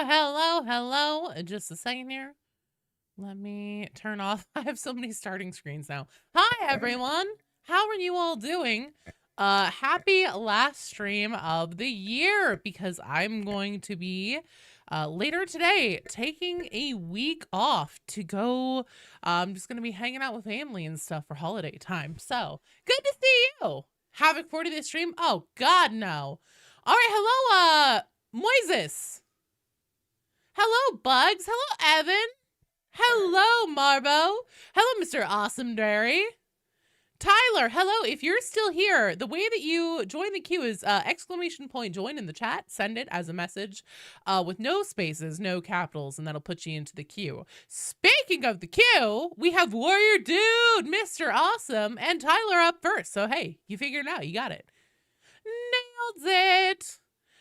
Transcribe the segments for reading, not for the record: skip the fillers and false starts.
Hello. Just a second here. Let me turn off. I have so many starting screens now. Hi, everyone. How are you all doing? Happy last stream of the year because I'm going to be later today taking a week off to go. I'm just going to be hanging out with family and stuff for holiday time. So good to see you. Havoc 40 this stream? Oh, God, no. All right. Hello, Moises. Hello, Bugs. Hello, Evan. Hello, Marbo. Hello, Mr. Awesome Dairy. Tyler, hello. If you're still here, the way that you join the queue is exclamation point join in the chat. Send it as a message with no spaces, no capitals, and that'll put you into the queue. Speaking of the queue, we have Warrior Dude, Mr. Awesome, and Tyler up first. So, hey, you figured it out. You got it. Nailed it.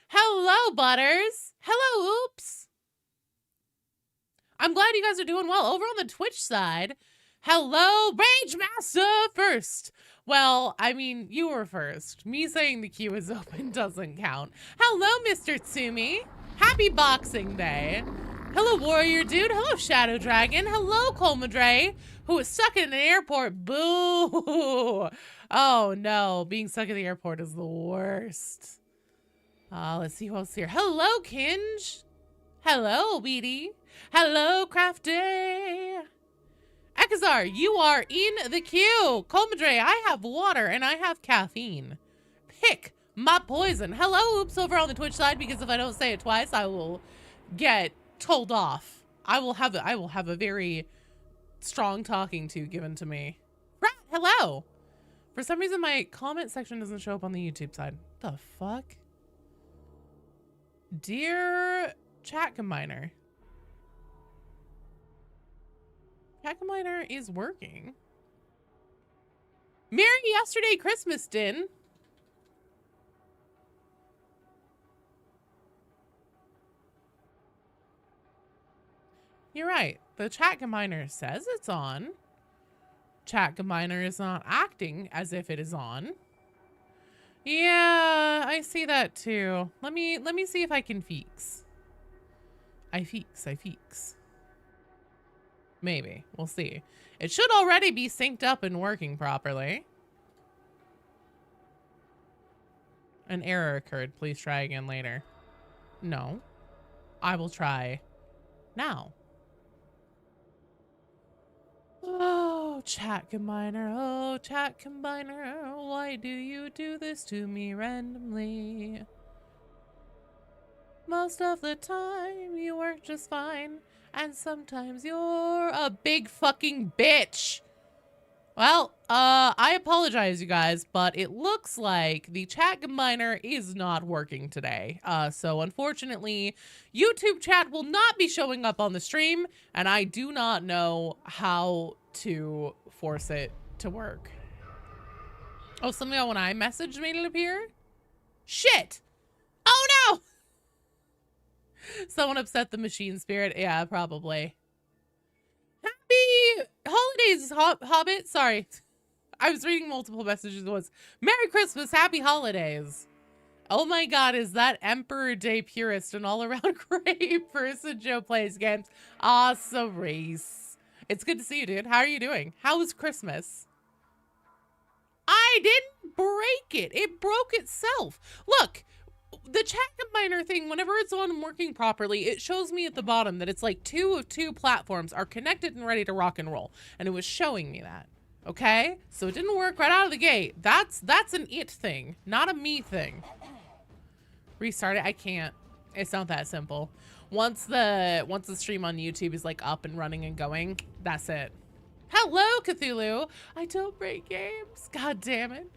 Hello, Butters. Hello, Oops. I'm glad you guys are doing well. Over on the Twitch side, hello, Rage Master first. Well, I mean, you were first. Me saying the queue is open doesn't count. Hello, Mr. Tsumi. Happy Boxing Day. Hello, Warrior Dude. Hello, Shadow Dragon. Hello, Colmadre, who is stuck in an airport. Boo. Oh, no. Being stuck in the airport is the worst. Let's see who else is here. Hello, Kinge. Hello, Weedy. Hello, Crafty. Ekazar, you are in the queue. Colmadre, I have water and I have caffeine. Pick my poison. Hello, Oops, over on the Twitch side, because if I don't say it twice, I will get told off. I will have a very strong talking to given to me. Right, hello. For some reason, my comment section doesn't show up on the YouTube side. The fuck? Dear Chat Combiner. Chat Combiner is working. Merry yesterday Christmas, Din. You're right. The Chat Combiner says it's on. Chat Combiner is not acting as if it is on. Yeah, I see that too. Let me see if I can feeks. I feeks. Maybe. We'll see. It should already be synced up and working properly. An error occurred. Please try again later. No. I will try now. Oh, Chat Combiner. Oh, Chat Combiner. Why do you do this to me randomly? Most of the time, you work just fine. And sometimes you're a big fucking bitch. Well, I apologize, you guys, but it looks like the Chat Combiner is not working today. So unfortunately, YouTube chat will not be showing up on the stream, and I do not know how to force it to work. Oh, something when I messaged made it appear? Shit! Oh no! Someone upset the machine spirit. Yeah, probably. Happy holidays, Hobbit. Sorry. I was reading multiple messages at once. Merry Christmas, happy holidays. Oh my god, is that Emperor Day Purist an all-around great person? Joe plays games. Awesome race. It's good to see you, dude. How are you doing? How was Christmas? I didn't break it. It broke itself. Look. The Chat Combiner thing, whenever it's on and working properly, it shows me at the bottom that it's like 2 of 2 platforms are connected and ready to rock and roll. And it was showing me that. Okay? So it didn't work right out of the gate. That's an it thing, not a me thing. Restart it? I can't. It's not that simple. Once the stream on YouTube is like up and running and going, that's it. Hello, Cthulhu. I don't break games. God damn it.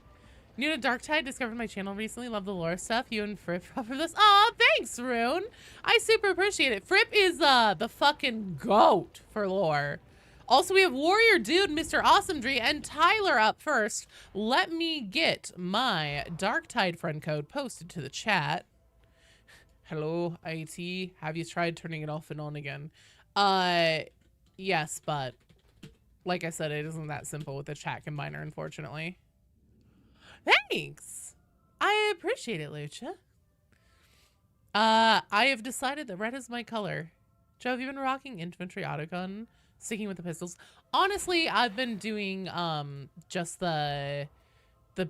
New to Darktide, discovered my channel recently. Love the lore stuff. You and Fripp for this. Aw, thanks, Rune. I super appreciate it. Fripp is the fucking goat for lore. Also, we have Warrior Dude, Mr. Awesome Tree, and Tyler up first. Let me get my Darktide friend code posted to the chat. Hello, IT. Have you tried turning it off and on again? Yes, but like I said, it isn't that simple with the Chat Combiner, unfortunately. Thanks. I appreciate it, Lucha. I have decided that red is my color. Joe, have you been rocking infantry autogun? Sticking with the pistols? Honestly, I've been doing just the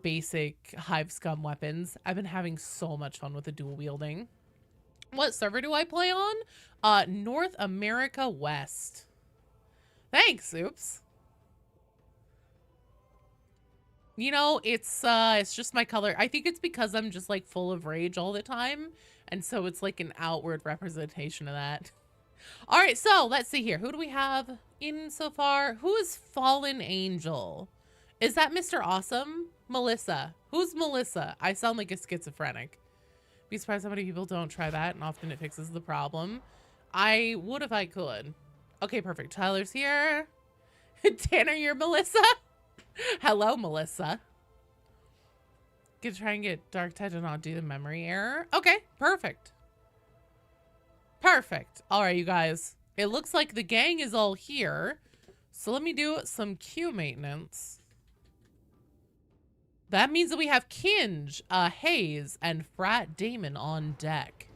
basic Hive Scum weapons. I've been having so much fun with the dual wielding. What server do I play on? North America West. Thanks, Oops. You know, it's just my color. I think it's because I'm just like full of rage all the time. And so it's like an outward representation of that. All right, so let's see here. Who do we have in so far? Who is Fallen Angel? Is that Mr. Awesome? Melissa. Who's Melissa? I sound like a schizophrenic. Be surprised how many people don't try that, and often it fixes the problem. I would if I could. Okay, perfect. Tyler's here. Tanner, you're Melissa? Hello, Melissa. Gonna try and get Dark Tide to not do the memory error. Okay, perfect. Perfect. All right, you guys. It looks like the gang is all here. So let me do some queue maintenance. That means that we have Kinge, Hayes, and Frat Damon on deck.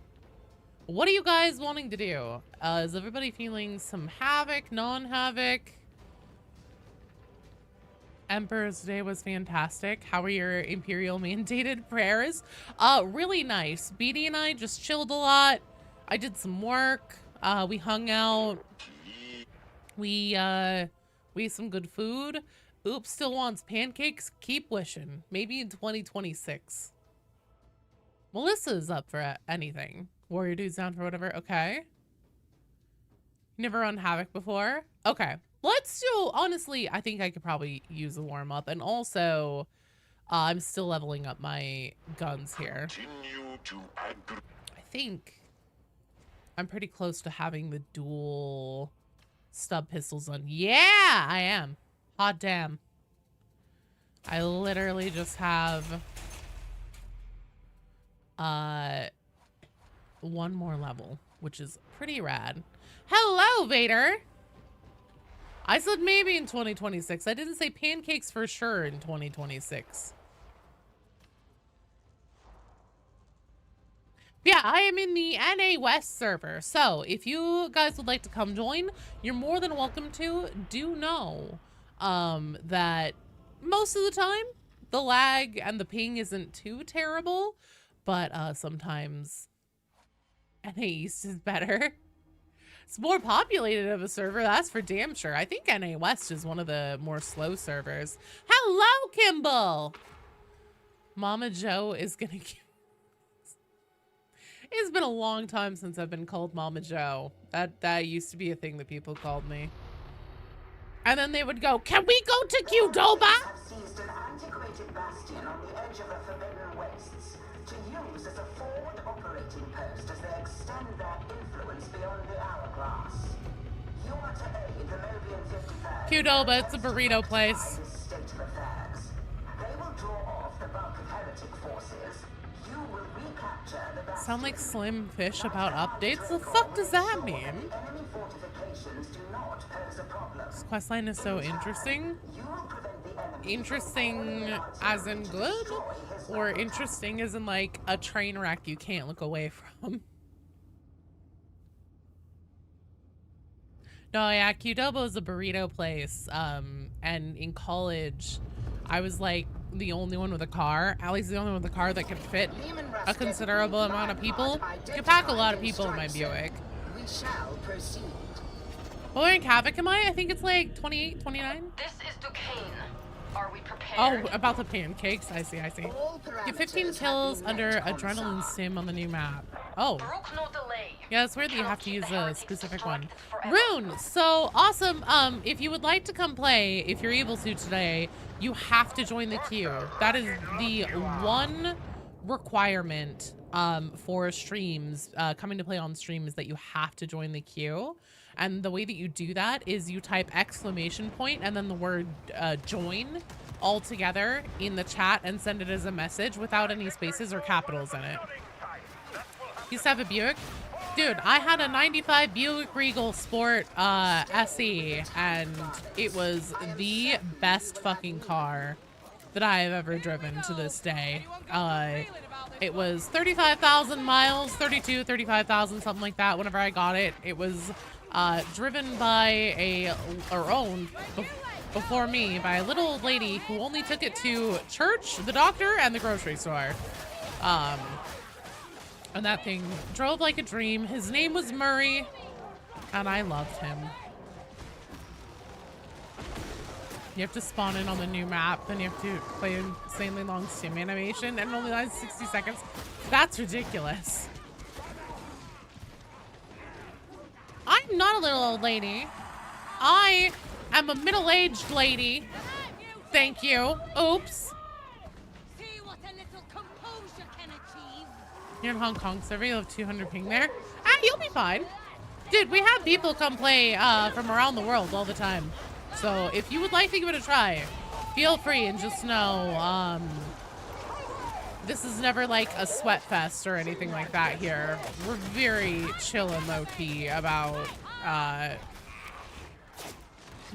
What are you guys wanting to do? Is everybody feeling some havoc, non-havoc? Emperor's Day was fantastic. How were your Imperial mandated prayers? Really nice. BD and I just chilled a lot. I did some work. We hung out. We ate some good food. Oops still wants pancakes. Keep wishing. Maybe in 2026. Melissa's up for anything. Warrior Dude's down for whatever. Okay. Never run Havoc before. Okay. Let's do, honestly, I think I could probably use a warm up. And also, I'm still leveling up my guns here. I think I'm pretty close to having the dual stub pistols on. Yeah, I am. Hot damn. I literally just have one more level, which is pretty rad. Hello, Vader. I said maybe in 2026. I didn't say pancakes for sure in 2026. Yeah, I am in the NA West server. So if you guys would like to come join, you're more than welcome to. Do know that most of the time the lag and the ping isn't too terrible, but sometimes NA East is better. It's more populated of a server, that's for damn sure. I think NA West is one of the more slow servers. Hello, Kimball! Mama Joe is gonna... It's been a long time since I've been called Mama Joe. That used to be a thing that people called me. And then they would go, can we go to Qdoba? Seized an antiquated bastion on the edge of the Forbidden Wastes to use as a forward operating post as they extend their influence beyond the hourglass. You are to aid the Mobian 53rd. Qdoba, it's a burrito place. State of affairs. They will draw off the bulk of heretic forces. You will recapture the bastion. Sound like Slim Fish about updates? The fuck does that mean? Enemy fortifications do not pose a problem. This questline is so interesting. Interesting as in good? Or interesting as in like a train wreck you can't look away from? No, yeah, Qdoba is a burrito place. And in college, I was like the only one with a car. Allie's the only one with a car that could fit a considerable amount of people. You could pack a lot of people in my Buick. We shall proceed. What rank Havoc am I? I think it's like 28, 29. This is Duquesne. Are we prepared? Oh, about the pancakes. I see, I see. Get 15 kills under Adrenaline Sim on the new map. Oh. Brook no delay. Yeah, it's weird that you have to use a specific one. Rune, so awesome. If you would like to come play, if you're able to today, you have to join the queue. That is the one requirement for streams, coming to play on stream, is that you have to join the queue. And the way that you do that is you type !point and then the word join all together in the chat and send it as a message without any spaces or capitals in it. Used to have a Buick. Dude, I had a 95 Buick Regal Sport SE and it was the best fucking car that I have ever driven to this day. It was 35,000 miles, 35,000, something like that. Whenever I got it, it was driven by or owned before me by a little old lady who only took it to church, the doctor, and the grocery store. And that thing drove like a dream. His name was Murray, and I loved him. You have to spawn in on the new map, and you have to play an insanely long sim animation, and it only lasts 60 seconds. That's ridiculous. I'm not a little old lady. I am a middle-aged lady. Thank you. Oops. See what a little composure can achieve. You're in Hong Kong server. You'll have 200 ping there. Ah, you'll be fine. Dude, we have people come play from around the world all the time. So if you would like to give it a try, feel free, and just know this is never like a sweat fest or anything like that here. We're very chill and low-key about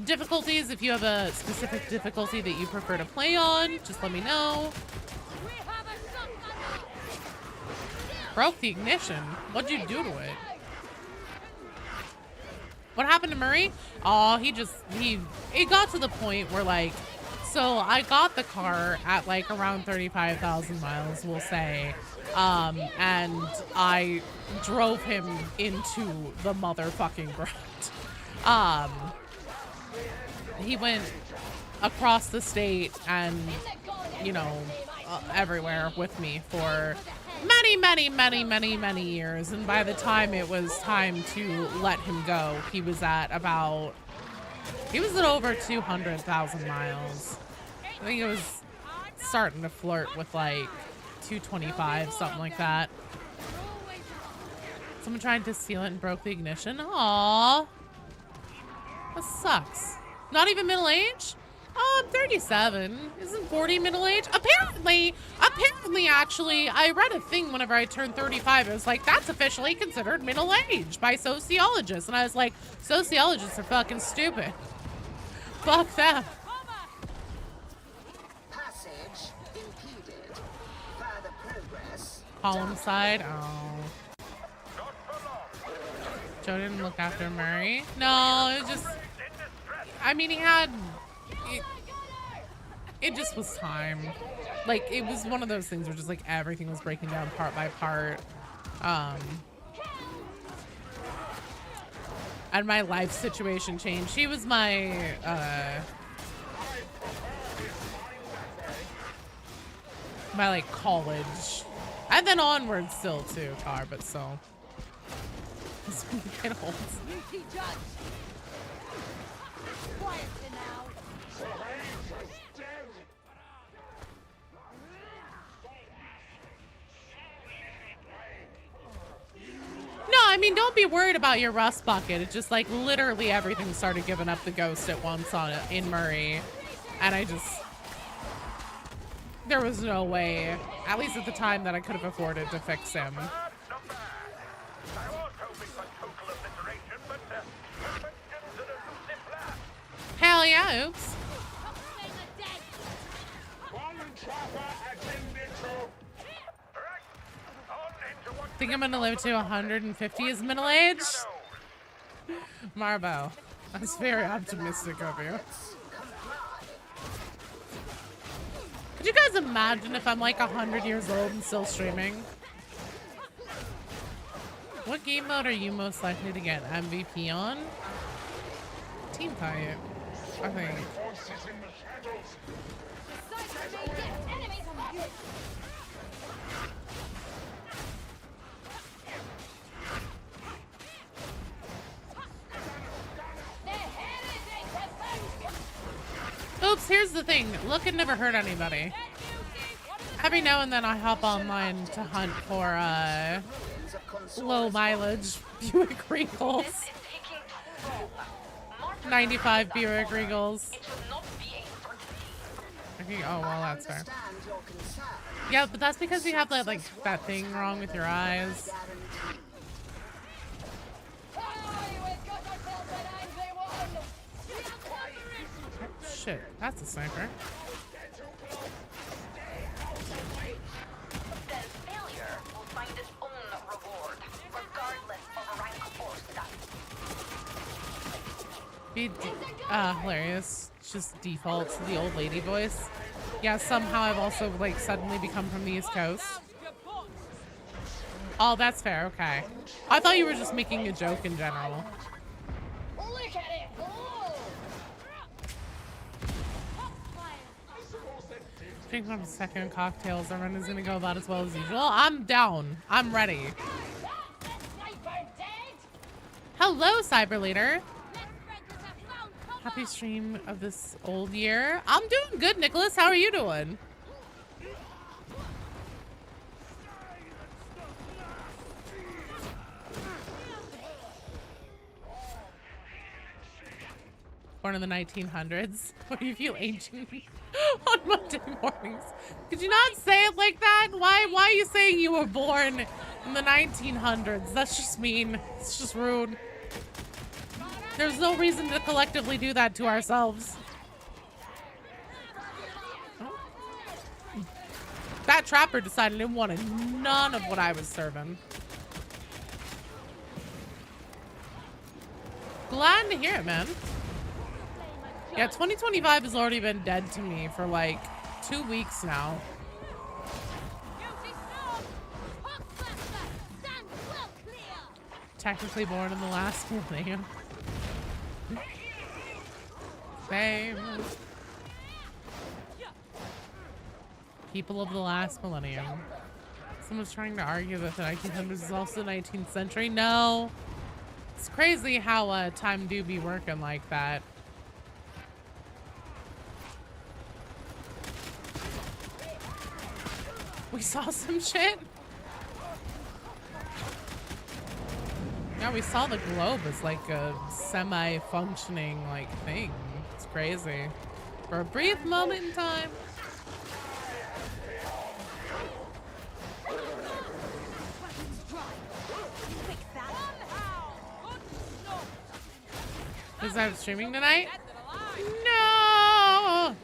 difficulties. If you have a specific difficulty that you prefer to play on, just let me know. We have a shotgun. Broke the ignition. What'd you do to it? What happened to Murray? Oh, it got to the point where, like, so I got the car at like around 35,000 miles, we'll say, and I drove him into the motherfucking ground. He went across the state and, you know, everywhere with me for many years, and by the time it was time to let him go, he was at over 200,000 miles. I think it was starting to flirt with like 225, something like that. Someone tried to steal it and broke the ignition. Aww. That sucks. Not even middle age? Oh, I'm 37. Isn't 40 middle age? Apparently, actually, I read a thing whenever I turned 35. It was like, that's officially considered middle age by sociologists. And I was like, sociologists are fucking stupid. Fuck them. Passage impeded. Further progress. Column side. Oh. Joe didn't look after Murray. No, it was just, I mean, he had, it just was time. Like, it was one of those things where just like everything was breaking down part by part. And my life situation changed. She was my, my like college, and then onward still too, car, but so. As we get old. Sneaky judge. Quiet now. No, I mean, don't be worried about your rust bucket. It's just like literally everything started giving up the ghost at once in Murray. And I just, there was no way, at least at the time, that I could have afforded to fix him. Hell yeah, oops. Think I'm gonna live to 150 as middle age? Marbo, that's very optimistic of you. Could you guys imagine if I'm like 100 years old and still streaming? What game mode are you most likely to get MVP on? Team fight, I think. Oops, here's the thing. Look had never hurt anybody. Every now and then I hop online to hunt for low mileage Buick Regals. 95 Buick Regals. Okay, oh well, that's fair. Yeah, but that's because you have that like that thing wrong with your eyes. Shit, that's a sniper. Hilarious. It's just default to the old lady voice. Yeah, somehow I've also like suddenly become from the East Coast. Oh, that's fair. Okay. I thought you were just making a joke in general. Look at it! Oh. Drink 1 second cocktails. Our run is gonna go about as well as usual. I'm down. I'm ready. Hello, Cyber Leader. Happy stream of this old year. I'm doing good, Nicholas. How are you doing? Born in the 1900s. What do you feel ancient on Monday mornings? Could you not say it like that? Why are you saying you were born in the 1900s? That's just mean. It's just rude. There's no reason to collectively do that to ourselves. That trapper decided it wanted none of what I was serving. Glad to hear it, man. Yeah, 2025 has already been dead to me for like 2 weeks now. Technically born in the last millennium. Same. People of the last millennium. Someone's trying to argue that the 1900s is also the 19th century. No. It's crazy how time do be working like that. We saw some shit. Yeah, we saw the globe as like a semi-functioning like thing. It's crazy. For a brief moment in time. Is that streaming tonight? No.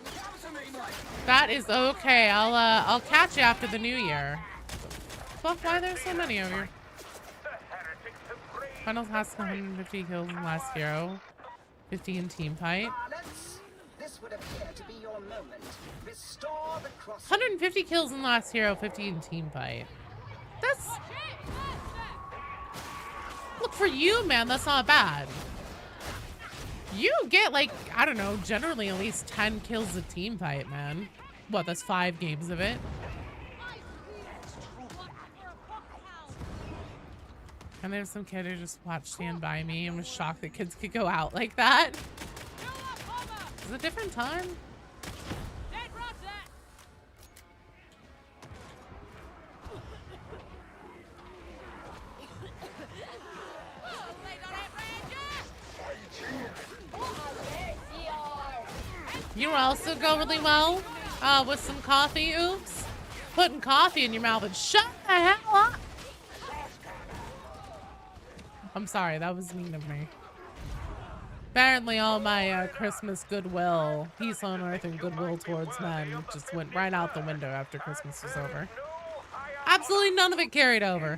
That is okay. I'll catch you after the new year. Fuck, why are there so many over here? Finals has 150 kills in last hero. 50 in team fight. This would appear to be your moment. Restore the crossing. 150 kills in last hero, 50 in team fight. That's... Look, for you, man, that's not bad. You get, like, I don't know, generally at least 10 kills a team fight, man. What, that's 5 games of it? And there's some kid who just watched Stand By Me and was shocked that kids could go out like that. It's a different time. You also go really well with some coffee. Oops. Putting coffee in your mouth and shut the hell up. I'm sorry, that was mean of me. Apparently all my Christmas goodwill, peace on earth and goodwill towards men just went right out the window after Christmas was over. Absolutely none of it carried over.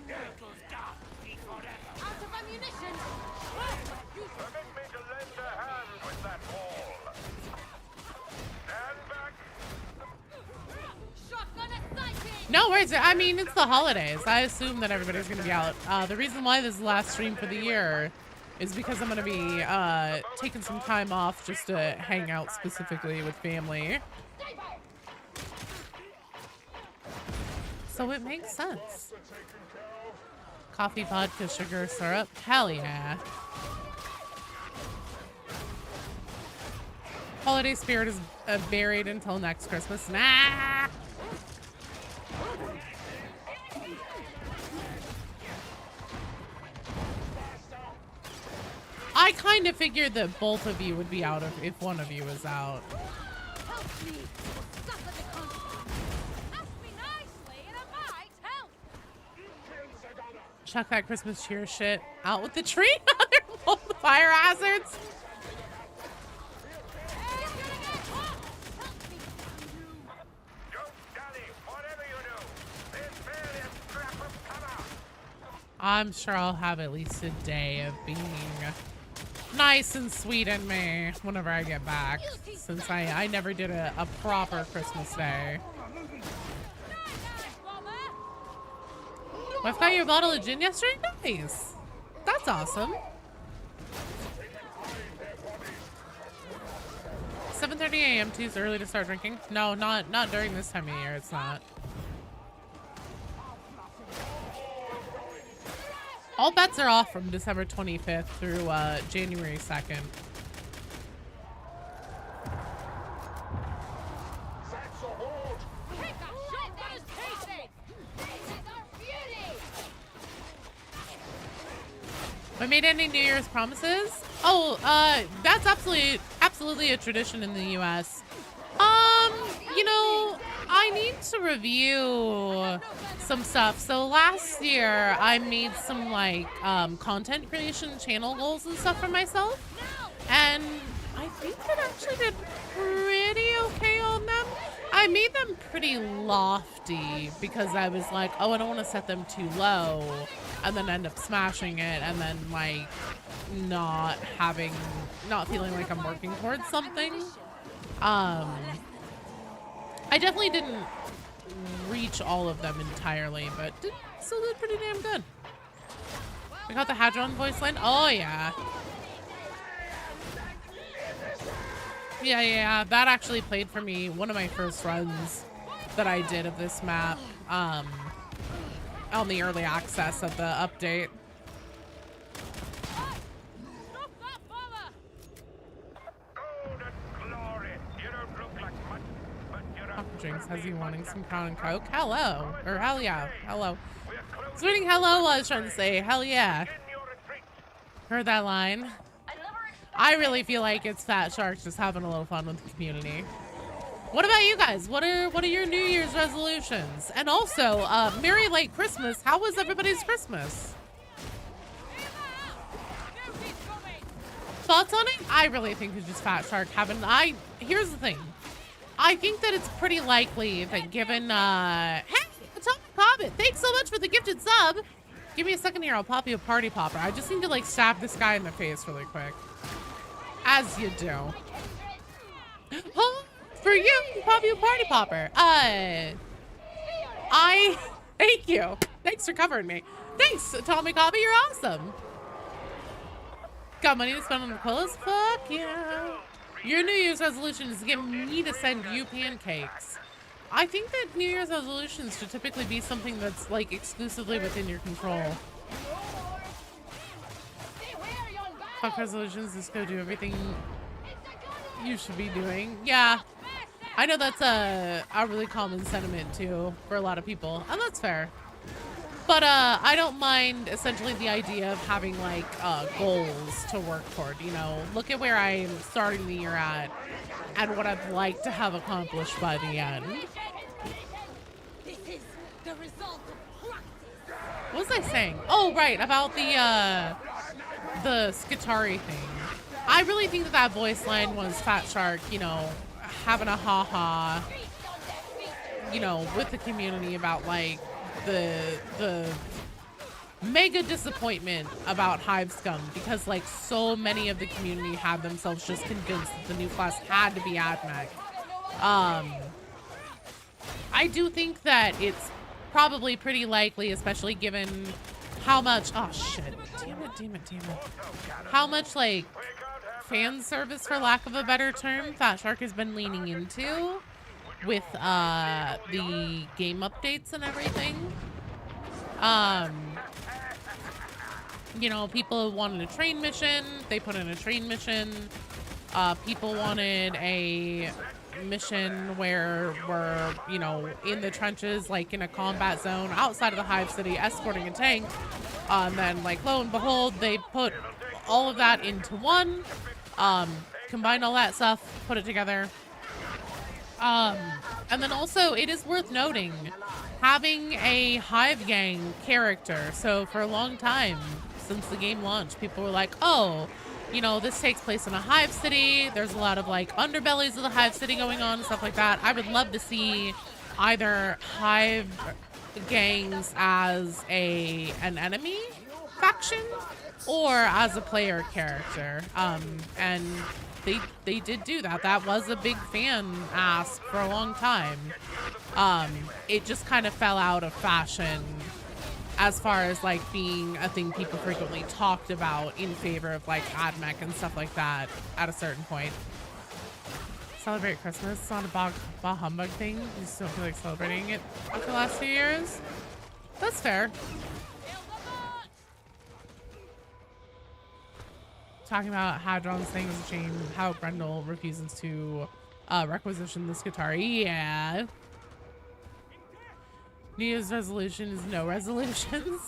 No worries. I mean, it's the holidays. I assume that everybody's going to be out. The reason why this is the last stream for the year is because I'm going to be taking some time off just to hang out specifically with family. So it makes sense. Coffee, vodka, sugar, syrup. Hell yeah. Holiday spirit is buried until next Christmas. Nah. I kind of figured that both of you would be out if one of you was out. Chuck that Christmas cheer shit out with the tree. All the fire hazards. I'm sure I'll have at least a day of being nice and sweet in me whenever I get back, since I never did a proper Christmas day. I've got your bottle of gin yesterday? Nice. That's awesome. 7:30 a.m. too early to start drinking? No, not during this time of year. It's not. All bets are off from December 25th through January 2nd. I made any New Year's promises? Oh, that's absolutely a tradition in the U.S. You know, I need to review some stuff. So last year I made some like content creation channel goals and stuff for myself, and I think that actually did pretty okay on them. I made them pretty lofty because I was like, oh, I don't want to set them too low and then end up smashing it and then like not feeling like I'm working towards something. I definitely didn't reach all of them entirely, but still did pretty damn good. I got the Hadron voice line. Oh yeah. Yeah, that actually played for me one of my first runs that I did of this map on the early access of the update. Drinks has you wanting some Crown and Coke? Hello, or hell yeah, hello. I was reading hello while I was trying to say hell yeah. Heard that line. I really feel like it's Fat Shark just having a little fun with the community. What about you guys? What are your New Year's resolutions? And also, Merry Late Christmas. How was everybody's Christmas? Thoughts on it? I really think it's just Fat Shark having. Here's the thing. I think that it's pretty likely that given, hey, Atomic Hobbit, thanks so much for the gifted sub. Give me a second here, I'll pop you a party popper. I just need to like stab this guy in the face really quick. As you do. Oh, for you, pop you a party popper. Thank you. Thanks for covering me. Thanks, Atomic Hobbit, you're awesome. Got money to spend on the clothes? Fuck yeah. Your New Year's resolution is to get me to send you pancakes. I think that New Year's resolutions should typically be something that's like exclusively within your control. Fuck resolutions, just go do everything you should be doing. Yeah, I know that's a really common sentiment too for a lot of people, and that's fair. But I don't mind essentially the idea of having like goals to work toward, you know. Look at where I'm starting the year at and what I'd like to have accomplished by the end. This is the result of practice. What was I saying? Oh, right, about the Skitari thing. I really think that voice line was Fat Shark, you know, having a ha-ha, you know, with the community about like the mega disappointment about Hive Scum, because like so many of the community had themselves just convinced that the new class had to be AdMech. I do think that it's probably pretty likely, especially given how much, oh shit, damn it. How much like fan service, for lack of a better term, Fat Shark has been leaning into with the game updates and everything. You know, people wanted a train mission, they put in a train mission. People wanted a mission where we're, you know, in the trenches, like in a combat zone outside of the Hive City, escorting a tank. And then, like, lo and behold, they put all of that into one, combined all that stuff, put it together. And then also, it is worth noting, having a Hive Gang character. So for a long time, since the game launched, people were like, oh, you know, this takes place in a Hive City. There's a lot of like underbellies of the Hive City going on and stuff like that. I would love to see either Hive Gangs as an enemy faction, or as a player character. And they did do that. That was a big fan ask for a long time. It just kind of fell out of fashion as far as like being a thing people frequently talked about in favor of like AdMech and stuff like that at a certain point. Celebrate Christmas. It's not a bah humbug thing. You just don't feel like celebrating it after the last few years. That's fair. Talking about Hadron's saying is a shame, how Grendel refuses to requisition this guitar. Yeah. New Year's resolution is no resolutions.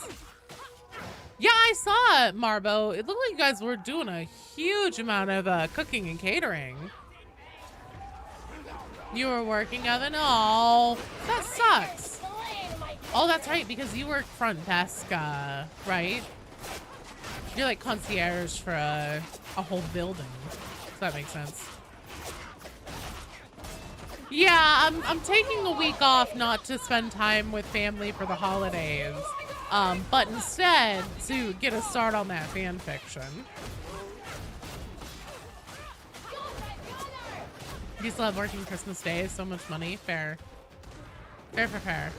Yeah, I saw it, Marbo. It looked like you guys were doing a huge amount of cooking and catering. You were working oven? Oh, that sucks. Oh, that's right, because you work front desk, right? You're like concierge for a whole building. So that makes sense. Yeah, I'm taking a week off not to spend time with family for the holidays, but instead to get a start on that fan fiction. You used to love working Christmas Day, so much money. Fair. Fair.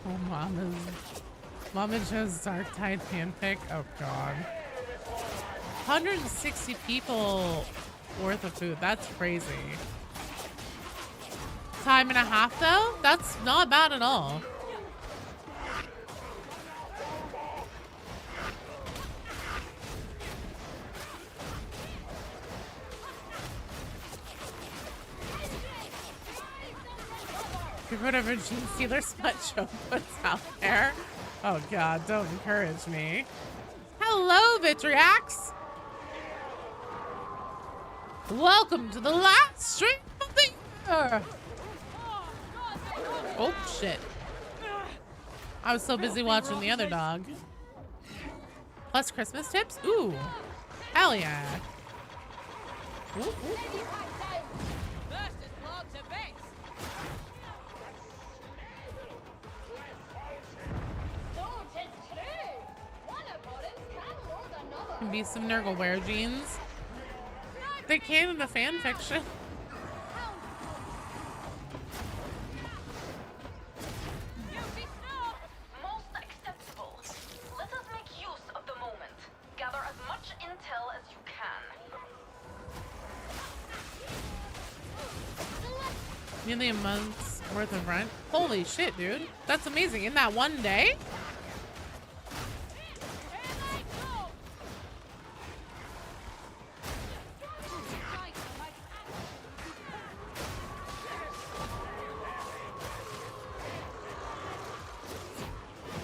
Oh, Mama Joe's Dark Tide fanfic. Oh god. 160 people worth of food. That's crazy. Time and a half though? That's not bad at all. Give whatever Gene Stealer smut show puts out there. Oh god, don't encourage me. Hello, Vitriax! Welcome to the last stream of the year! Oh shit. I was so busy watching the other dog. Plus Christmas tips? Ooh. Hell yeah. Ooh. Can be some Nurgleware jeans. They came in the fan fiction. Most acceptable. Let us make use of the moment. Gather as much intel as you can. Nearly a month's worth of rent. Holy shit, dude. That's amazing. In that one day?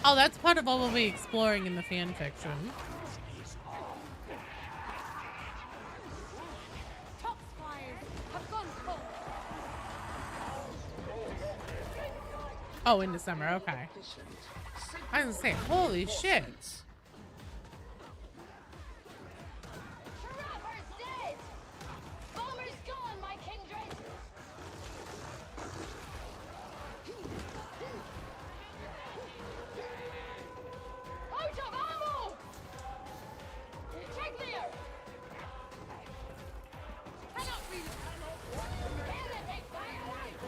Oh, that's part of what we'll be exploring in the fan fiction. Top spires have gone cold. Oh, in December, okay. I was gonna say, holy shit. Trapper's dead! Bomber's gone, my kindred! Out of ammo! Check there! Cannot reload ammo! Anything fire!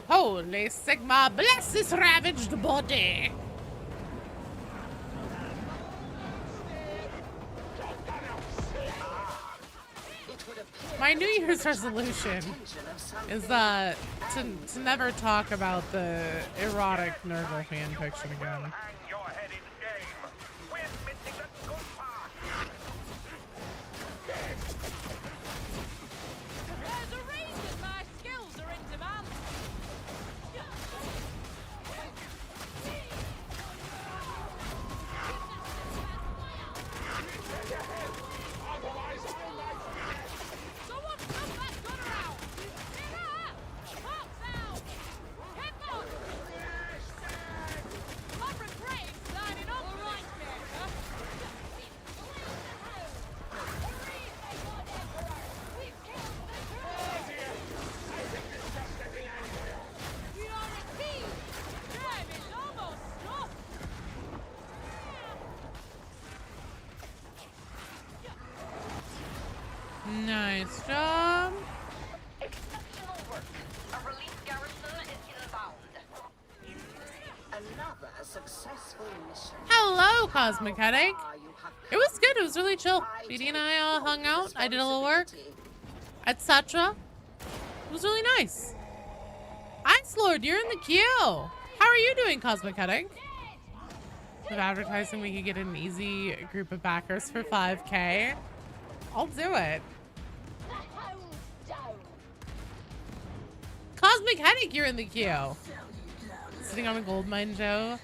Holy Sigma, bless this ravaged body. My New Year's resolution is to never talk about the erotic Nurgle fan fiction again. Hang your head in shame. We're missing the good part. There's a reason my skills are in demand! Nice job. Exceptional work. A relief garrison is inbound. Another successful mission. Hello, Cosmic Headache. Ah, you have It was good. It was really chill. I BD and take I all full hung out. I did a little work, responsibility. etc. It was really nice. Ice Lord, you're in the queue. How are you doing, Cosmic Headache? With advertising, we could get an easy group of backers for 5K. I'll do it. Cosmic Headache, you're in the queue. Sitting on a gold mine, Joe.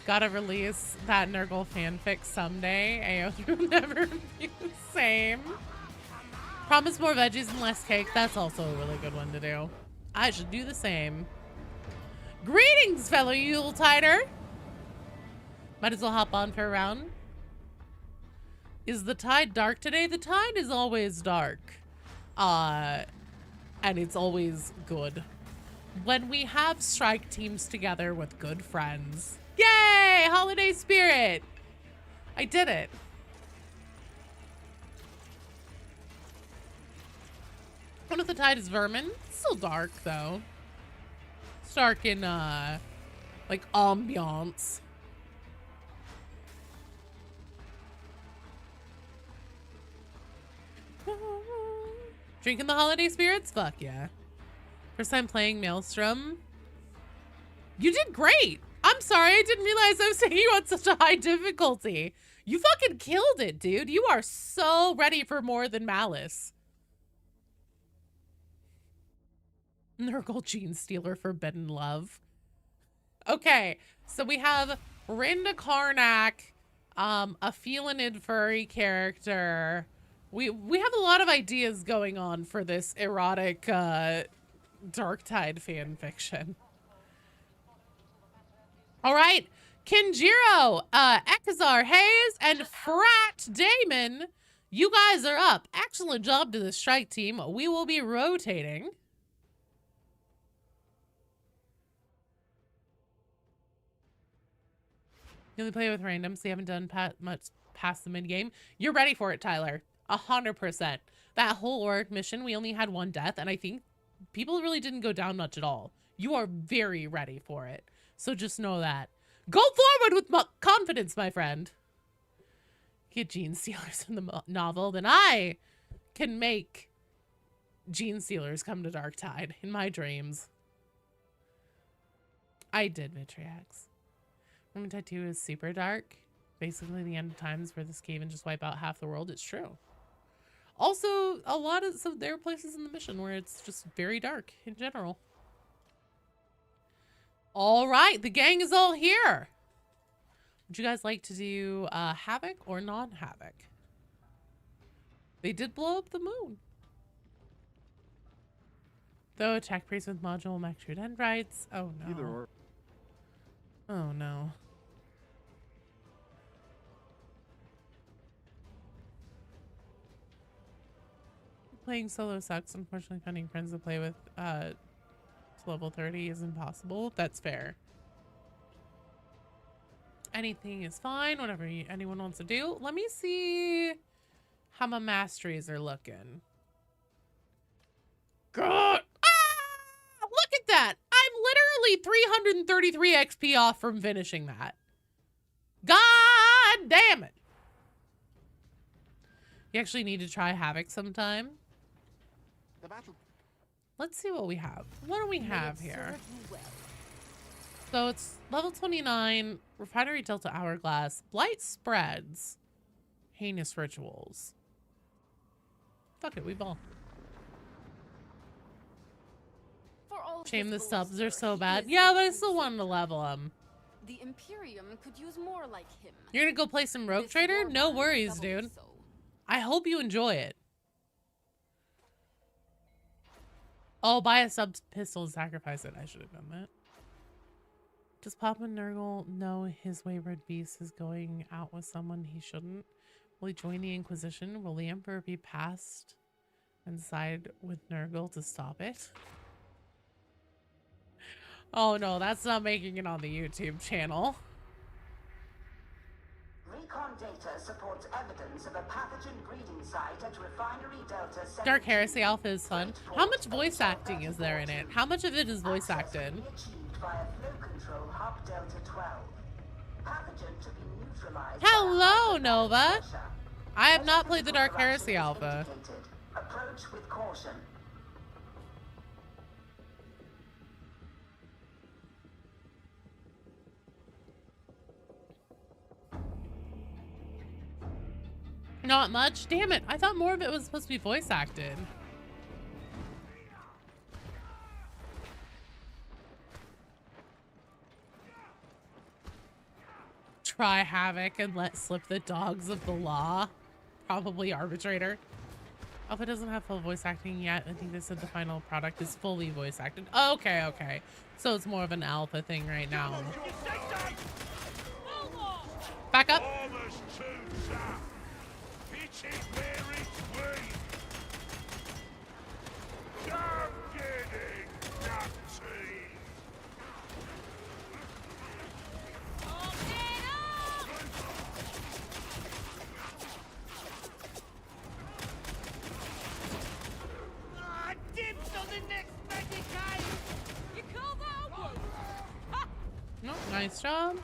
Gotta release that Nurgle fanfic someday. AO will never be the same. Promise more veggies and less cake. That's also a really good one to do. I should do the same. Greetings, fellow Yuletider. Might as well hop on for a round. Is the tide dark today? The tide is always dark. And it's always good. When we have strike teams together with good friends. Yay! Holiday spirit! I did it. What if the tide is vermin? It's still dark though. It's dark in like ambiance. Drinking the holiday spirits? Fuck yeah. First time playing Maelstrom. You did great. I'm sorry, I didn't realize I was taking you on such a high difficulty. You fucking killed it, dude. You are so ready for more than malice. Nurgle Gene Stealer, Forbidden Love. Okay, so we have Rinda Karnak, a Felinid furry character. We have a lot of ideas going on for this erotic Darktide fan fiction. All right, Kinjiro, Ekazar Hayes, and Frat Damon, you guys are up. Excellent job to the strike team. We will be rotating. You only play with randoms, so you haven't done much past the mid game. You're ready for it, Tyler. 100%. That whole orc mission, we only had one death, and I think people really didn't go down much at all. You are very ready for it. So just know that. Go forward with confidence, my friend. Get Gene Stealers in the novel, then I can make Gene Stealers come to Darktide in my dreams. I did, Vitriax. Roman Tattoo is super dark. Basically the end of times where this cave and just wipe out half the world. It's true. Also, so there are places in the mission where it's just very dark in general. All right, the gang is all here. Would you guys like to do Havoc or non-Havoc? They did blow up the moon. Though attack priest with module Mectrude Dendrites. Oh no. Either or. Oh no. Playing solo sucks. Unfortunately, finding friends to play with to level 30 is impossible. That's fair. Anything is fine. Whatever anyone wants to do. Let me see how my masteries are looking. God! Ah! Look at that! I'm literally 333 XP off from finishing that. God damn it! You actually need to try Havoc sometime. The battle. Let's see what we have. What do we have here? So it's level 29, Refinery Delta Hourglass, Blight Spreads, Heinous Rituals. Fuck it, we ball. Shame the subs are so bad. Yeah, but I still wanted to level them. The Imperium could use more like him. You're gonna go play some Rogue This Trader? war No man worries, double dude. so. I hope you enjoy it. Oh, buy a sub pistol and sacrifice it. I should have done that. Does Papa Nurgle know his wayward beast is going out with someone he shouldn't? Will he join the Inquisition? Will the Emperor be passed and side with Nurgle to stop it? Oh no, that's not making it on the YouTube channel. Recon data supports evidence of a pathogen breeding site at Refinery Delta 17. Dark Heresy Alpha is fun. How much voice acting is there in it? How much of it is voice acted? Achieved via flow control hub Delta 12. Pathogen to be neutralized. Hello, Nova. I have not played the Dark Heresy Alpha. Approach with caution. Not much? Damn it. I thought more of it was supposed to be voice acted. Try Havoc and let slip the dogs of the law. Probably Arbitrator. Alpha doesn't have full voice acting yet. I think they said the final product is fully voice acted. Okay, okay. So it's more of an alpha thing right now. Back up. No, nice job.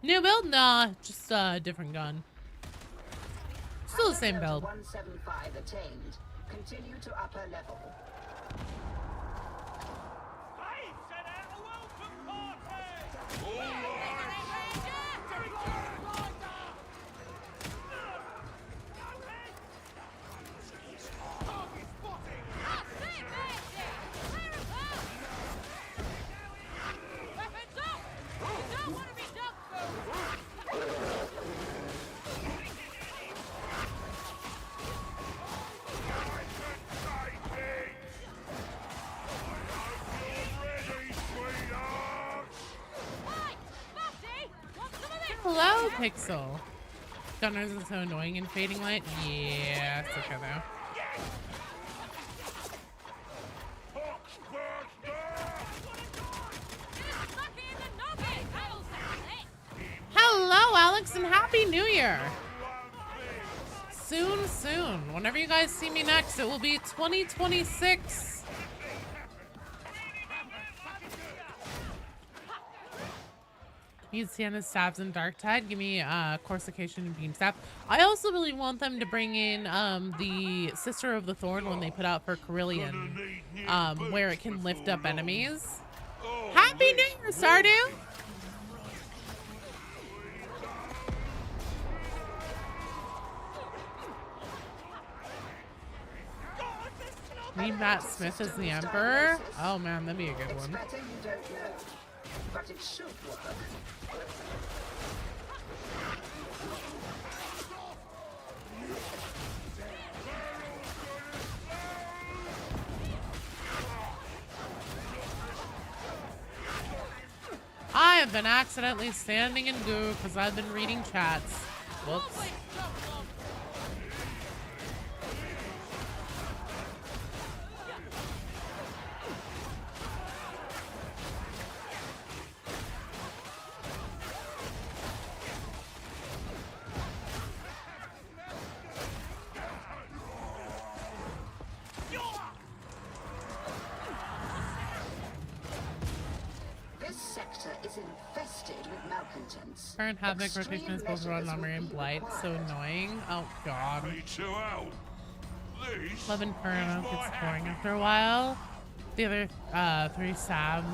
New build? Nah, just a different gun. Still the same build. 175 attained. Continue to upper level. Hello, Pixel. Gunners is so annoying in Fading Light. Yeah, it's okay though. Hello, Alex, and Happy New Year. Soon, soon. Whenever you guys see me next, it will be 2026. Need Sienna's stabs and Dark Tide. Give me Corsication and Beam Stab. I also really want them to bring in the Sister of the Thorn when they put out for Carillion, where it can lift up enemies. Happy New Year, Stardew! Need Matt Smith as the Emperor? Oh man, that'd be a good one. Better you don't know, but it should work. I have been accidentally standing in goo because I've been reading chats. Whoops. Is infested with malcontents. Current Havoc rotation is both Rod Armory and Blight. So annoying. Oh god. Love Inferno gets boring after a while. The other three Sab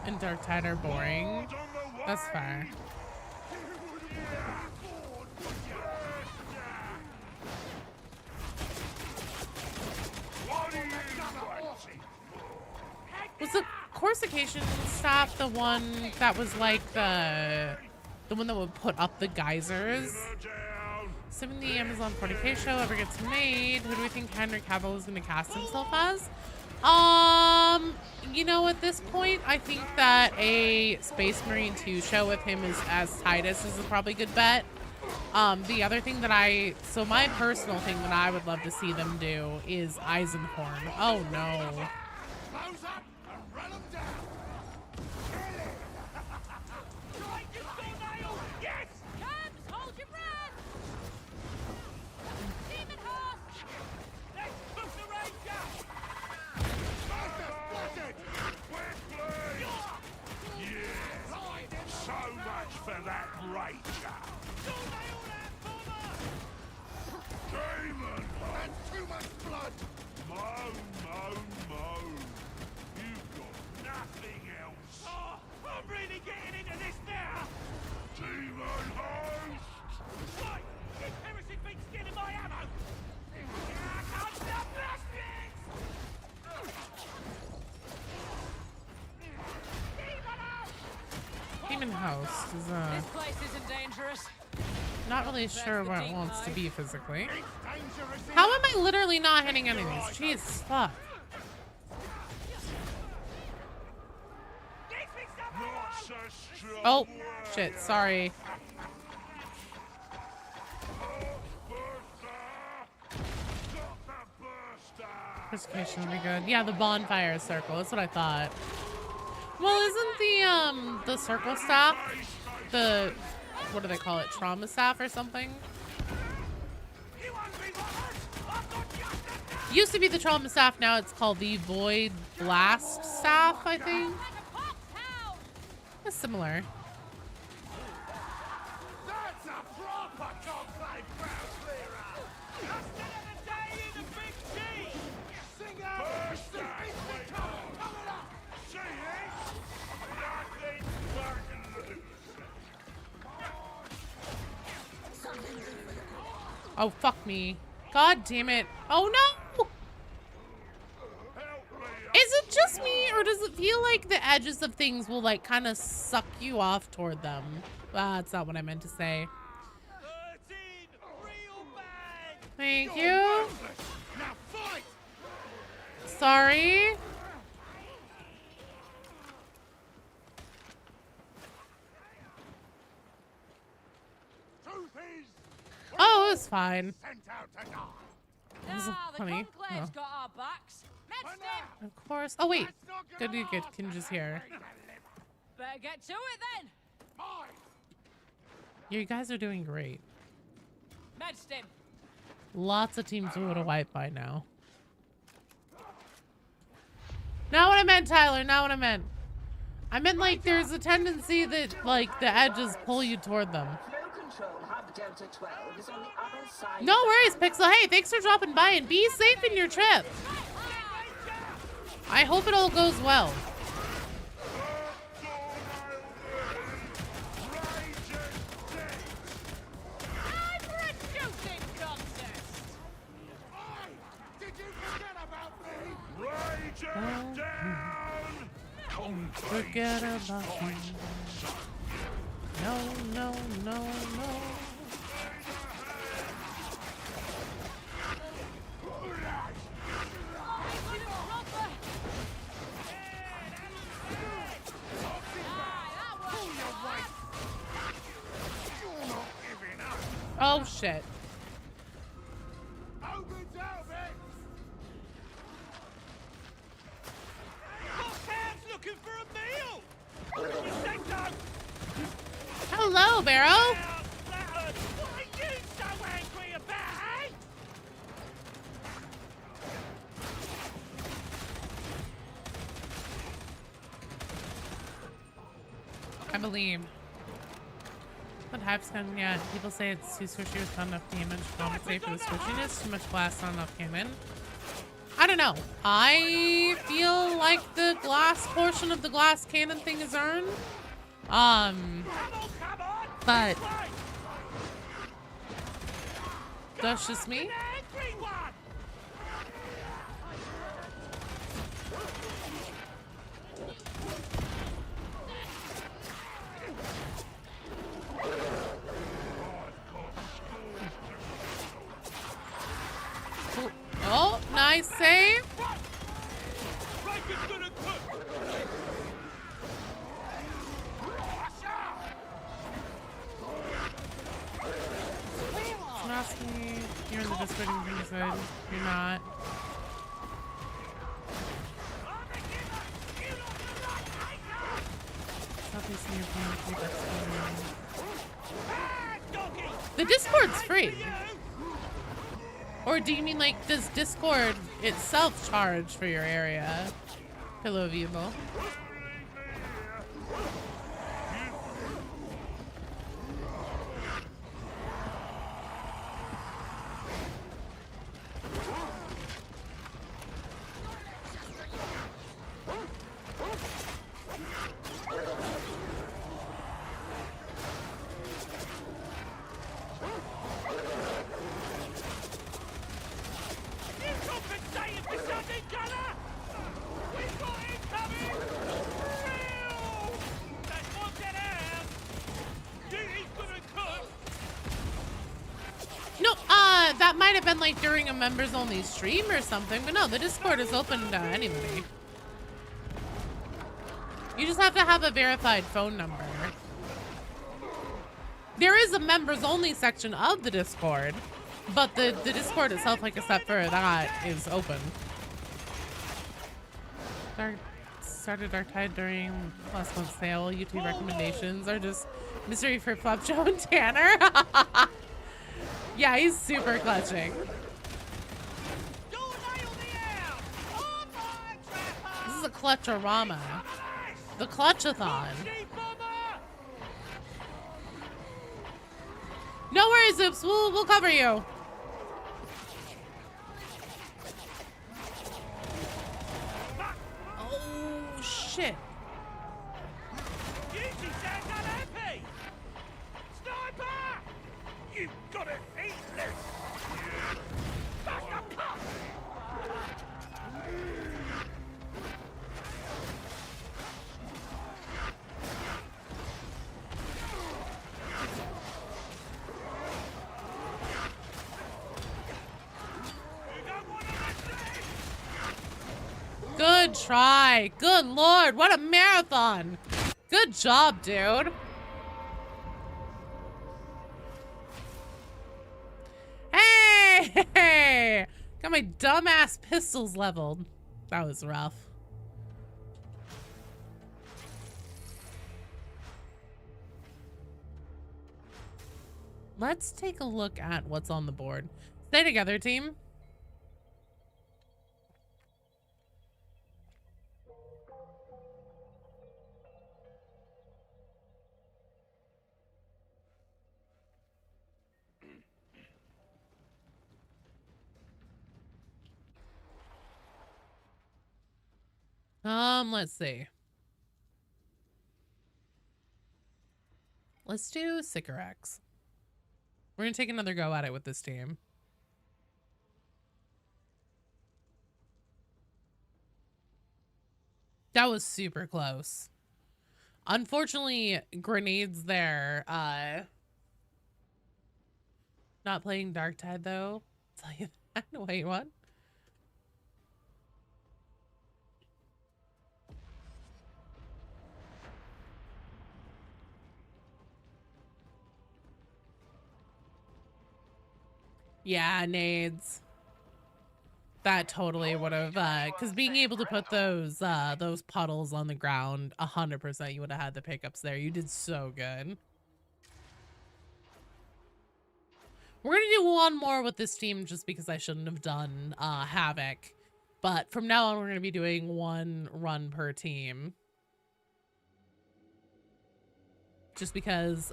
and Dark Tide are boring. That's fair. Was the Corsication staff the one that was like the one that would put up the geysers? Assuming the Amazon 40K show ever gets made, who do we think Henry Cavill is going to cast himself as? You know, at this point, I think that a Space Marine 2 show with him as Titus is a probably good bet. The other thing that so my personal thing that I would love to see them do is Eisenhorn. Oh no. Close up and run them down. Right, you nail! Yes! Cabs, hold your breath! Demon horse! Let's push the ranger! Master splattered. We're blue! Yes! So much for that ranger! Don't nail that bomber! Demon! That's too much blood. Moan, moan, moan. You've got nothing else. Oh, I'm really getting into this now. Demon host! Right, this heresy's been stealing my ammo. I can't stop blasting! Demon host! Demon Host is This place isn't dangerous. not really sure where it wants to be physically. It's dangerous. How am I literally not hitting any of these? Jeez, fuck. Give me some ammo! Not so strong. Oh, shit, sorry. Persecution would be good. Yeah, the bonfire circle. That's what I thought. Well, isn't the circle staff the, what do they call it? Trauma staff or something? You hungry robbers? I've got just enough! Used to be the trauma staff, now it's called the Void Blast staff, I think. Like a pop town! It's similar. That's a proper conclave crowd clearer. That's another day in the big G! Sing out. Sing it. Coming up. See it? Nothing but loot. Oh, fuck me. God damn it. Oh no! Help me! Is it just me, or does it feel like the edges of things will like kind of suck you off toward them? That's not what I meant to say. 13 real bag! Thank you. Now fight. Sorry. Truth is Oh, it was fine. sent out to die. was Nah, the funny. Conclave's Oh. got our backs. Medstim! Of course. Oh wait. That's not Good, gonna good. last Kinja's here. Better get to it then! Mine. You guys are doing great. Medstim! Lots of teams would have wiped by now. Not what I meant, Tyler. Not what I meant. I meant like there's a tendency that like the edges pull you toward them. Flow control hub Delta 12 is on the other side. No worries, Pixel. Hey, thanks for dropping by and be safe in your trip. I hope it all goes well. Time for a shooting contest! Did you forget about me? Ranger down! Conclave Forget about me. No, no, no, no. Oh shit. Opens out, man. Cocktail's looking for a meal! You say so? Hello, Barrow. Now, flattered. What are you so angry about, eh? I believe. But Hypescan, yeah, people say it's too squishy with not enough damage to compensate for the squishiness. Too much blast, not enough cannon. I don't know. I feel like the glass portion of the glass cannon thing is earned. Come on! But Right. that's just me. An angry one! Oh, nice save. Ranger's gonna cook! spreading things good. You're not. Stop facing your phone to keep exploring. The Discord's free. Or do you mean like, does Discord itself charge for your area? Hello, Vivo. That might have been like during a members only stream or something, but no, the Discord is open to anybody. You just have to have a verified phone number. There is a members only section of the Discord, but the Discord itself, like except for that, is open. Started Dark Tide during last month's sale. YouTube recommendations are just Mystery for Flop Joe and Tanner. Yeah, he's super clutching. This is a clutchorama. The clutchathon. No worries, Oops. We'll cover you. Oh shit. You've got to eat this! Good try. Good lord, what a marathon. Good job, dude. Hey! Got my dumbass pistols leveled. That was rough. Let's take a look at what's on the board. Stay together, team. Let's see. Let's do Sycorax. We're gonna take another go at it with this team. That was super close. Unfortunately, grenades there. Not playing Dark Tide though. I'll tell you that. Wait, what? Yeah, nades. That totally would have, because being able to put those puddles on the ground, 100% you would have had the pickups there. You did so good. We're gonna do one more with this team just because I shouldn't have done Havoc. But from now on, we're gonna be doing one run per team. Just because,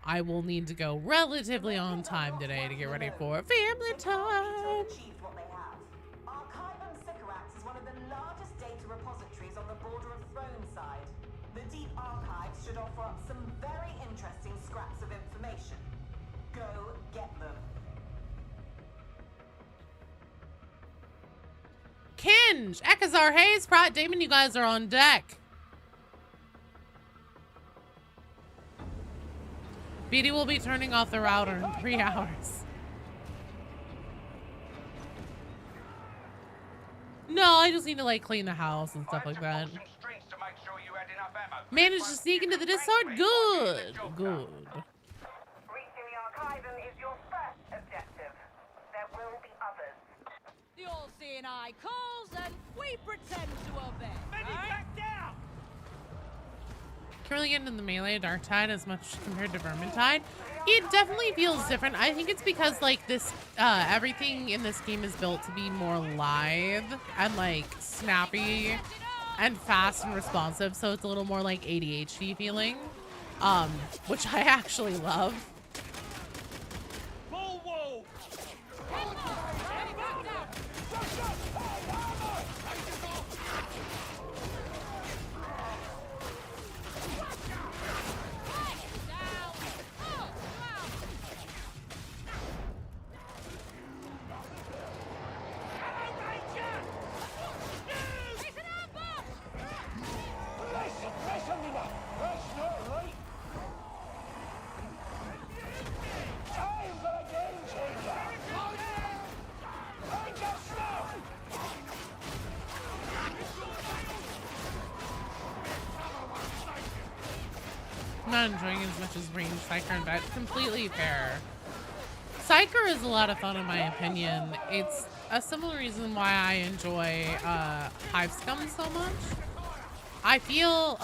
I will need to go relatively on time today to get ready for family time. Archivum Sycorax is one of the largest data repositories on the border of Throneside. The Deep Archives should offer up some very interesting scraps of information. Go get them. Kinge, Ekazar, Hayes, Pratt, Damon, you guys are on deck. BD will be turning off the router in 3 hours. No, I just need to like clean the house and stuff like that. Managed to sneak into the Discord? Good. Good. Reaching the Archivum is your first objective. Majesty and I calls and we pretend to obey. Back down! Can't really get into the melee of Darktide as much compared to Vermintide. It definitely feels different. I think it's because like this, everything in this game is built to be more live and like snappy and fast and responsive. So it's a little more like ADHD feeling, which I actually love. Full wall! I'm not enjoying it as much as Range Psyker and Vet. Completely fair. Psyker is a lot of fun in my opinion. It's a similar reason why I enjoy Hive Scum so much. I feel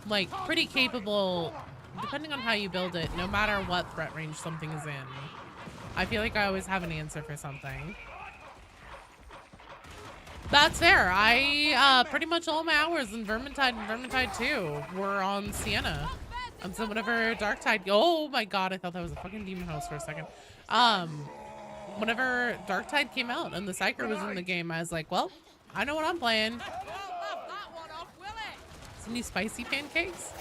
like pretty capable, depending on how you build it, no matter what threat range something is in. I feel like I always have an answer for something. That's fair. I pretty much all my hours in Vermintide and Vermintide 2 were on Sienna. And so whenever Darktide, oh my god, I thought that was a fucking demon host for a second. Whenever Darktide came out and the Psyker was in the game, I was like, well, I know what I'm playing. Some new spicy pancakes?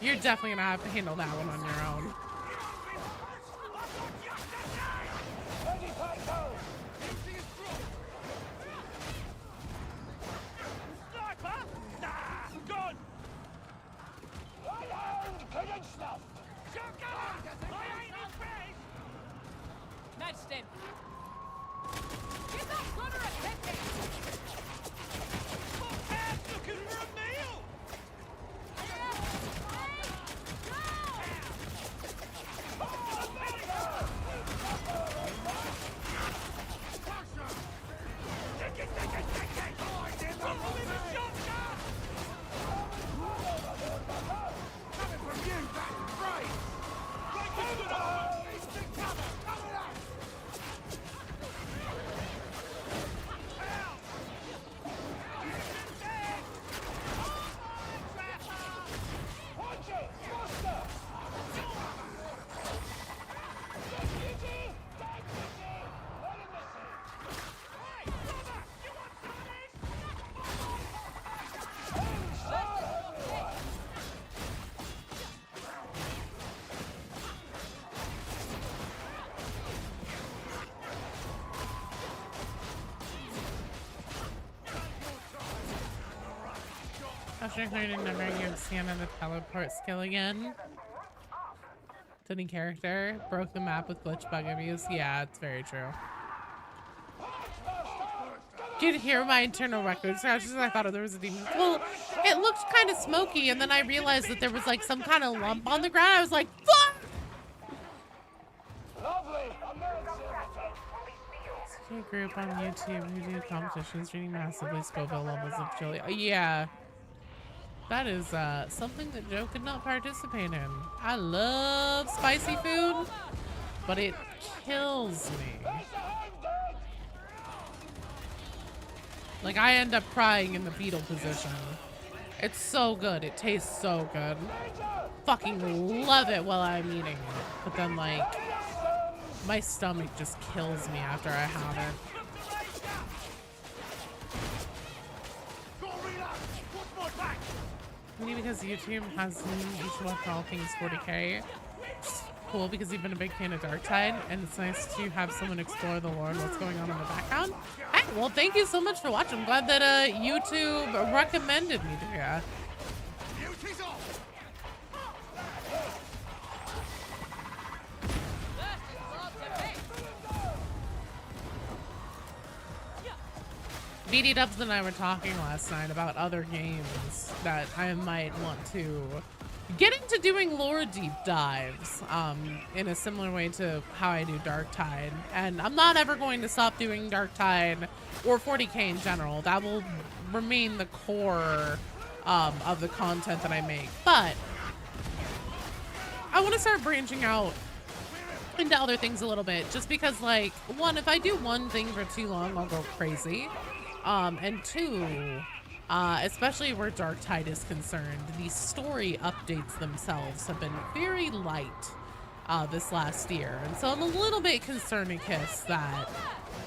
You're definitely gonna have to handle that one on your own. Majesty. Give that gunner a ticket. Looking for a meal! After including never give Sienna the teleport skill again. To any character. Broke the map with glitch bug abuse. Yeah, it's very true. Could hear my internal record scratches. I thought there was a demon. Well, it looked kind of smoky, and then I realized that there was like some kind of lump on the ground. I was like, fuck! A group on YouTube who do competitions reading massively Scoville levels of chili. Yeah. That is something that Joe could not participate in. I love spicy food, but it kills me. Like, I end up crying in the fetal position. It's so good. It tastes so good. Fucking love it while I'm eating it. But then, like, my stomach just kills me after I have it. Maybe because YouTube has each one for all things 40k. It's cool because you've been a big fan of Darktide, and it's nice to have someone explore the lore and what's going on in the background. Hey, well, thank you so much for watching. I'm glad that YouTube recommended me to you. BD Dubs and I were talking last night about other games that I might want to getting to doing lore deep dives in a similar way to how I do Darktide. And I'm not ever going to stop doing Darktide or 40k in general. That will remain the core of the content that I make. But I want to start branching out into other things a little bit, just because, like, one, if I do one thing for too long, I'll go crazy. And two, especially where Darktide is concerned, the story updates themselves have been very light this last year. And so I'm a little bit concerned, Kiss, that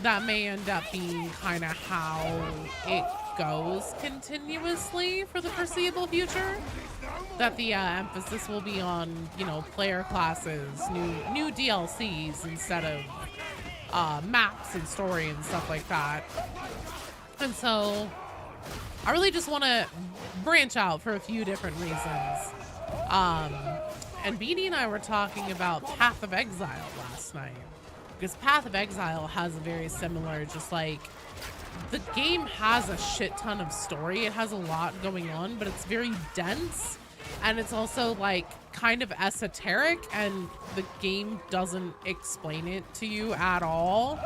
that may end up being kind of how it goes continuously for the foreseeable future. That the emphasis will be on, you know, player classes, new DLCs instead of maps and story and stuff like that. And so I really just want to branch out for a few different reasons. And Beanie and I were talking about Path of Exile last night, because Path of Exile has a very similar, just like, the game has a shit ton of story. It has a lot going on, but it's very dense. And it's also, like, kind of esoteric, and the game doesn't explain it to you at all.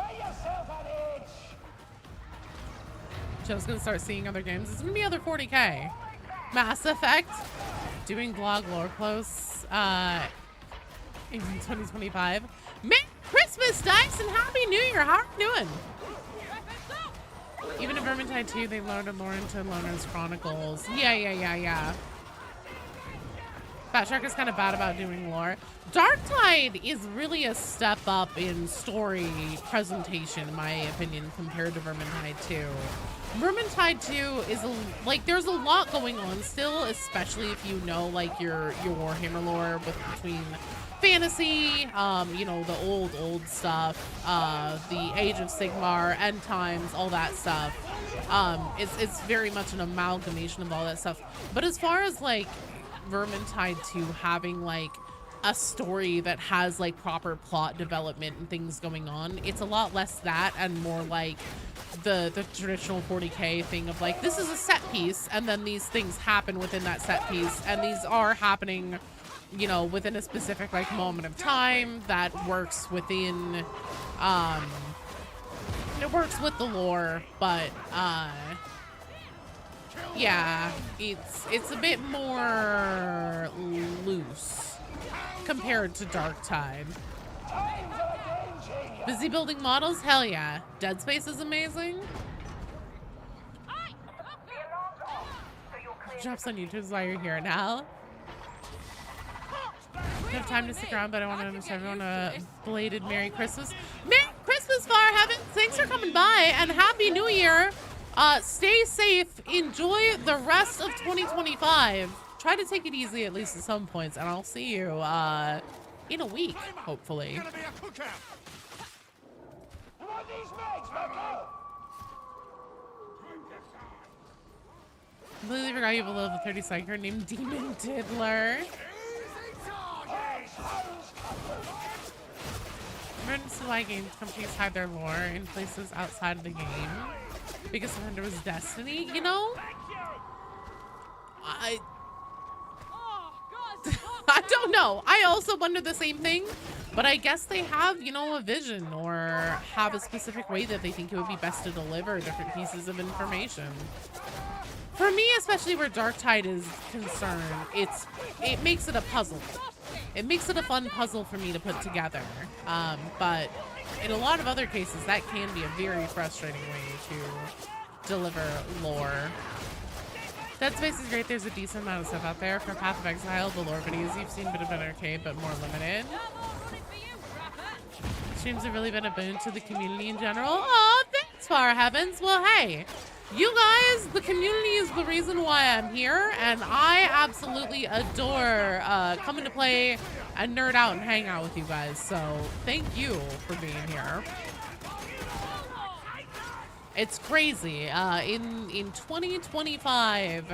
Joe's gonna start seeing other games. It's gonna be other 40k. Mass Effect, doing blog lore close in 2025. Merry Christmas, Dice, and Happy New Year. How are you doing? Even in Vermintide 2, they loaded lore into Loner's Chronicles. Yeah. Fat Shark is kind of bad about doing lore. Darktide is really a step up in story presentation, in my opinion, compared to Vermintide 2. Vermintide 2 is like, there's a lot going on still, especially if you know, like, your Warhammer lore between fantasy, you know, the old stuff, the Age of Sigmar, End Times, all that stuff. It's very much an amalgamation of all that stuff. But as far as, like, Vermintide 2 having, like, a story that has, like, proper plot development and things going on, it's a lot less that and more like the traditional 40k thing of, like, this is a set piece, and then these things happen within that set piece, and these are happening, you know, within a specific, like, moment of time that works within, it works with the lore, but, yeah, it's a bit more loose compared to Darktide. Busy building models? Hell yeah. Dead Space is amazing. Drops on YouTube is why you're here now. I don't have time to stick around, but I want to wish everyone a belated Merry Christmas. Merry Christmas, Far Heaven! Thanks for coming by, and Happy New Year! Stay safe, enjoy the rest of 2025. Try to take it easy at least at some points, and I'll see you in a week, hopefully. Completely forgot you have a level 30 psyker named Demon Diddler. Emergency why game companies hide their lore in places outside of the game. Biggest offender was Destiny, you know? I don't know. I also wonder the same thing, but I guess they have, you know, a vision or have a specific way that they think it would be best to deliver different pieces of information. For me, especially where Darktide is concerned, it makes it a puzzle. It makes it a fun puzzle for me to put together. But in a lot of other cases, that can be a very frustrating way to deliver lore. Dead Space is great. There's a decent amount of stuff out there. For Path of Exile, the lore videos you've seen would have been arcade, but more limited. Streams have really been a boon to the community in general. Oh, thanks, Far Heavens. Well, hey, you guys, the community is the reason why I'm here, and I absolutely adore coming to play and nerd out and hang out with you guys. So thank you for being here. It's crazy. In 2025,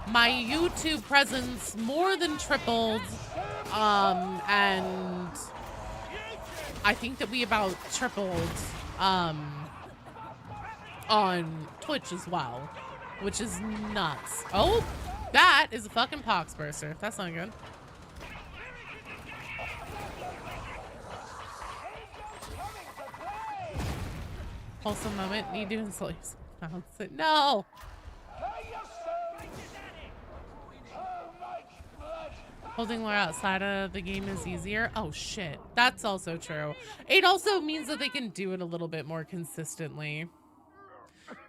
my YouTube presence more than tripled, and I think that we about tripled on Twitch as well, which is nuts. Oh, That is a fucking pox burster. That's not good. Wholesome moment. Need to install yourself. No! Holding Laura outside of the game is easier. Oh shit. That's also true. It also means that they can do it a little bit more consistently.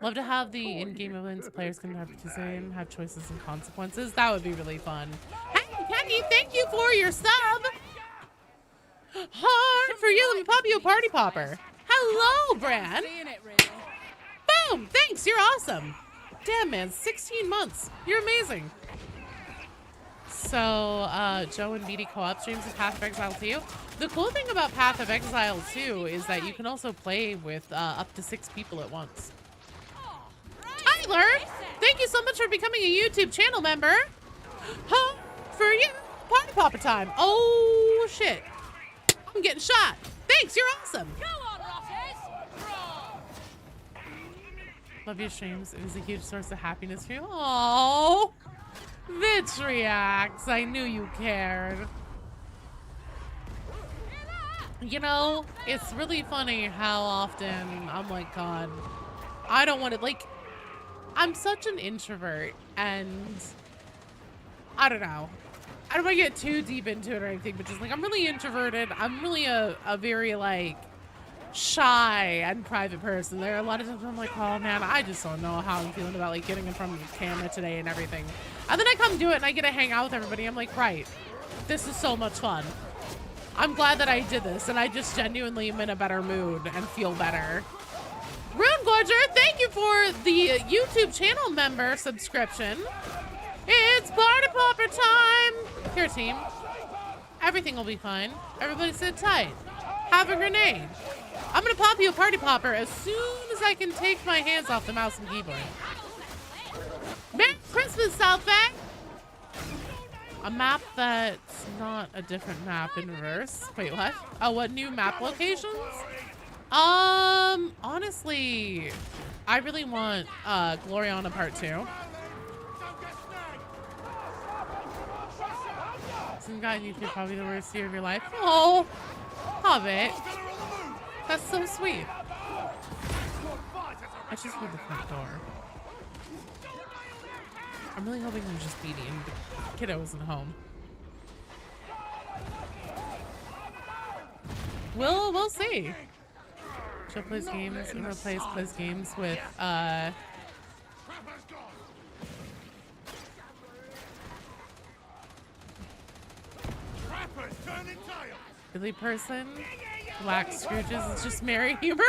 Love to have the in-game events players can participate and have choices and consequences. That would be really fun. Hey, Kenny, thank you for your sub. Hard for you. Let me pop you a party popper. Hello, Bran. Boom. Thanks. You're awesome. Damn, man. 16 months. You're amazing. So, Joe and BD co-op streams of Path of Exile 2. The cool thing about Path of Exile 2 is that you can also play with up to 6 people at once. Tyler, thank you so much for becoming a YouTube channel member. Huh, for you, party popper time. Oh, shit. I'm getting shot. Thanks, you're awesome. Love your streams. It was a huge source of happiness for you. Oh, Vitriax, I knew you cared. You know, it's really funny how often I'm like, God, I don't want to, like, I'm such an introvert, and I don't know. I don't want to get too deep into it or anything, but just like, I'm really introverted. I'm really a very like shy and private person. There are a lot of times I'm like, oh man, I just don't know how I'm feeling about like getting in front of the camera today and everything. And then I come do it and I get to hang out with everybody. I'm like, right, this is so much fun. I'm glad that I did this, and I just genuinely am in a better mood and feel better. Rune Gorger, thank you for the YouTube channel member subscription. It's party popper time. Here, team. Everything will be fine. Everybody sit tight. Have a grenade. I'm gonna pop you a party popper as soon as I can take my hands off the mouse and keyboard. Merry Christmas, South Bay. A map that's not a different map in reverse. Wait, what? Oh, what new map locations? Honestly, I really want Gloriana Part 2. Some guy in YouTube, probably the worst year of your life. Oh, Hobbit. That's so sweet. I just heard the front door. I'm really hoping I'm just beating the kiddo isn't home. We'll see. Joe plays games and plays games with Billy person, wax Scrooges. It's just merry humor.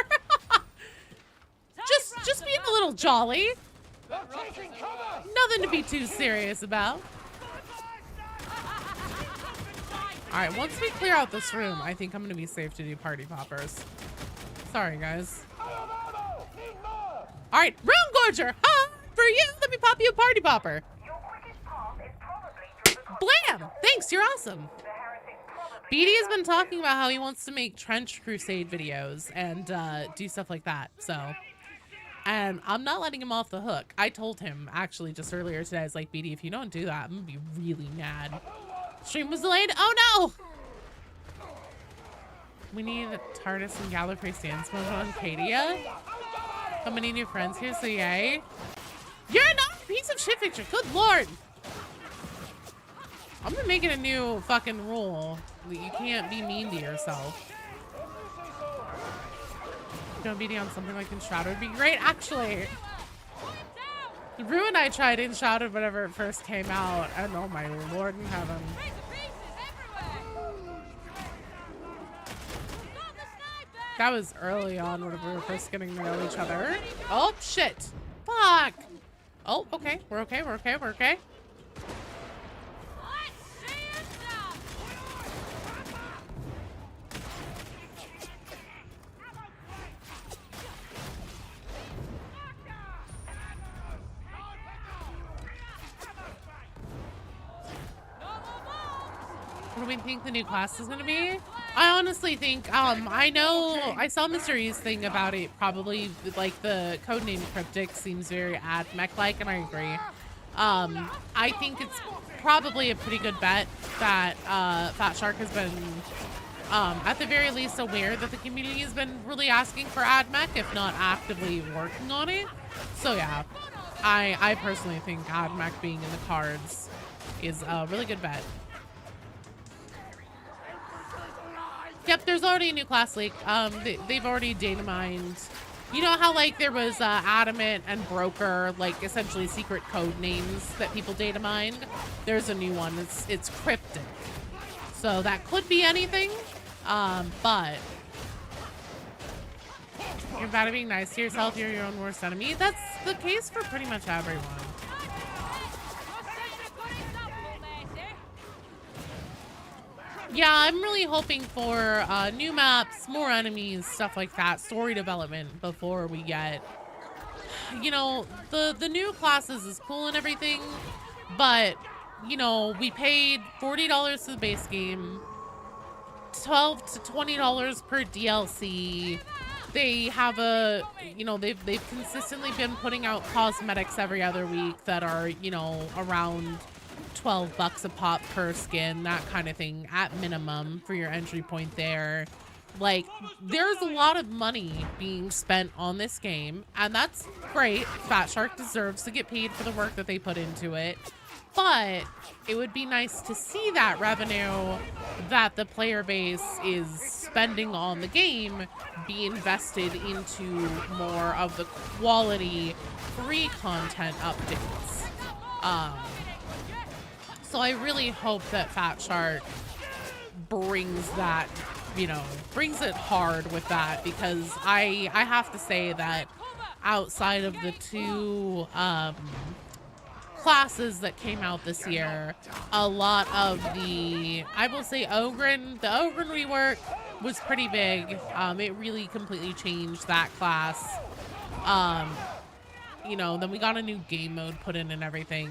just being a little jolly. Nothing to be too serious about. All right, once we clear out this room, I think I'm gonna be safe to do party poppers. Sorry, guys. All right, Rune Gorger, huh? For you, let me pop you a party popper. Blam! Thanks, you're awesome. BD has been talking about how he wants to make Trench Crusade videos and do stuff like that, so. And I'm not letting him off the hook. I told him, actually, just earlier today, I was like, BD, if you don't do that, I'm gonna be really mad. Stream was delayed. Oh, no! We need TARDIS and Gallifrey dance mode on Cadia. How many new friends here, so yay. You're not a piece of shit picture. Good lord. I'm gonna make it a new fucking rule that you can't be mean to yourself. Going BD on something like Enshrouded would be great, actually. Rue and I tried Enshrouded whenever it first came out, and oh my lord in heaven. That was early on when we were first getting to know each other. Oh, shit. Fuck. Oh, okay. We're okay. We're okay. We're okay. What do we think the new class is going to be? I honestly think, I know, I saw Mr. E's thing about it, probably, like, the codename Cryptic seems very ad-mech-like, and I agree. I think it's probably a pretty good bet that Fat Shark has been, at the very least, aware that the community has been really asking for AdMech, if not actively working on it. So yeah, I personally think AdMech being in the cards is a really good bet. Yep, there's already a new class leak. They've already data mined. You know how like there was Adamant and Broker, like essentially secret code names that people data mined? There's a new one. It's cryptic. So that could be anything. But you're about to be nice to yourself, you're your own worst enemy. That's the case for pretty much everyone. Yeah, I'm really hoping for new maps, more enemies, stuff like that, story development before we get, you know, the new classes is cool and everything, but, you know, we paid $40 for the base game, $12 to $20 per DLC. They have a, you know, they've consistently been putting out cosmetics every other week that are, you know, around $12 a pop per skin, that kind of thing, at minimum for your entry point there. Like, there's a lot of money being spent on this game, and that's great. Fat Shark deserves to get paid for the work that they put into it, but it would be nice to see that revenue that the player base is spending on the game be invested into more of the quality free content updates. So I really hope that Fat Shark brings that, you know, brings it hard with that, because I have to say that outside of the two classes that came out this year, a lot of the, I will say the Ogryn rework was pretty big. It really completely changed that class. You know, then we got a new game mode put in and everything.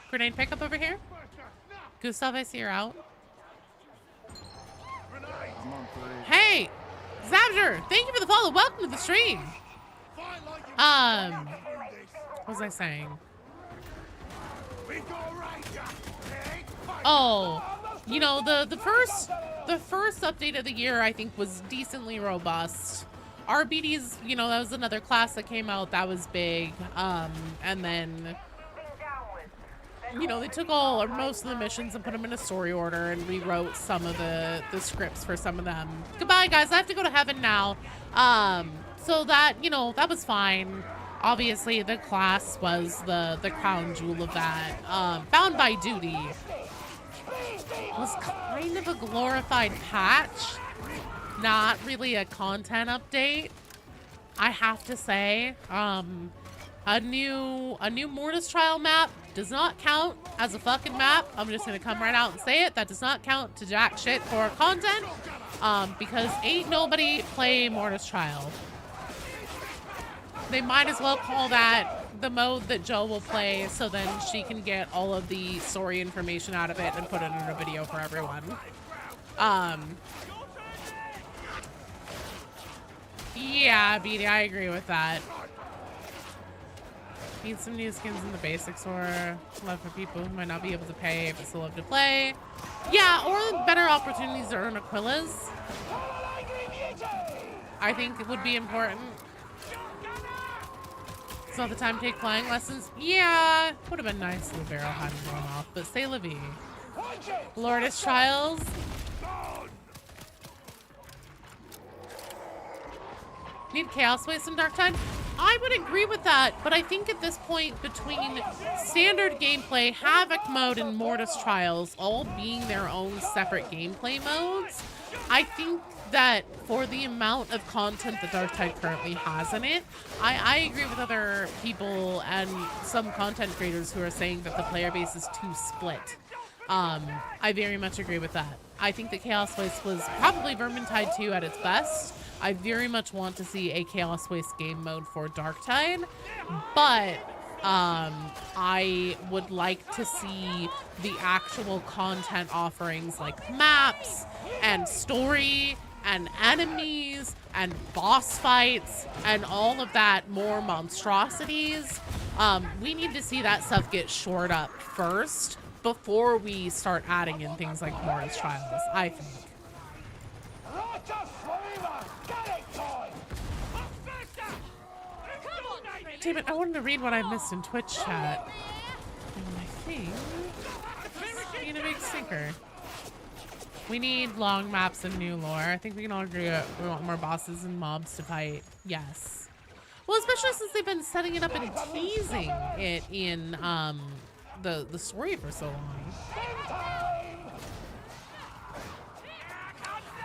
Grenade pickup over here. Gustav, I see you're out. Hey, Zabjer, thank you for the follow. Welcome to the stream. What was I saying? Oh, you know, the first update of the year I think was decently robust. RBD's, you know, that was another class that came out that was big. And then, you know, they took all or most of the missions and put them in a story order and rewrote some of the scripts for some of them. Goodbye, guys. I have to go to heaven now. So that, you know, that was fine. Obviously, the class was the crown jewel of that. Bound by Duty was kind of a glorified patch, not really a content update, I have to say. A new Mortis Trial map does not count as a fucking map. I'm just gonna come right out and say it. That does not count to jack shit for content, because ain't nobody play Mortis Trial. They might as well call that the mode that Joe will play, so then she can get all of the story information out of it and put it in a video for everyone. Yeah, BD, I agree with that. Need some new skins in the basics, or love for people who might not be able to pay but still love to play. Yeah, or better opportunities to earn Aquilas. I think it would be important. It's not the time to take flying lessons. Yeah, would have been nice if the barrel hadn't gone off, but say la vie. Lourdes Trials. Need Chaos Waste and Darktide? I would agree with that, but I think at this point, between standard gameplay, Havoc mode, and Mortis Trials all being their own separate gameplay modes, I think that for the amount of content that Darktide currently has in it, I agree with other people and some content creators who are saying that the player base is too split. I very much agree with that. I think that Chaos Waste was probably Vermintide 2 at its best. I very much want to see a Chaos Waste game mode for Darktide, but I would like to see the actual content offerings like maps and story and enemies and boss fights and all of that, more monstrosities, We need to see that stuff get shored up first before we start adding in things like Mars Trials, I think. Damn it, I wanted to read what I missed in Twitch chat. And I think it's being a big stinker. We need long maps and new lore. I think we can all agree we want more bosses and mobs to fight. Yes. Well, especially since they've been setting it up and teasing it in the story for so long.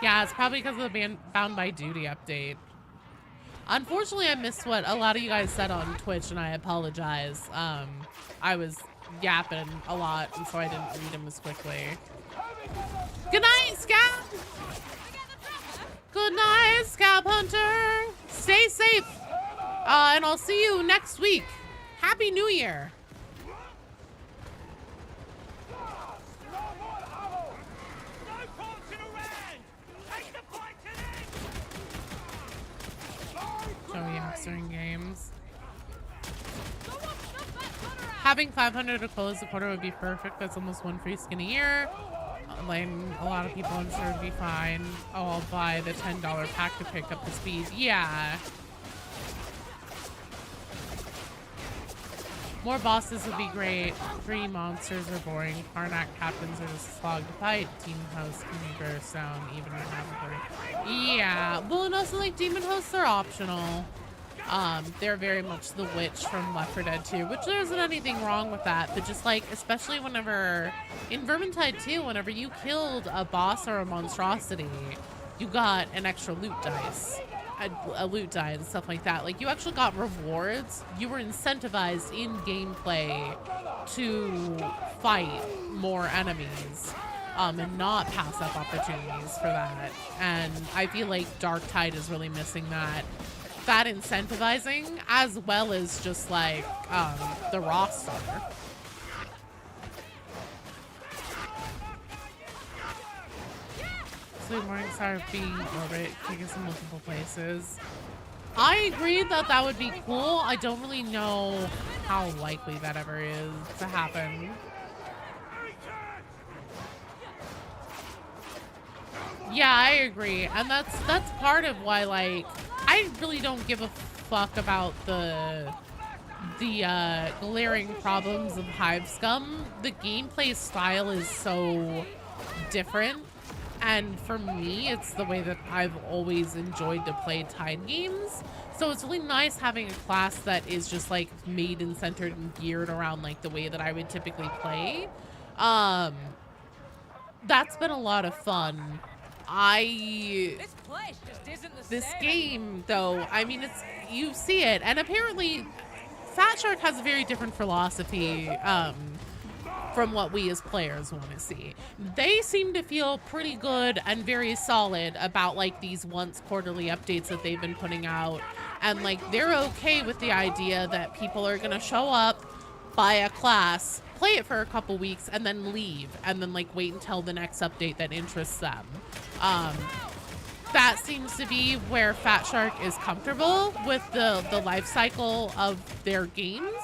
Yeah, it's probably because of the Bound by Duty update. Unfortunately, I missed what a lot of you guys said on Twitch, and I apologize. I was yapping a lot, and so I didn't read them as quickly. Good night, Scab! Good night, Scab Hunter! Stay safe! And I'll see you next week. Happy New Year! Joey hamstering games. Having 500 to close the quarter would be perfect. That's almost one free skin a year. Like, a lot of people I'm sure would be fine. Oh, I'll buy the $10 pack to pick up the speed. Yeah. More bosses would be great. 3 monsters are boring. Karnak captains are just a slog to fight. Demon hosts can be very sound, even when having. Yeah. Well, and also, like, demon hosts are optional. They're very much the witch from Left 4 Dead 2, which there isn't anything wrong with that, but just like, especially whenever, in Vermintide 2, whenever you killed a boss or a monstrosity, you got an extra loot dice, a loot die and stuff like that. Like, you actually got rewards. You were incentivized in gameplay to fight more enemies, and not pass up opportunities for that. And I feel like Darktide is really missing that incentivizing, as well as just like the roster. So Morningstar being orbit, take us in multiple places. I agree that that would be cool. I don't really know how likely that ever is to happen. Yeah, I agree, and that's part of why, like, I really don't give a fuck about the glaring problems of Hive Scum. The gameplay style is so different, and for me, it's the way that I've always enjoyed to play Tide games. So it's really nice having a class that is just like made and centered and geared around like the way that I would typically play. That's been a lot of fun. This game, though, I mean, it's, you see it, and apparently Fat Shark has a very different philosophy from what we as players want to see. They seem to feel pretty good and very solid about like these once quarterly updates that they've been putting out, and like they're okay with the idea that people are gonna show up, buy a class, play it for a couple weeks, and then leave, and then like wait until the next update that interests them. That seems to be where Fat Shark is comfortable with the life cycle of their games,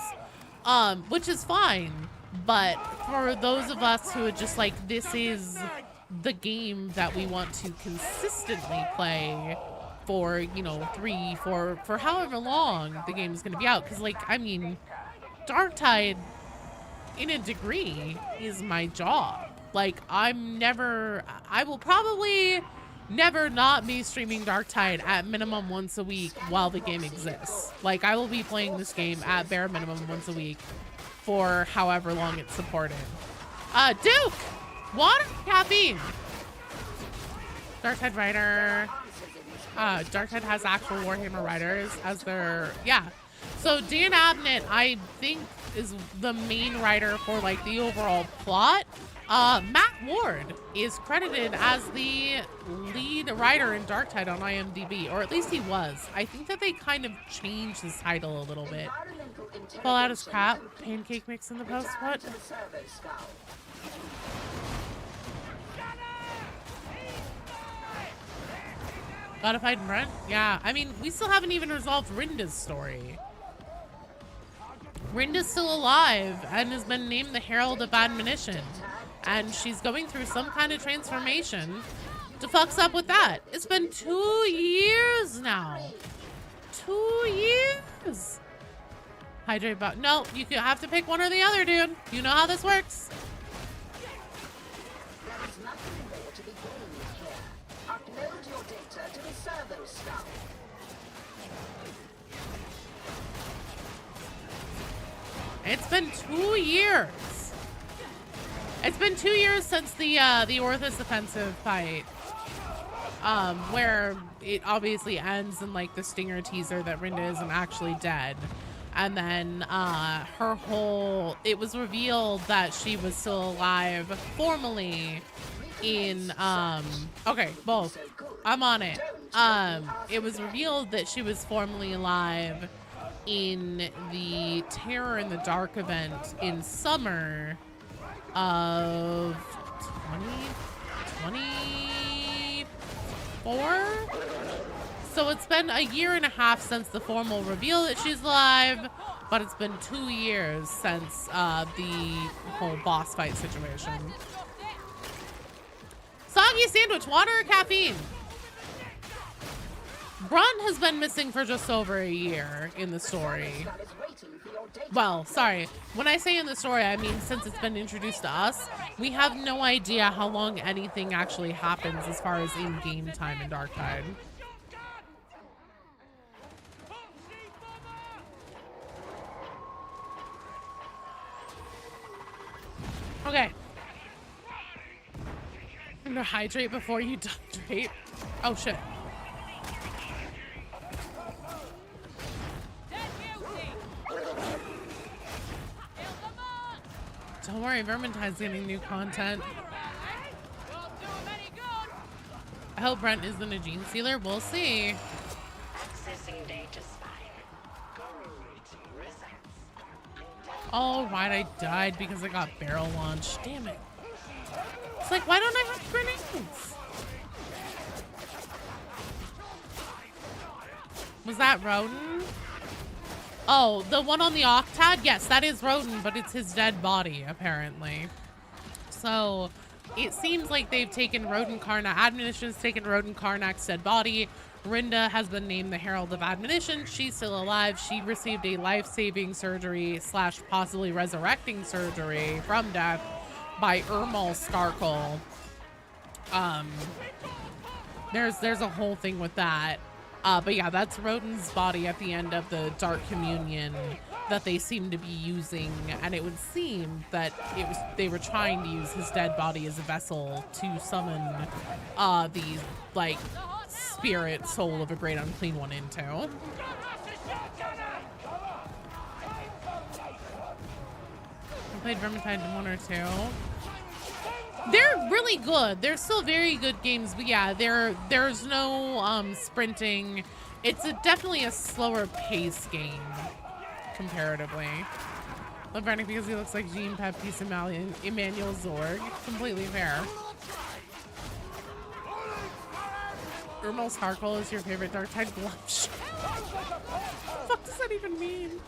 which is fine. But for those of us who are just like, this is the game that we want to consistently play for, you know, 3, 4, for however long the game is going to be out. Because, like, I mean, Darktide, in a degree, is my job. Like, I will probably never not be streaming Darktide at minimum once a week while the game exists. Like, I will be playing this game at bare minimum once a week for however long it's supported. Duke! Water? Caffeine! Darktide writer. Darktide has actual Warhammer writers as their, yeah. So Dan Abnett, I think, is the main writer for like the overall plot. Matt Ward is credited as the lead writer in Darktide on IMDb, or at least he was. I think that they kind of changed his title a little bit. Fallout is crap. Pancake mix in the post. What? Gotta fight Brent? Yeah, I mean, we still haven't even resolved Rinda's story. Rinda's still alive and has been named the Herald of Admonition. And she's going through some kind of transformation to fucks up with that. It's been 2 years now. 2 years. Hydrate about. No, you have to pick one or the other, dude. You know how this works. There is nothing more to be gained here. Upload your data to the servo stuff. It's been 2 years. It's been 2 years since the Orthus offensive fight, where it obviously ends in like the stinger teaser that Rinda isn't actually dead, and then it was revealed that she was still alive formally in okay, both. I'm on it. It was revealed that she was formally alive in the Terror in the Dark event in summer of 2024. So it's been a year and a half since the formal reveal that she's alive, but it's been 2 years since the whole boss fight situation. Soggy sandwich, water or caffeine? Brunt has been missing for just over a year in the story. Well, sorry. When I say in the story, I mean since it's been introduced to us, we have no idea how long anything actually happens as far as in-game time in Darktide. Okay. I'm gonna hydrate before you hydrate. Oh shit. Don't worry, Vermintide's getting new content. I hope Brent isn't a gene stealer. We'll see. Accessing data spine. Correlating results. Oh, right, I died because I got barrel launched. Damn it. It's like, why don't I have grenades? Was that Rodin? Oh, the one on the Octad? Yes, that is Rodin, but it's his dead body, apparently. So, it seems like they've taken Rodin Karnak. Admonition's taken Rodin Karnak's dead body. Rinda has been named the Herald of Admonition. She's still alive. She received a life-saving surgery / possibly resurrecting surgery from death by Ermal Skarkle. There's a whole thing with that. But yeah, that's Rodin's body at the end of the Dark Communion that they seem to be using, and it would seem that they were trying to use his dead body as a vessel to summon the like spirit soul of a great unclean one into. I played Vermintide 1 or 2. They're really good. They're still very good games, but yeah, there's no sprinting. It's definitely a slower pace game comparatively. Love Rennick because he looks like Jean Baptiste Emmanuel Zorg. Completely fair. Ermal Skarkle is your favorite Darktide Glumsh. What the fuck does that even mean?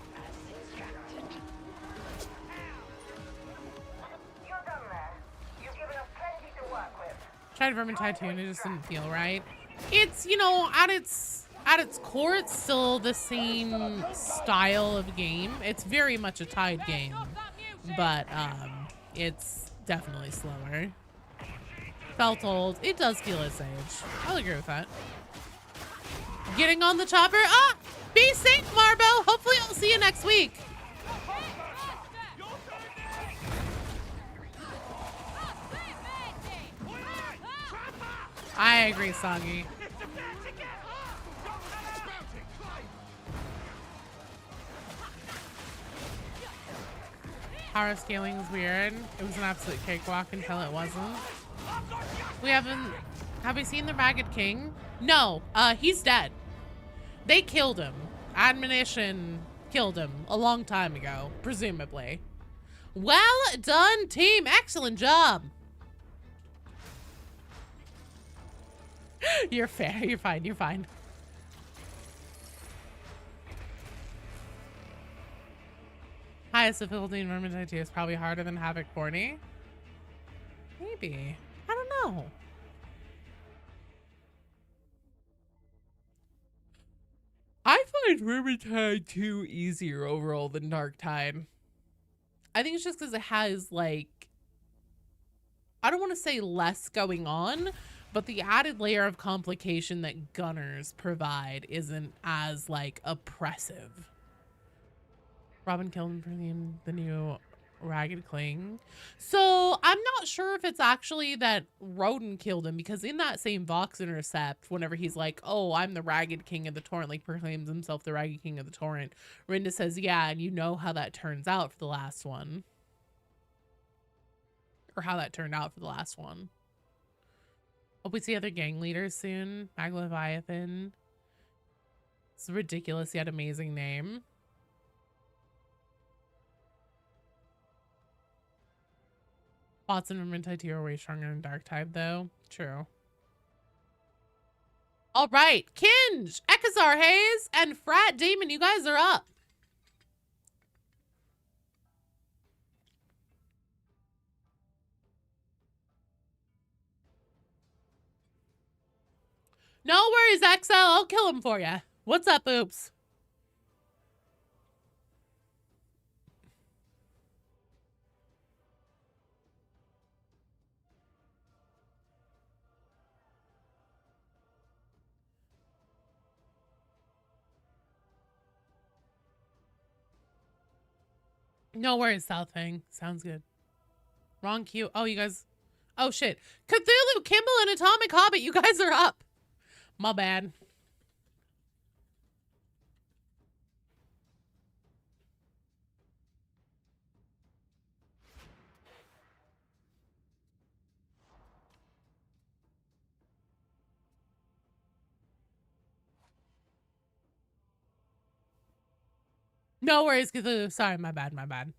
Tried Vermintide 2 and it just didn't feel right. It's, you know, at its core, it's still the same style of game. It's very much a Tide game, but it's definitely slower. Felt old. It does feel its age. I'll agree with that. Getting on the chopper. Ah! Be safe, Marbo! Hopefully I'll see you next week. I agree, Soggy. Power scaling is weird. It was an absolute cakewalk until it wasn't. Have we seen the Ragged King? No, he's dead. They killed him. Admonition killed him a long time ago, presumably. Well done, team. Excellent job. You're fair. You're fine. You're fine. Highest difficulty in Vermintide 2 is probably harder than Havoc 40. Maybe. I don't know. I find Vermintide 2 easier overall than Darktide. I think it's just because it has, like, I don't want to say less going on, but the added layer of complication that Gunners provide isn't as, like, oppressive. Robin killed him for the new Ragged Cling. So I'm not sure if it's actually that Rodin killed him, because in that same Vox intercept, whenever he's like, oh, I'm the Ragged King of the Torrent, like proclaims himself the Ragged King of the Torrent, Rinda says, yeah, and you know how that turns out for the last one. Or how that turned out for the last one. Hope we see other gang leaders soon. Magleviathan. It's a ridiculous yet amazing name. Bots and Vermintide 2 are way stronger than Darktide, though. True. All right. Kinge, Ekazar Hayes, and Frat Demon, you guys are up. No worries, XL. I'll kill him for you. What's up, Oops? No worries, Southfang. Sounds good. Wrong cue. Oh, you guys. Oh, shit. Cthulhu, Kimball, and Atomic Hobbit, you guys are up. My bad. No worries, Cthulhu. Sorry, my bad, my bad.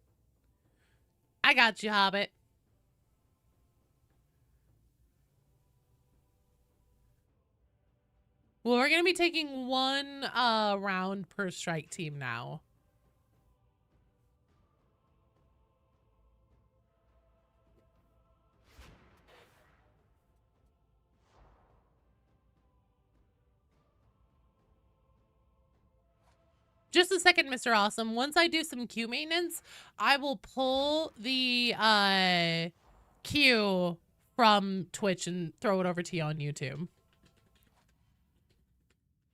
I got you, Hobbit. Well, we're going to be taking one round per strike team now. Just a second, Mr. Awesome. Once I do some queue maintenance, I will pull the queue from Twitch and throw it over to you on YouTube.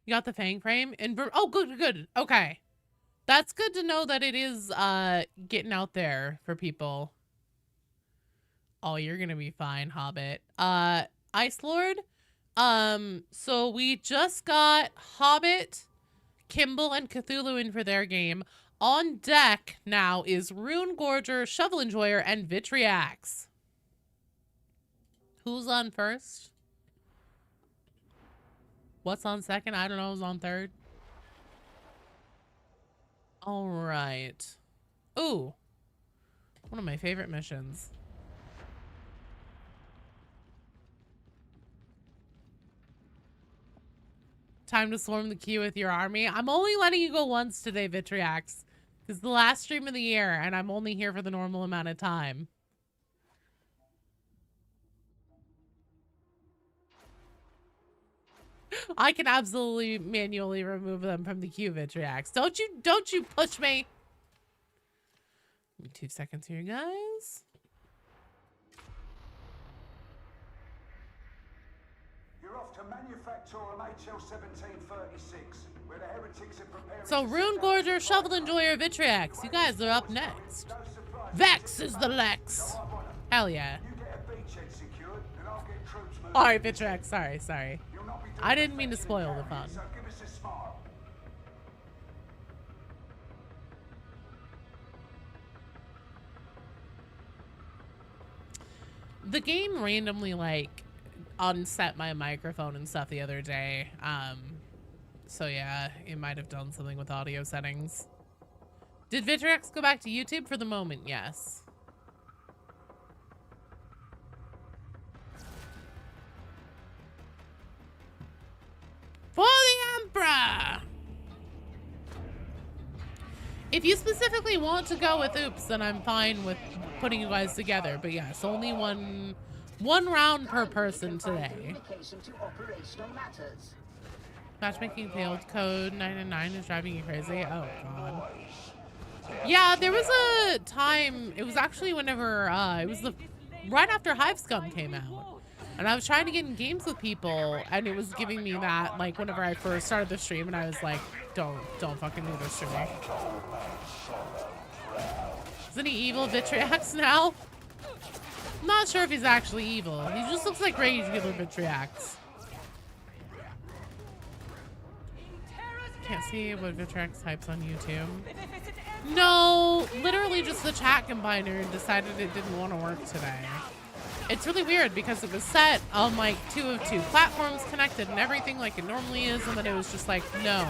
You got the Fang frame? Oh, good, good. Okay. That's good to know that it is getting out there for people. Oh, you're gonna be fine, Hobbit. Ice Lord. So we just got Hobbit, Kimball, and Cthulhu in for their game. On deck now is Rune Gorger, Shovel Enjoyer, and Vitriax. Who's on first? What's on second? I don't know. Who's on third? All right. Ooh. One of my favorite missions. Time to swarm the queue with your army. I'm only letting you go once today, Vitriax. It's the last stream of the year, and I'm only here for the normal amount of time. I can absolutely manually remove them from the queue, Vitriax. Don't you push me. Give me 2 seconds here, guys. You're off to Manufactorum HL1736, where the heretics are preparing. So Rune Gorger, Shovel Enjoyer, Vitriax, you guys are up next. Vex is the Lex. Hell yeah. You get a beachhead secured, and I'll get troops moving. All right, Vitriax. Sorry. I didn't mean to spoil the fun. So give us a smile. The game randomly like unset my microphone and stuff the other day. So yeah, it might have done something with audio settings. Did Vitriax go back to YouTube for the moment? Yes. For the Emperor! If you specifically want to go with Oops, then I'm fine with putting you guys together. But yes, only one round per person today. Communication to operational matters. Matchmaking failed. Code 999 is driving you crazy. Oh god. Yeah, there was a time. It was actually whenever it was the right after Hive Scum came out, and I was trying to get in games with people, and it was giving me that like whenever I first started the stream, and I was like, don't fucking do this to me. Isn't he evil Vitriax now? I'm not sure if he's actually evil. He just looks like Rage Dealer Vitriax. Can't see what Vitriax types on YouTube. No, literally just the chat combiner decided it didn't want to work today. It's really weird because it was set on like 2 of 2 platforms connected and everything like it normally is, and then it was just like, no.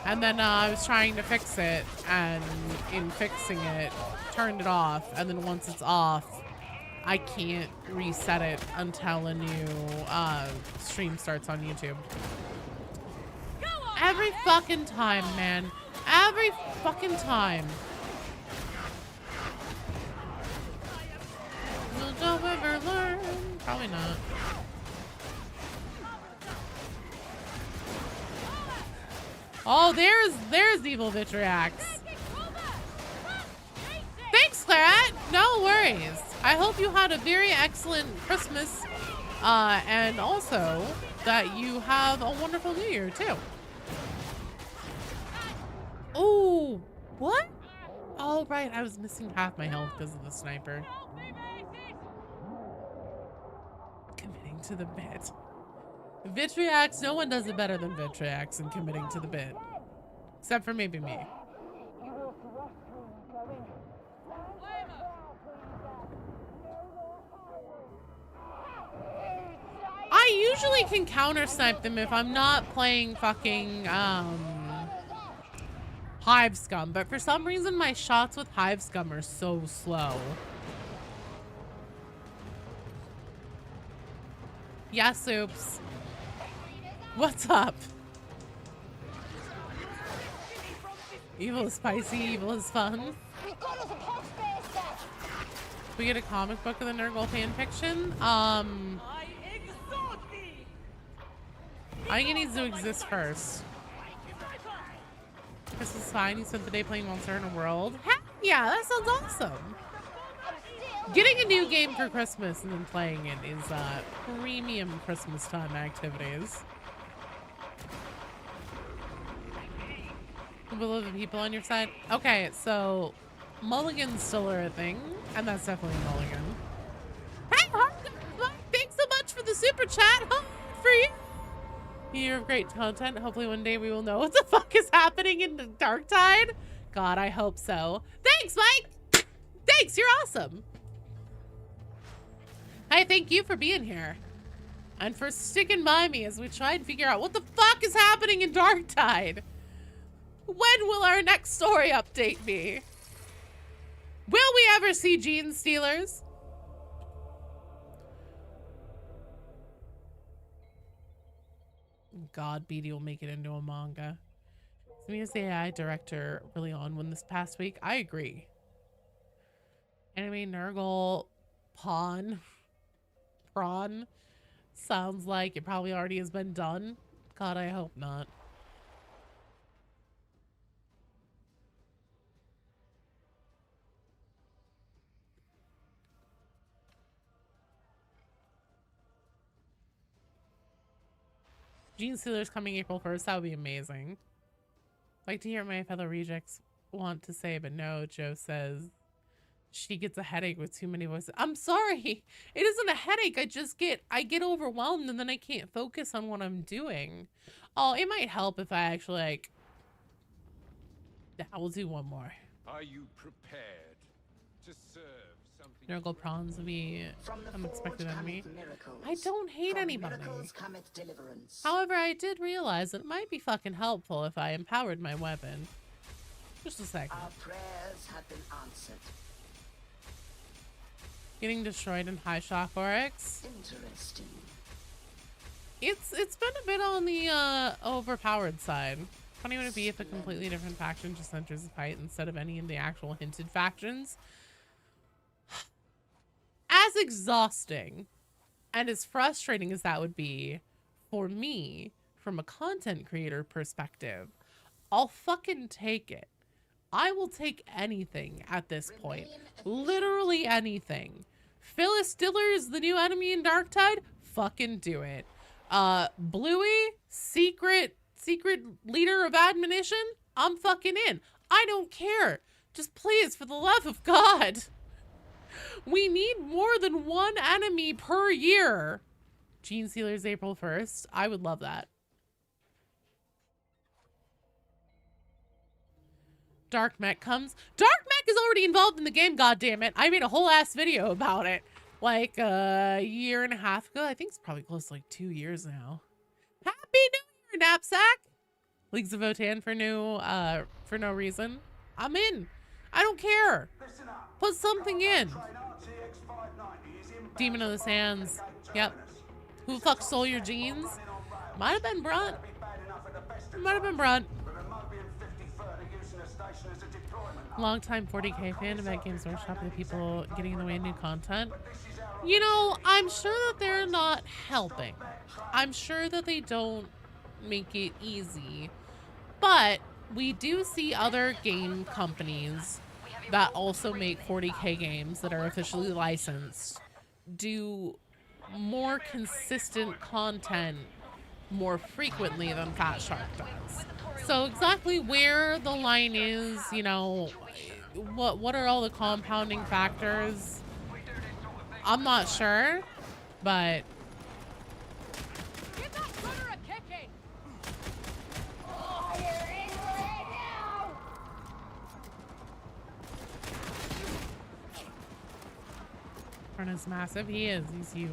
And then I was trying to fix it, and in fixing it, turned it off, and then once it's off, I can't reset it until a new stream starts on YouTube. Every fucking time, man. Every fucking time. Will you ever learn? Probably not. Oh, there's evil Vitriax. Thanks, Claret. No worries. I hope you had a very excellent Christmas, and also that you have a wonderful New Year too. Oh, what? Oh, right. I was missing half my health because of the sniper. Committing to the bit. Vitriax, no one does it better than Vitriax in committing to the bit. Except for maybe me. I usually can counter snipe them if I'm not playing fucking, Hive Scum, but for some reason my shots with Hive Scum are so slow. Yes, Oops. What's up? Evil is spicy, evil is fun. We get a comic book of the Nurgle fan fiction? I think it needs to exist first. This is fine. You spent the day playing Monster Hunter World. Heck yeah, that sounds awesome. Getting a new game for Christmas and then playing it is premium Christmas time activities. Will the people on your side? Okay, so mulligans still are a thing, and that's definitely a mulligan. Hey, thanks so much for the super chat. For you. Year of great content. Hopefully one day we will know what the fuck is happening in the Darktide. God, I hope so. Thanks, Mike. Thanks, you're awesome. Hey, thank you for being here. And for sticking by me as we try and figure out what the fuck is happening in Darktide. When will our next story update be? Will we ever see Gene Stealers? God, BD will make it into a manga. Is the AI director really on one this past week? I agree. Anime Nurgle Prawn sounds like it probably already has been done. God, I hope not. Gene Stealer's coming April 1st. That would be amazing. Like to hear what my fellow rejects want to say, but no, Joe says she gets a headache with too many voices. I'm sorry. It isn't a headache. I get overwhelmed and then I can't focus on what I'm doing. Oh, it might help if I actually like... Yeah, we'll do one more. Are you prepared to serve something? Nurgle prawns would be unexpected enemy. I don't hate anybody. However, I did realize that it might be fucking helpful if I empowered my weapon. Just a second. Our prayers have been answered. Getting destroyed in High Shock Oryx. Interesting. It's been a bit on the overpowered side. funny would it be if a completely different faction just enters the fight instead of any of the actual hinted factions? As exhausting and as frustrating as that would be for me from a content creator perspective, I'll fucking take it. I will take anything at this point. Literally anything. Phyllis Diller is the new enemy in Darktide? Fucking do it. Bluey, secret leader of admonition? I'm fucking in. I don't care. Just please, for the love of God. We need more than one enemy per year. Gene Stealer's April 1st. I would love that. Dark Mech comes. Dark Mech is already involved in the game, goddammit. I made a whole ass video about it like a year and a half ago. I think it's probably close to like 2 years now. Happy New Year, Knapsack! Leagues of Votan for no reason. I'm in. I don't care. Put something in. Demon of the Sands. Yep. Who the fuck stole your jeans? Might have been Brunt. Might have been Brunt. Longtime 40k fan of Games Workshop and the people getting in the way of new content. You know, I'm sure that they're not helping. I'm sure that they don't make it easy. But we do see other game companies that also make 40k games that are officially licensed do more consistent content more frequently than Fat Shark does. So exactly where the line is, you know, what are all the compounding factors? I'm not sure, but Give that brother a kicking! Frona's massive. He is. He's huge.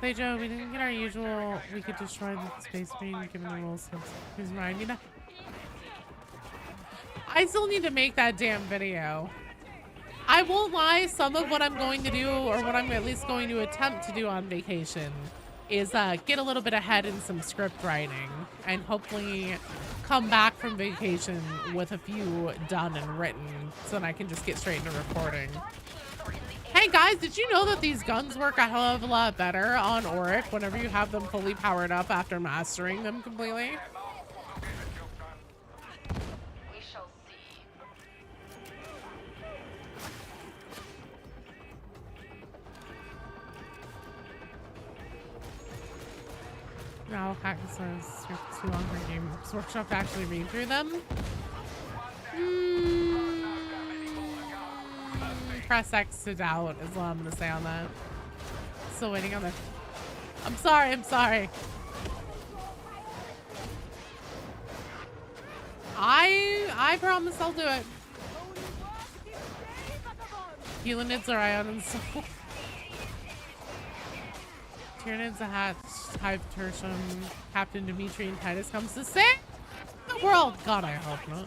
Hey Joe, we didn't get our usual. We could destroy the space marine given the rules. Who's reminding me? I still need to make that damn video. I won't lie. Some of what I'm going to do, or what I'm at least going to attempt to do on vacation, is get a little bit ahead in some script writing, and hopefully come back from vacation with a few done and written, so that I can just get straight into recording. Hey guys, did you know that these guns work a hell of a lot better on Auric whenever you have them fully powered up after mastering them completely? We shall see. No, Cactus says too long for Games Workshop to actually read through them. Press X to doubt is what I'm gonna say on that. Still waiting on the. I'm sorry. I promise I'll do it. Helinids are Ion and Soul. Tyranids a hatch, Hive Tertium, Captain Dimitri and Titus comes to save the world. God, I hope not.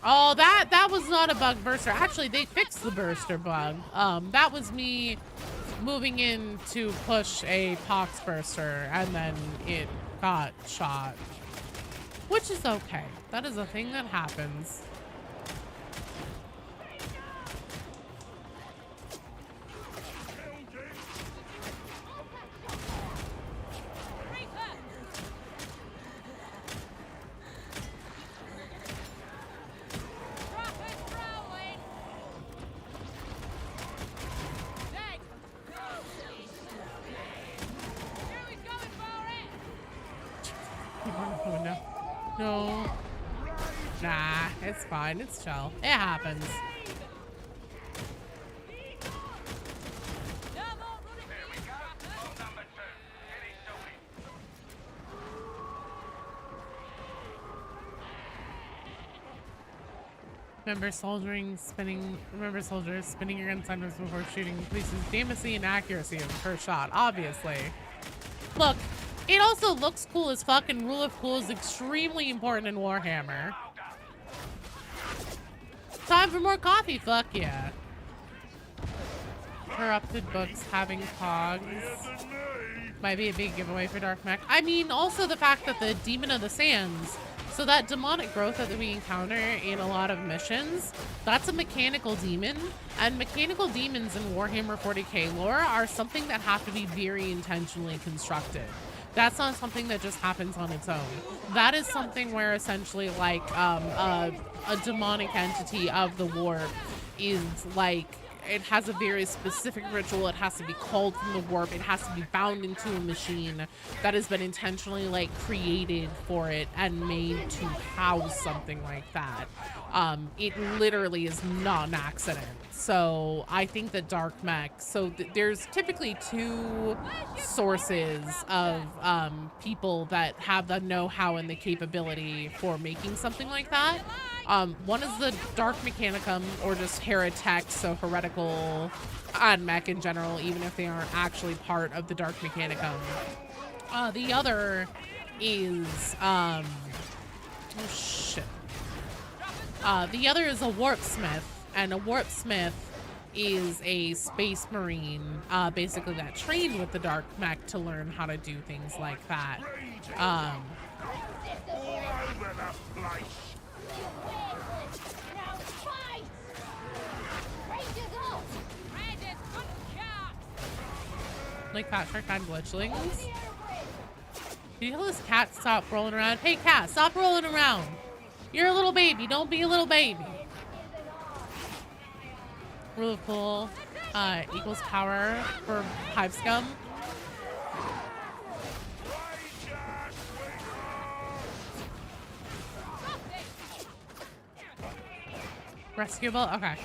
Oh, that was not a bug burster. Actually, they fixed the burster bug. That was me moving in to push a pox burster, and then it got shot. Which is okay. That is a thing that happens. No. Nah, it's fine. It's chill. It happens. Remember soldiers spinning your gun sideways before shooting increases damacy and accuracy of the first shot, obviously. Look, it also looks cool as fuck, and rule of cool is extremely important in Warhammer. Time for more coffee, fuck yeah. corrupted books having cogs might be a big giveaway for Dark Mech. I mean, also the fact that the Demon of the Sands, so that demonic growth that we encounter in a lot of missions, that's a mechanical demon, and mechanical demons in Warhammer 40k lore are something that have to be very intentionally constructed. That's not something that just happens on its own. That is something where essentially like a demonic entity of the warp is like, it has a very specific ritual. It has to be called from the warp. It has to be bound into a machine that has been intentionally like created for it and made to house something like that. It literally is not an accident. So I think that Dark Mech, so there's typically two sources of people that have the know-how and the capability for making something like that. One is the Dark Mechanicum, or just Heretic, so heretical and mech in general, even if they aren't actually part of the Dark Mechanicum. The other is, oh shit. The other is a Warpsmith, and a Warpsmith is a space marine, basically that trained with the Dark Mech to learn how to do things like that. All over the place. Like Fat Shark and Glitchlings. Can you tell this cat to stop rolling around? Hey cat, stop rolling around. You're a little baby, don't be a little baby. Rule of Cool equals power for Hive Scum. Rescuable? Okay.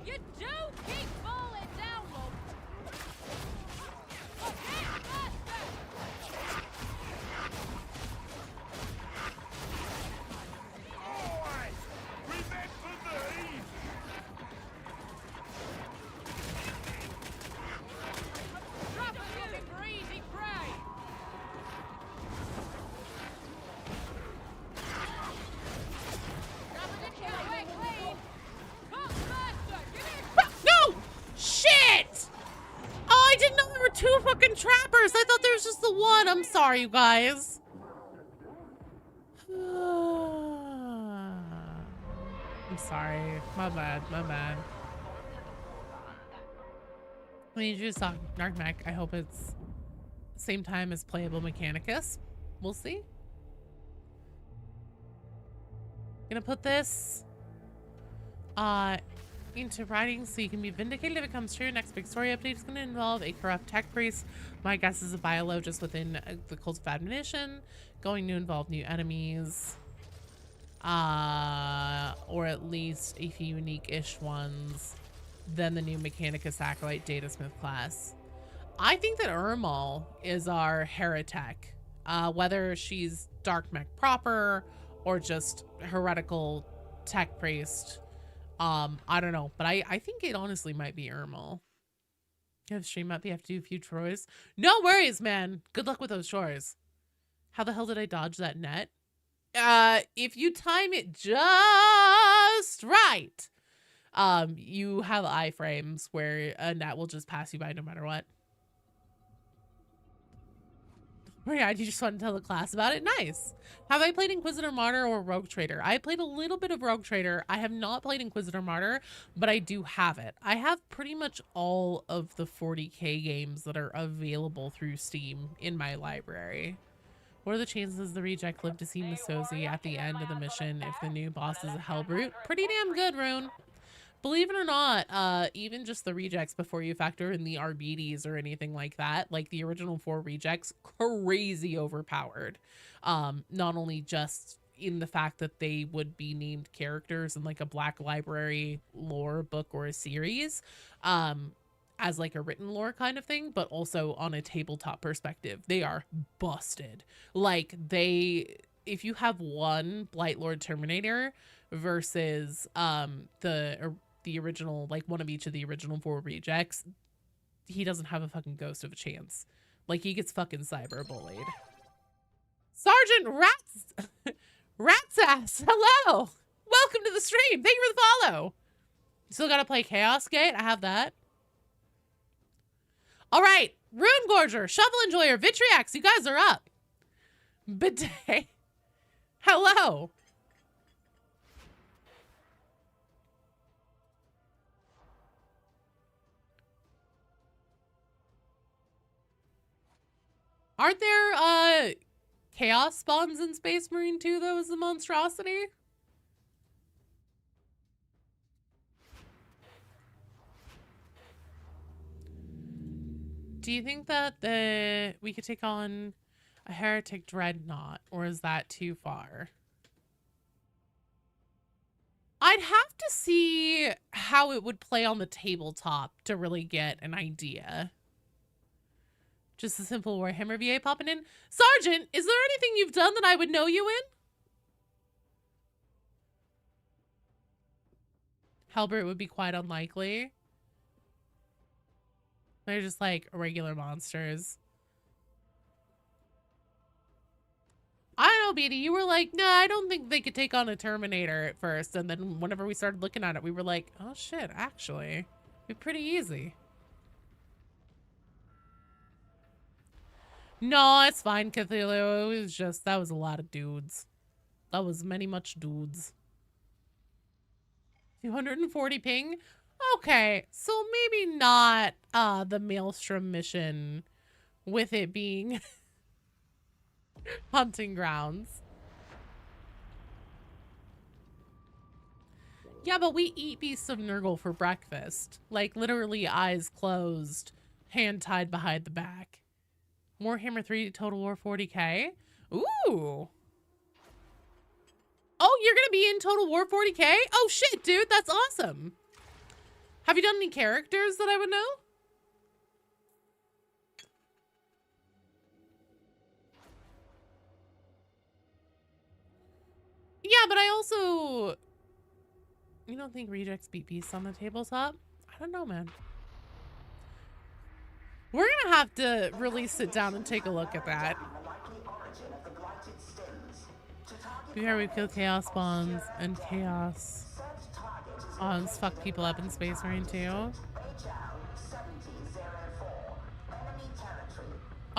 You do keep falling down, love. Oi! Remember me! Drop you for easy prey. No! Shit! Oh, I didn't know there were two fucking trappers. I thought there was just the one. I'm sorry, you guys. I'm sorry. My bad. My bad. I need you to talk Dark Mech. I hope it's same time as playable Mechanicus. We'll see. Gonna put this into writing so you can be vindicated if it comes true. Next big story update is going to involve a corrupt tech priest. My guess is a biologist within the cult of admonition, going to involve new enemies, or at least a few unique-ish ones, then the new Mechanicus Acolyte Datasmith class. I think that Ermal is our heretic, whether she's Dark Mech proper or just heretical tech priest. I don't know, but I think it honestly might be Ermal. You have stream up, you have to do a few chores. No worries, man. Good luck with those chores. How the hell did I dodge that net? If you time it just right, you have iframes where a net will just pass you by no matter what. Oh yeah, you just want to tell the class about it? Nice. Have I played Inquisitor Martyr or Rogue Trader? I played a little bit of Rogue Trader. I have not played Inquisitor Martyr, but I do have it. I have pretty much all of the 40k games that are available through Steam in my library. What are the chances the reject live to see Masozi at the end of the mission if the new boss is a Hellbrute? Pretty damn good, Rune. Believe it or not, even just the rejects before you factor in the RBDs or anything like that, like the original 4 rejects, crazy overpowered. Not only just in the fact that they would be named characters in like a Black Library lore book or a series, as like a written lore kind of thing, but also on a tabletop perspective. They are busted. Like if you have one Blightlord Terminator versus the original, like one of each of the original 4 rejects, he doesn't have a fucking ghost of a chance. Like, he gets fucking cyber bullied. Sergeant Rat's ass, hello! Welcome to the stream. Thank you for the follow. Still gotta play Chaos Gate. I have that. All right, Rune Gorger, Shovel Enjoyer, Vitriax, you guys are up. Bidet. Hello. Aren't there chaos spawns in Space Marine 2 though as a monstrosity? Do you think that we could take on a heretic dreadnought, or is that too far? I'd have to see how it would play on the tabletop to really get an idea. Just a simple Warhammer VA popping in. Sergeant, is there anything you've done that I would know you in? Halbert would be quite unlikely. They're just like regular monsters. I don't know, Beatty. You were like, nah, I don't think they could take on a Terminator at first. And then whenever we started looking at it, we were like, oh shit, actually. It'd be pretty easy. No, it's fine, Cthulhu. It was just, that was a lot of dudes. That was much dudes. 240 ping? Okay, so maybe not the Maelstrom mission with it being hunting grounds. Yeah, but we eat Beasts of Nurgle for breakfast. Like, literally eyes closed, hand tied behind the back. Warhammer 3 Total War 40k? Ooh. Oh, you're gonna be in Total War 40k? Oh shit, dude, that's awesome. Have you done any characters that I would know? Yeah, but I also... You don't think Rejects beat Beasts on the tabletop? I don't know, man. We're gonna have to really sit down and take a look at that. Before we kill Chaos Spawns and Chaos Spawns fuck people up in Space Marine 2.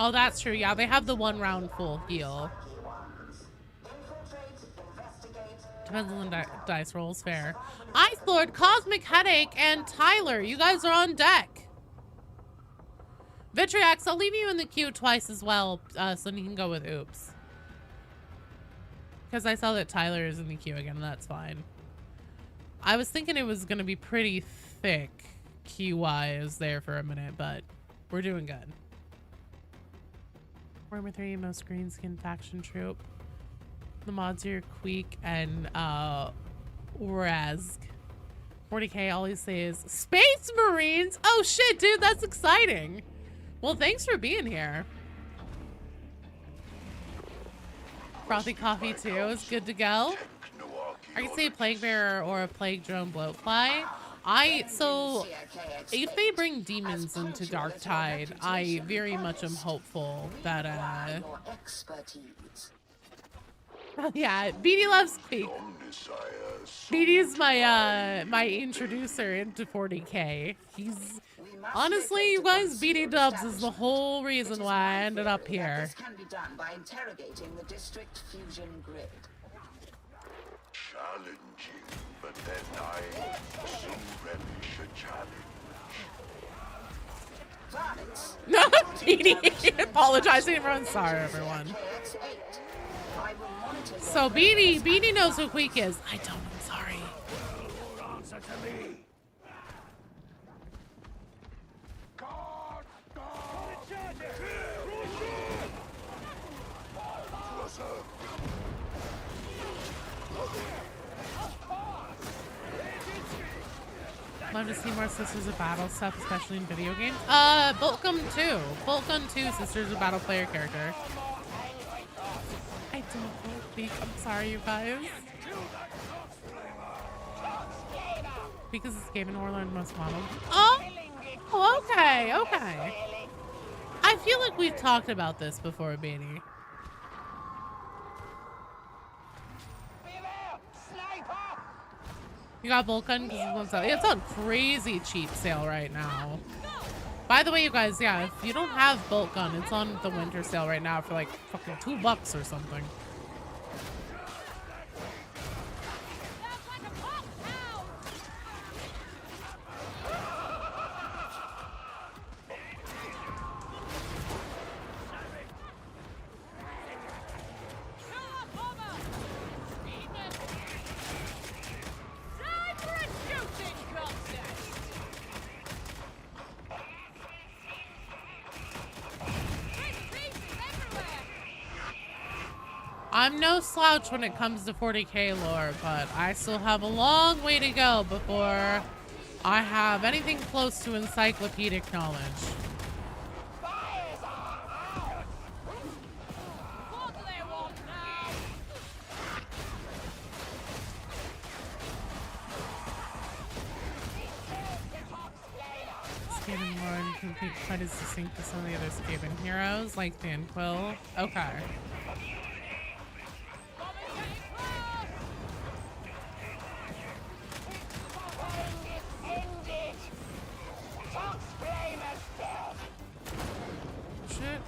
Oh, that's true. Yeah, they have the 1 round full heal. Depends on the dice rolls. Fair. Ice Lord, Cosmic Headache, and Tyler, you guys are on deck. Vitriax, I'll leave you in the queue twice as well, so you can go with Oops. Because I saw that Tyler is in the queue again, and that's fine. I was thinking it was going to be pretty thick queue-wise there for a minute, but we're doing good. Warhammer 3, most green skin faction troop. The mods are Queek and Razg. 40k, all you say is Space Marines! Oh shit, dude, that's exciting. Well, thanks for being here. Frothy Coffee too is good to go. Are you say a Plague Bearer or a Plague Drone Bloatfly? So if they bring demons into Darktide, I very much am hopeful that yeah, BD loves Queek. BD is my my introducer into 40k. He's honestly, you guys, BD Dubs is the whole reason why I ended up here. This can be done by interrogating the district fusion grid. Challenging, but then I soon relish a challenge. No, BD apologizing, everyone. Sorry, everyone. So BD knows who Queek is. I don't. I'm sorry. Answer to me. Love to see more Sisters of Battle stuff, especially in video games. Bolt Gun 2. Bolt Gun 2 Sisters of Battle player character. I don't know, Queek. I'm sorry, you guys. Because it's Game and Warlord most model. Oh, okay, okay. I feel like we've talked about this before, Beanie. You got Bolt Gun because it's on crazy cheap sale right now. By the way, you guys, yeah, if you don't have bolt gun, it's on the winter sale right now for like fucking $2 or something. I'm no slouch when it comes to 40k lore, but I still have a long way to go before I have anything close to encyclopedic knowledge. Skaven lore and complete quite as distinct as some of the other Skaven heroes, like Dan Quill. Okay. Shit.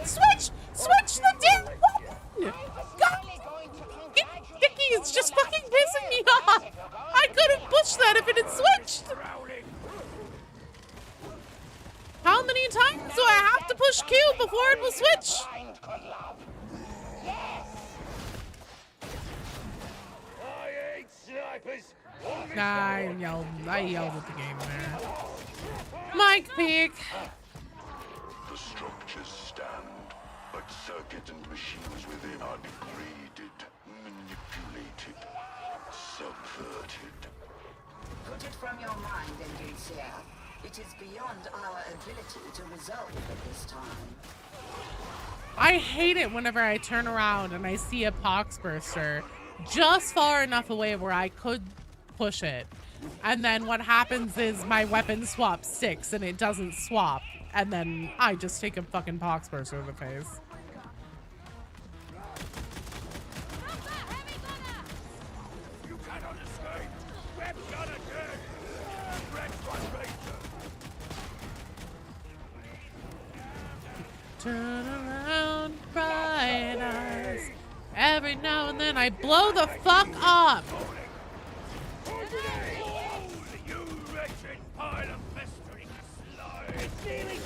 Switch! Switch the damn weapon! God! Dicky is just fucking pissing me off! I could have pushed that if it had switched! How many times do I have to push Q before it will switch? Nah, I yelled at the game there. Mike Peak. The structures stand, but circuits and machines within are degraded, manipulated, subverted. Put it from your mind, Endurcia. It is beyond our ability to resolve at this time. I hate it whenever I turn around and I see a Poxburster just far enough away where I could push it. And then what happens is my weapon swap sticks and it doesn't swap. And then I just take a fucking Poxburster in the face. You cannot escape! Red gun again! Red Ranger! Turn around, bright eyes. Every now and then I blow the fuck up. You wretched pile of festering slime!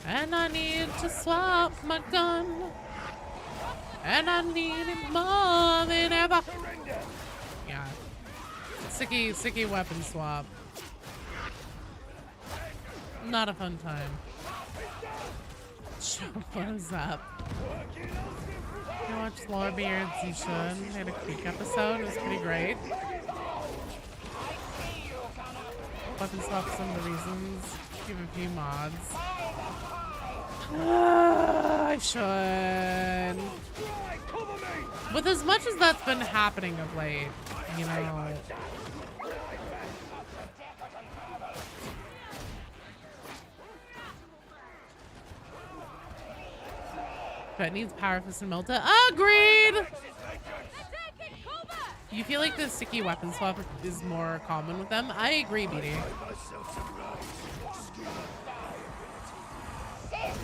And I need to swap my gun. And I need it more than ever. Yeah. Sicky weapon swap. Not a fun time. Shows up. I watched Lorebeards, you should. They had a quick episode. It was pretty great. Weapon swap some of the reasons. Give a few mods. I should. With as much as that's been happening of late, you know. But it needs Power Fist and Melta. Agreed! You feel like the sticky weapon swap is more common with them? I agree, BD.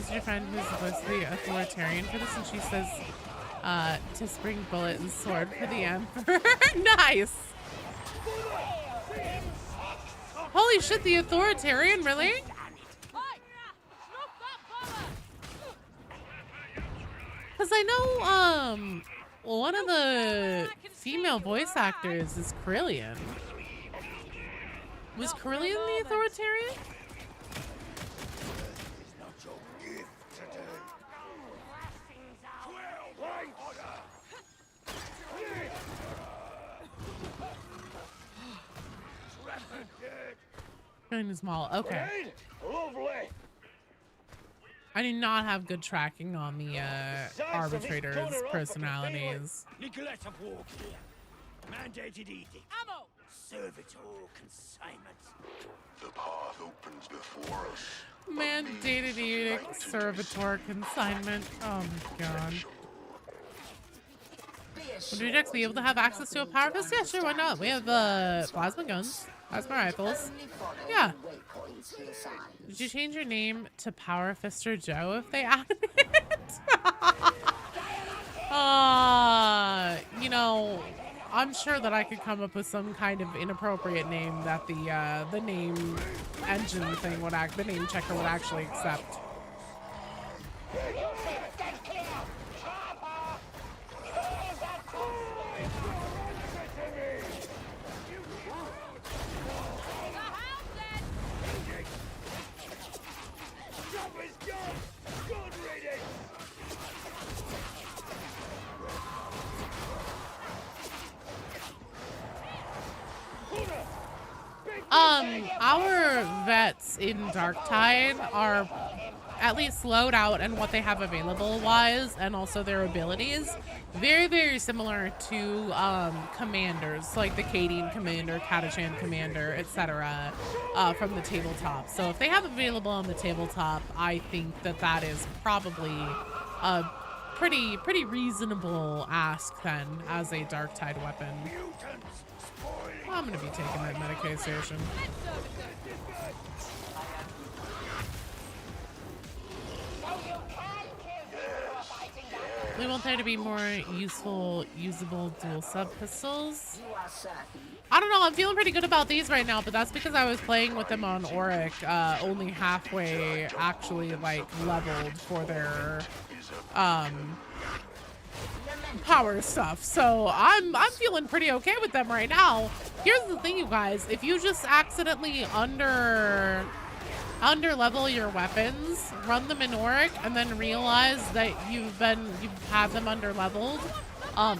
Is your friend who's supposed to be authoritarian for this, and she says to spring bullet and sword for the Emperor? Nice! Holy shit, the authoritarian, really? Because I know, one of the female voice actors is Carillion. Was Carillion the authoritarian? Kind of small. Okay. I do not have good tracking on the arbitrators' personalities. Nicoletta walk here. Mandated edict. Ammo! Servitor consignment. The path opens before us. Mandated edict, servitor consignment. Oh my god. Would Rejects be able to have access to a power fist? Yeah, sure, why not? We have plasma guns, plasma rifles. Yeah. Did you change your name to Power Fister Joe if they added it? You know, I'm sure that I could come up with some kind of inappropriate name that the name engine thing would the name checker would actually accept. Our vets in Darktide are at least slowed out and what they have available wise, and also their abilities, very, very similar to commanders, like the Cadian commander, Catachan commander, etc. From the tabletop. So if they have available on the tabletop, I think that that is probably a pretty reasonable ask then as a Darktide weapon. I'm gonna be taking that medication. We want there to be more usable dual sub pistols. I don't know, I'm feeling pretty good about these right now, but that's because I was playing with them on Auric, only halfway actually like leveled for their power stuff. So I'm feeling pretty okay with them right now. Here's the thing, you guys, if you just accidentally under level your weapons, run them in Auric, and then realize that you've had them under leveled,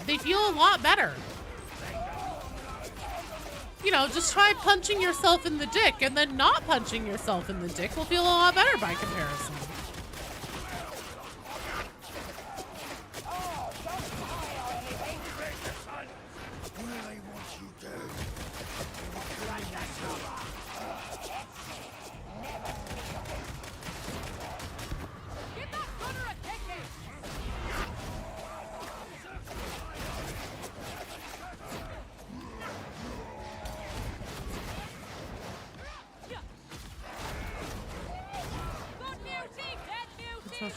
they feel a lot better. You know, just try punching yourself in the dick, and then not punching yourself in the dick will feel a lot better by comparison.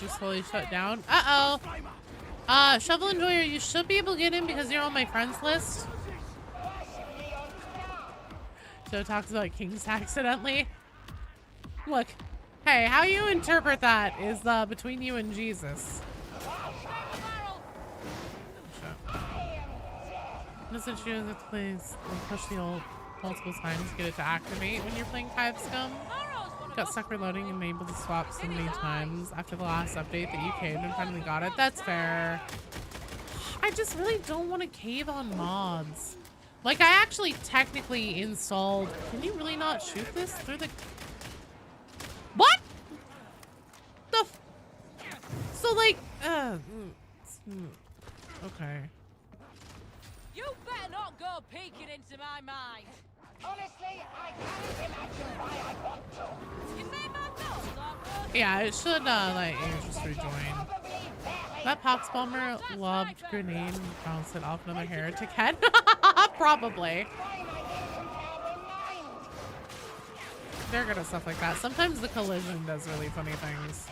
Just slowly shut down. Shovel Enjoyer, you should be able to get in because you're on my friends list. So it talks about kings accidentally. Look, hey, how you interpret that is between you and Jesus. Listen, she doesn't please push the ult multiple times to get it to activate when you're playing Hive Scum. Got stuck reloading and able to swap so many times after the last update that you caved and finally got it. That's fair. I just really don't want to cave on mods. Like, I actually technically installed... Can you really not shoot this through the... What? The f... So, like... Okay. You better not go peeking into my mind. Honestly, I can't imagine why I want to. You say my thoughts aren't working. Yeah, it should let you just rejoin. That Pox Bomber lobbed grenade and bounced it off another heretic head. Probably. They're good at stuff like that. Sometimes the collision does really funny things.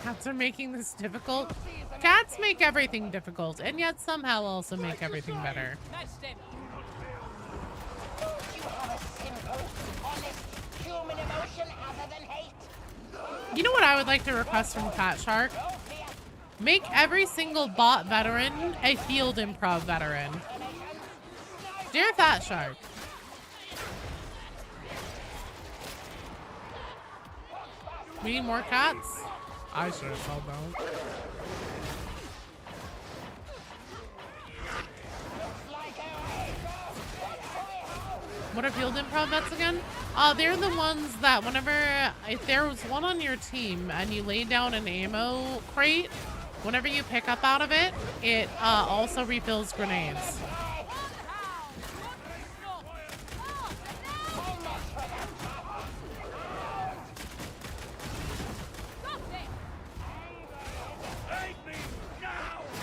Cats are making this difficult. Cats make everything difficult, and yet somehow also make everything better. You know what I would like to request from Fat Shark? Make every single bot veteran a field improv veteran. Dear Fat Shark. We need more cats? I sure as hell don't. What are field improv vets again? They're the ones that whenever, if there was one on your team and you lay down an ammo crate, whenever you pick up out of it, it also refills grenades.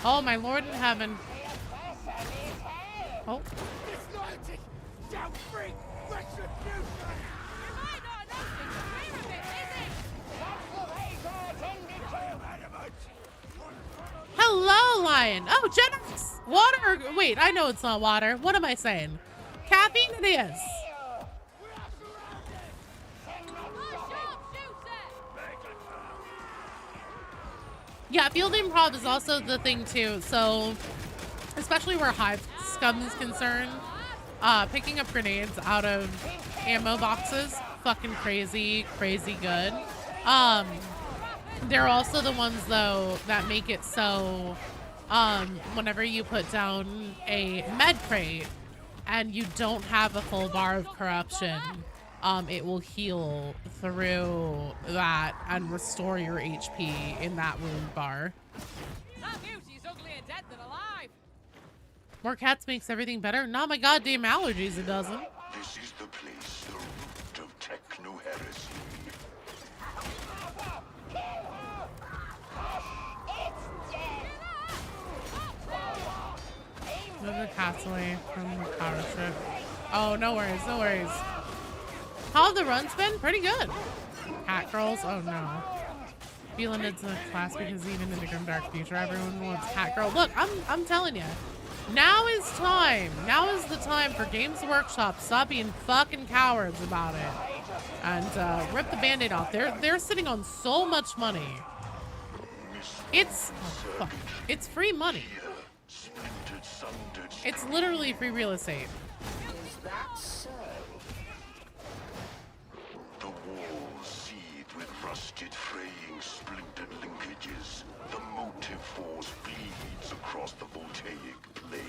Oh, my Lord in heaven. Oh. Hello, Lion. Oh, Jennifer. Water. Wait, I know it's not water. What am I saying? Caffeine it is. Yeah, field improv is also the thing too. So, especially where Hive Scum is concerned, picking up grenades out of ammo boxes, fucking crazy good. They're also the ones though that make it so, whenever you put down a med crate and you don't have a full bar of corruption, it will heal through that and restore your HP in that wound bar. That beauty's uglier dead than alive. More cats makes everything better. Not my goddamn allergies, it doesn't. This is the place, the root of techno-heresy. Move the cats away from the power strip. Oh, no worries, no worries. How have the runs been? Pretty good. Cat girls? Oh no. Feeling it's a class because even in the grimdark future, everyone wants cat girl. Look, I'm telling you. Now is time. Now is the time for Games Workshop. Stop being fucking cowards about it. And rip the band-aid off. They're sitting on so much money. It's free money. It's literally free real estate. Is that so? The walls seethe with rusted, fraying, splintered linkages. The motive force bleeds across the voltaic plane.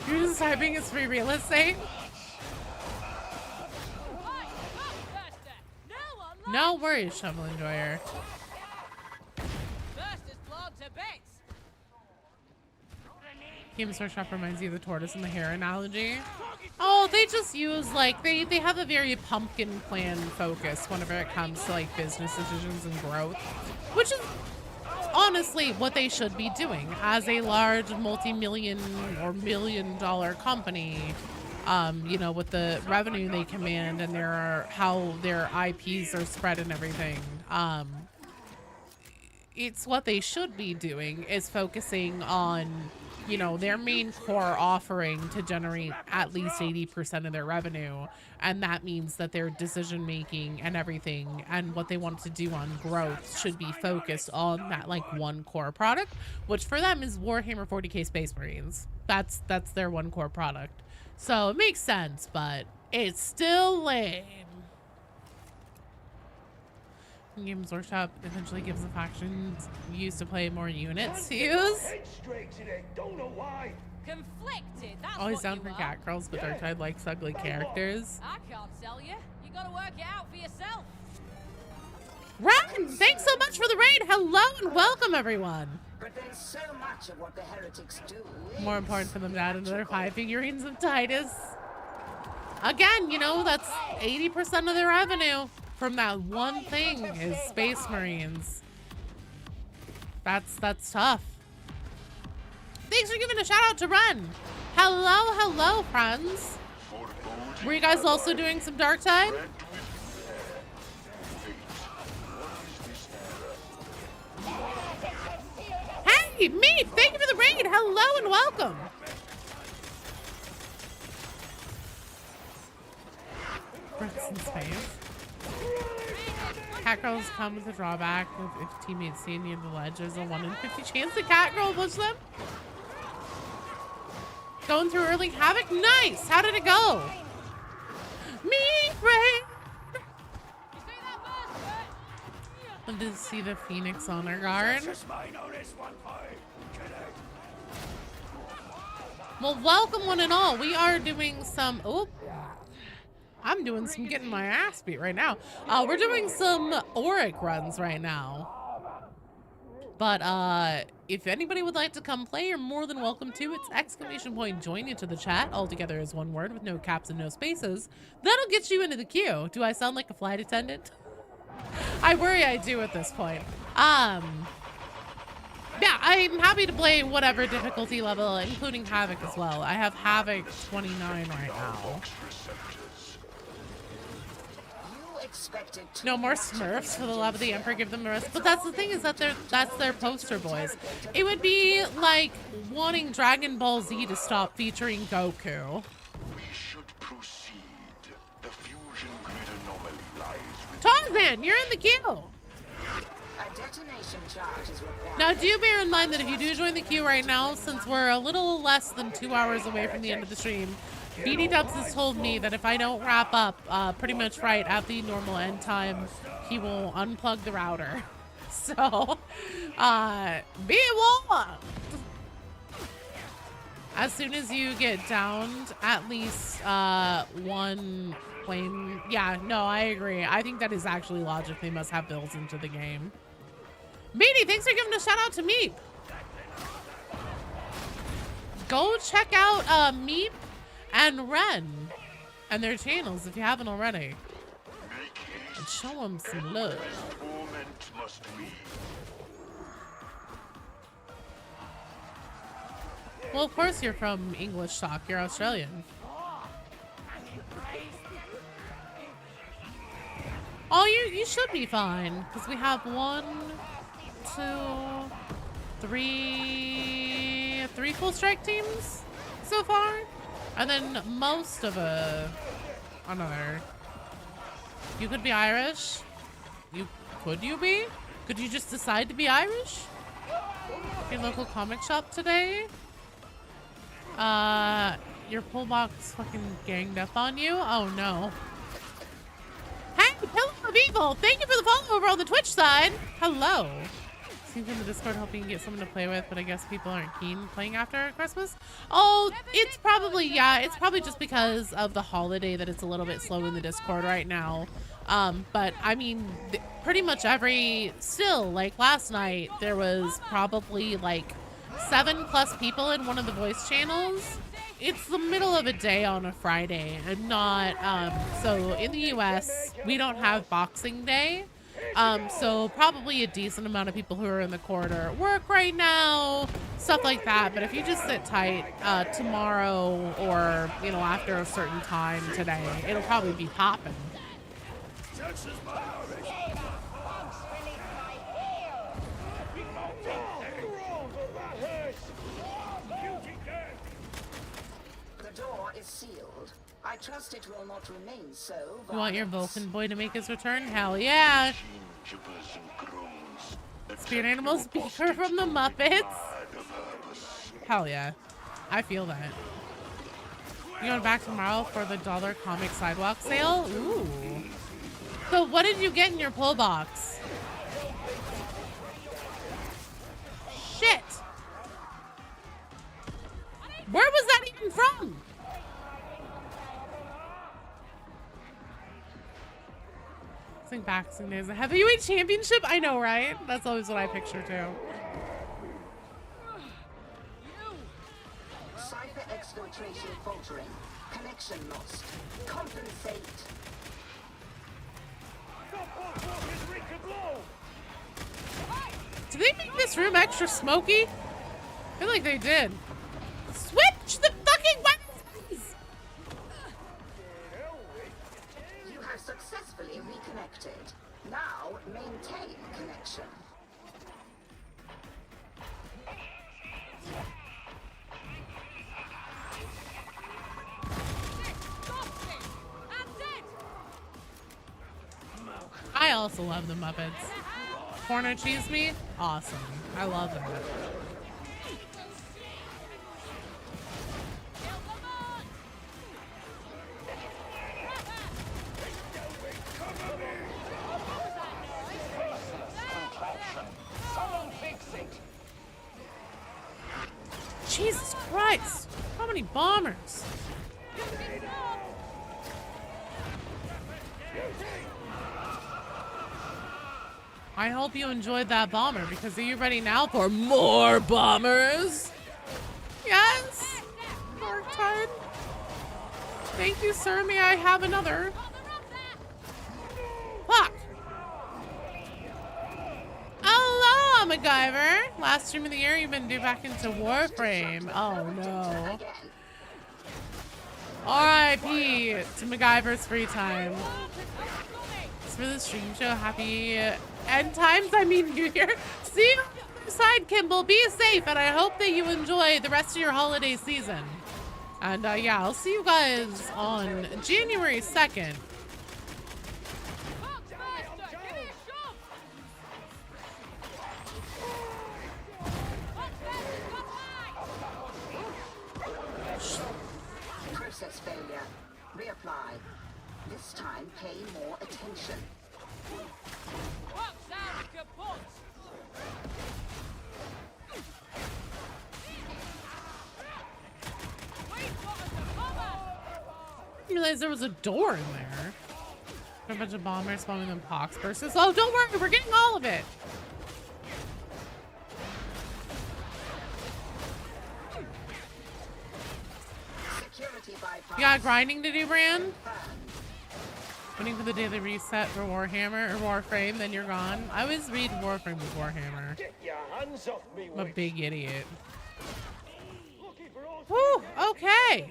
You're just typing it's free real estate? No worries, Shovel Enjoyer. Games Workshop reminds you of the tortoise and the hare analogy. Oh, they just use like they have a very pumpkin plan focus whenever it comes to like business decisions and growth, which is honestly what they should be doing as a large multi-million or million-dollar company. You know, with the revenue they command and how their IPs are spread and everything. It's what they should be doing is focusing on, you know, their main core offering to generate at least 80% of their revenue. And that means that their decision making and everything and what they want to do on growth should be focused on that like one core product, which for them is Warhammer 40k Space Marines. That's their one core product. So it makes sense, but it's still lame. Games Workshop eventually gives the factions used to play more units to use. Conflicted, that's Always what down you for are. cat girls, but Darktide likes ugly characters. I can't tell you. You gotta work it out for yourself. Ren, thanks so much for the raid. Hello and welcome, everyone. But there's so much of what the heretics do. More important for them to add another 5 figurines of Titus. Again, you know, that's 80% of their revenue from that one thing is Space Marines. That's tough. Thanks for giving a shout out to Ren. Hello, friends. Were you guys also doing some Darktide? Hey, Meep, thank you for the raid. Hello and welcome. Brits in space. Cat girls come with a drawback if teammates stay near the ledge. There's a 1 in 50 chance the cat girl will push them. going through early Havoc. Nice. How did it go? Me, Ray. Love to see the Phoenix Honor Guard. Well, welcome one and all. We are doing some. Oh, I'm doing some getting my ass beat right now. We're doing some Auric runs right now. But if anybody would like to come play, you're more than welcome to. It's exclamation point join into the chat. All together is one word with no caps and no spaces. That'll get you into the queue. Do I sound like a flight attendant? I worry I do at this point. Yeah, I'm happy to play whatever difficulty level, including Havoc as well. I have Havoc 29 right now. No more Smurfs, for the love of the Emperor, give them a rest. But that's the thing, is that that's their poster boys. It would be like wanting Dragon Ball Z to stop featuring Goku. We should proceed. The fusion grid anomaly lies with Tarzan, you're in the queue. A detonation charge is required. Now, do bear in mind that if you do join the queue right now, since we're a little less than 2 hours away from the end of the stream, BD Dubs has told me that if I don't wrap up pretty much right at the normal end time, he will unplug the router. So, be warned. As soon as you get downed, at least one flame. Yeah, no, I agree. I think that is actually logic. They must have builds into the game. BD, thanks for giving a shout out to Meep. Go check out Meep and Ren and their channels if you haven't already, and show them some love. Well, of course you're from English Talk. You're Australian. Oh, you should be fine, because we have 1, 2, 3 full strike teams so far. And then most of another. You could be Irish. Could you be? Could you just decide to be Irish? Your local comic shop today? Your pull box fucking ganged up on you? Oh no. Hey, Pillar of Evil! Thank you for the follow over on the Twitch side. Hello. Seems in the Discord hoping you get someone to play with, but I guess people aren't keen playing after Christmas. Oh, it's probably, yeah, it's probably just because of the holiday that it's a little bit slow in the Discord right now. But I mean, pretty much still, like last night, there was probably like 7+ people in one of the voice channels. It's the middle of a day on a Friday and not, so in the US, we don't have Boxing Day. So probably a decent amount of people who are in the corridor at work right now, stuff like that. But if you just sit tight, tomorrow or, you know, after a certain time today, it'll probably be hopping. The door is sealed. I trust it will not remain so. You want your Vulcan boy to make his return? Hell yeah! Spirit Animal Speaker from the Muppets? Hell yeah. I feel that. You going back tomorrow for the $1 comic sidewalk sale? Ooh. So what did you get in your pull box? Shit! Where was that even from? Boxing Day is a heavyweight championship. I know, right? That's always what I picture too. Cyber exfiltration faltering. Connection lost. Compensate. Did they make this room extra smoky? I feel like they did. Switch the fucking weapons! You have successfully reconnected. Now maintain connection. I also love the Muppets. Corner cheese me? Awesome. I love that. Jesus Christ! How many bombers? I hope you enjoyed that bomber, because are you ready now for more bombers? Yes! Darktide. Thank you, sir. May I have another? Fuck! Hello, MacGyver! Last stream of the year, you've been due back into Warframe. Oh no. R.I.P. to MacGyver's free time. It's for the stream show. Happy end times. I mean, New Year. See you on the other side, Kimball. Be safe, and I hope that you enjoy the rest of your holiday season. And yeah, I'll see you guys on January 2nd. Process failure. Reapply. This time, pay more attention. I didn't realize there was a door in there. A bunch of bombers spawning them pox bursts. Oh, don't worry, we're getting all of it. You got grinding to do, Bran? Waiting for the daily reset for Warhammer or Warframe, then you're gone. I always read Warframe with Warhammer. I'm a big idiot. Whew, okay.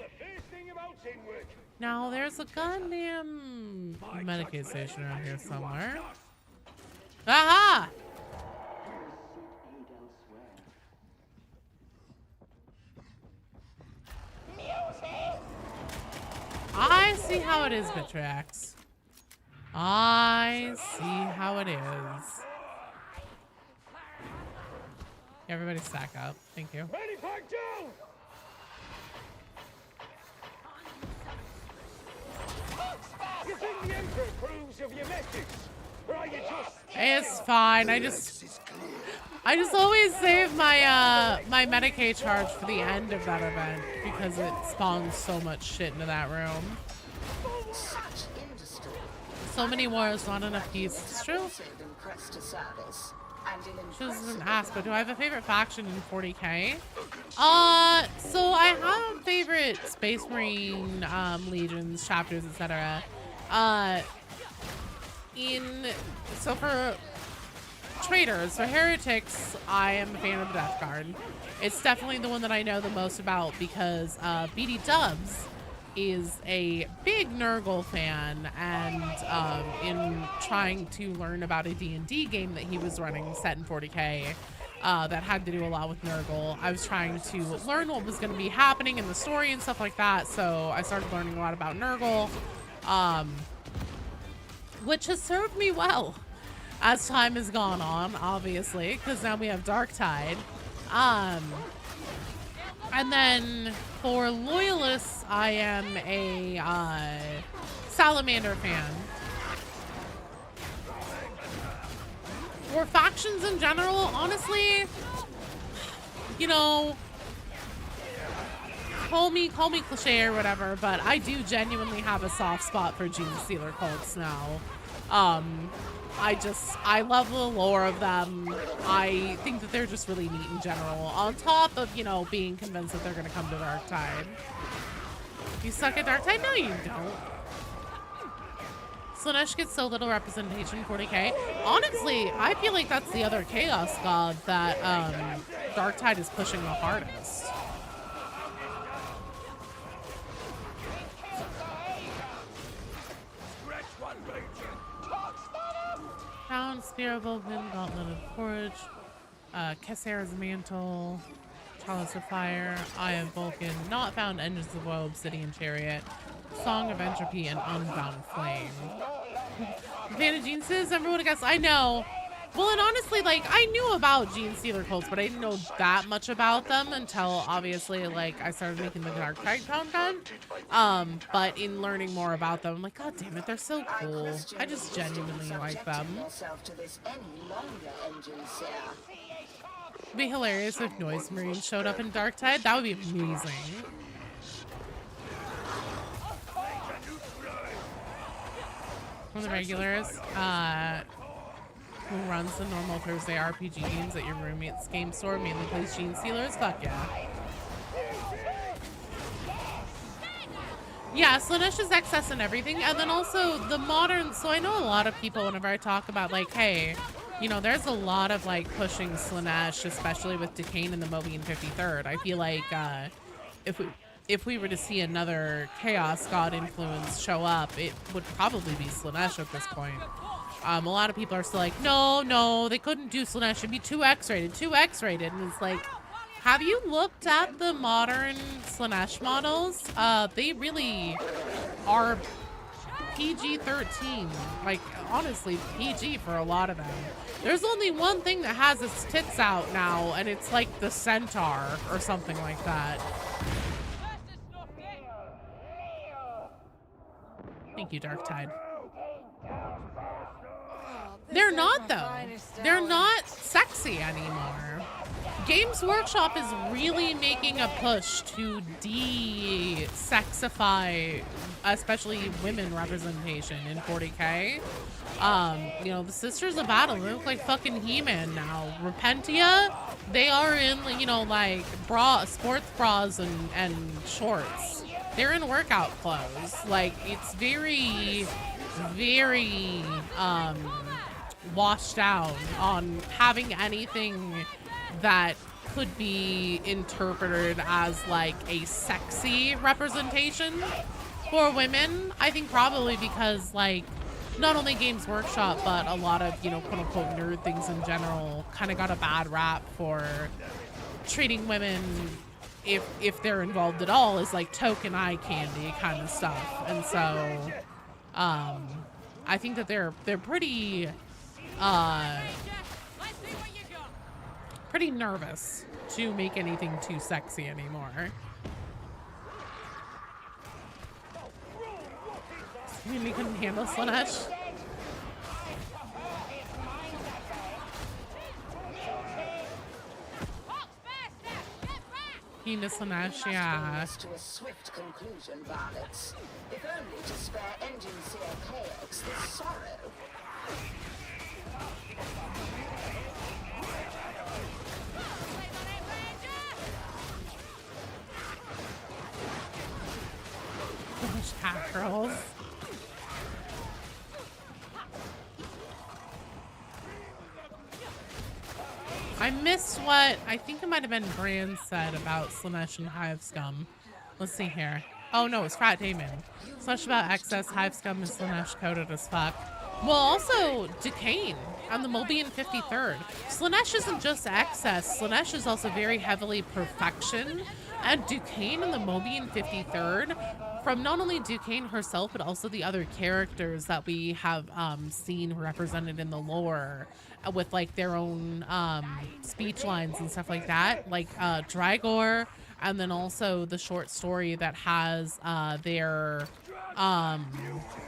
Now there's a goddamn Medicaid station around here somewhere. Aha! I see how it is, Bitrax. I see how it is. Everybody stack up. Thank you. You think the Emperor approves of your methods? Or are you just... It's fine. I just always save my my Medicaid charge for the end of that event because it spawns so much shit into that room. So many wars, not enough peace. It's true. She doesn't ask, but do I have a favorite faction in 40k? So I have favorite Space Marine legions, chapters, etc. So for traitors, for heretics, I am a fan of the Death Guard. It's definitely the one that I know the most about because BD Dubs is a big Nurgle fan, and in trying to learn about a D&D game that he was running set in 40k that had to do a lot with Nurgle, I was trying to learn what was going to be happening in the story and stuff like that, so I started learning a lot about Nurgle, which has served me well as time has gone on, obviously, because now we have Darktide. And then for loyalists, I am a Salamander fan. For factions in general, honestly, you know, call me cliche or whatever, but I do genuinely have a soft spot for Genestealer cults now. I love the lore of them. I think that they're just really neat in general. On top of, you know, being convinced that they're going to come to Darktide. You suck at Darktide? No, you don't. Slaanesh gets so little representation in 40k. Honestly, I feel like that's the other Chaos God that Darktide is pushing the hardest. Found Spear of Vulcan, Gauntlet of Forge, Kessera's Mantle, Chalice of Fire, Eye of Vulcan, not found Engines of Oil, Obsidian Chariot, Song of Entropy, and Unbound Flame. Fan of Genestealers? Never would have guessed. I know. Well, and honestly, like, I knew about Genestealer cults, but I didn't know that much about them until, obviously, like, I started making the Darktide content. But in learning more about them, I'm like, God damn it, they're so cool. I just genuinely like them. It'd be hilarious if Noise Marines showed up in Darktide. That would be amazing. One of the regulars, who runs the normal Thursday RPG games at your roommate's game store, mainly plays Gene Stealers. Fuck yeah. Yeah, Slaanesh is excess and everything. And then also the modern, so I know a lot of people whenever I talk about like, hey, you know, there's a lot of like pushing Slaanesh, especially with Duquesne and the Mobian 53rd. I feel like if we were to see another Chaos God influence show up, it would probably be Slaanesh at this point. A lot of people are still like, no, they couldn't do Slaanesh. It'd be too X-rated, And it's like, have you looked at the modern Slaanesh models? They really are PG-13. Like, honestly, PG for a lot of them. There's only one thing that has its tits out now, and it's like the Centaur or something like that. Thank you, Darktide. They're not, though. They're not sexy anymore. Games Workshop is really making a push to de-sexify, especially women representation in 40K. You know, the Sisters of Battle, they look like fucking He-Man now. Repentia, they are in, you know, like sports bras and shorts. They're in workout clothes. Like, it's very, very, washed out on having anything that could be interpreted as like a sexy representation for women. I think probably because like not only Games Workshop but a lot of, you know, quote unquote nerd things in general kind of got a bad rap for treating women, if they're involved at all, as like token eye candy kind of stuff. And so I think that they're pretty pretty nervous to make anything too sexy anymore. You mean we couldn't handle Slaanesh? Hina Slaanesh, yeah. To a swift conclusion, Varlets. If only to spare Engine Seer KX this sorrow. Gosh, hat girls. I missed what I think it might have been Brand said about Slaanesh and Hive Scum. Let's see here. Oh no, it's Frat Damon. So much about excess, Hive Scum, and Slaanesh coded as fuck. Well, also Duquesne on the Mobian 53rd. Slaanesh isn't just excess. Slaanesh is also very heavily perfection. And Duquesne and the Mobian 53rd, from not only Duquesne herself, but also the other characters that we have seen represented in the lore with like their own speech lines and stuff like that, like Drygor, and then also the short story that has their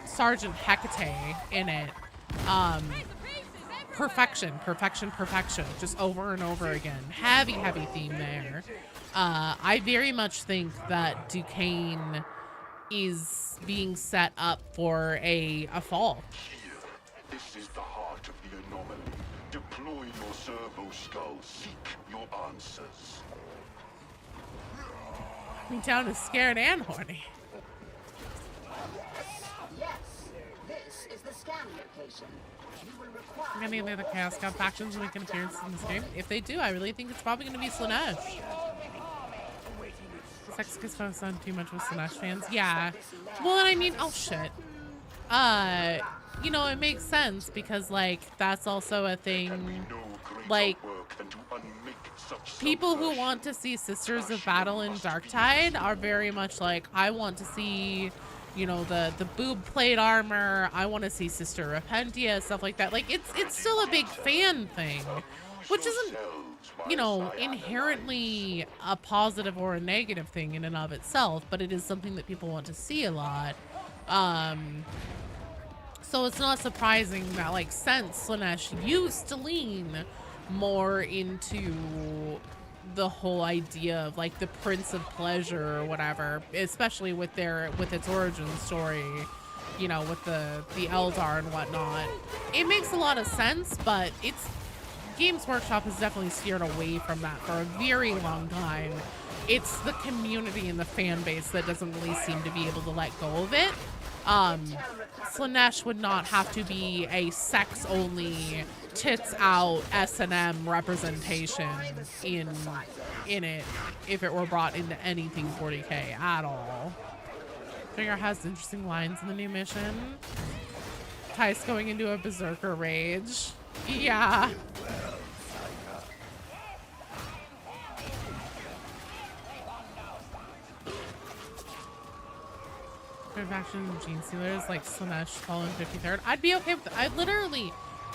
Sergeant Hecate in it. Perfection, just over and over again. Heavy theme there. I very much think that Duquesne is being set up for a fall. This is the heart of the anomaly. Deploy your servo skull. Seek your answers. Me down is scared and horny. Yes, this is the scan location. You will require Many of the other Chaos God factions will make an appearance in this game. If they do, I really think it's probably going to be Slaanesh. Sex gets focused on too much with Slaanesh fans. Yeah. Well, and I mean, oh shit. You know, it makes sense because like that's also a thing. Like people who want to see Sisters of Battle in Darktide are very much like, I want to see, you know, the boob plate armor. I want to see Sister Repentia, stuff like that. Like it's still a big fan thing, which isn't, you know, inherently a positive or a negative thing in and of itself, but it is something that people want to see a lot. So it's not surprising that, like, since Slaanesh used to lean more into the whole idea of like the Prince of Pleasure or whatever, especially with its origin story, you know, with the Eldar and whatnot. It makes a lot of sense, but Games Workshop has definitely steered away from that for a very long time. It's the community and the fan base that doesn't really seem to be able to let go of it. Slaanesh would not have to be a sex-only, tits-out S&M representation in it if it were brought into anything 40k at all. Trigger has interesting lines in the new mission. Tice going into a berserker rage. Yeah. Faction Gene Stealers like Slaanesh fallen 53rd. I'd be okay with that.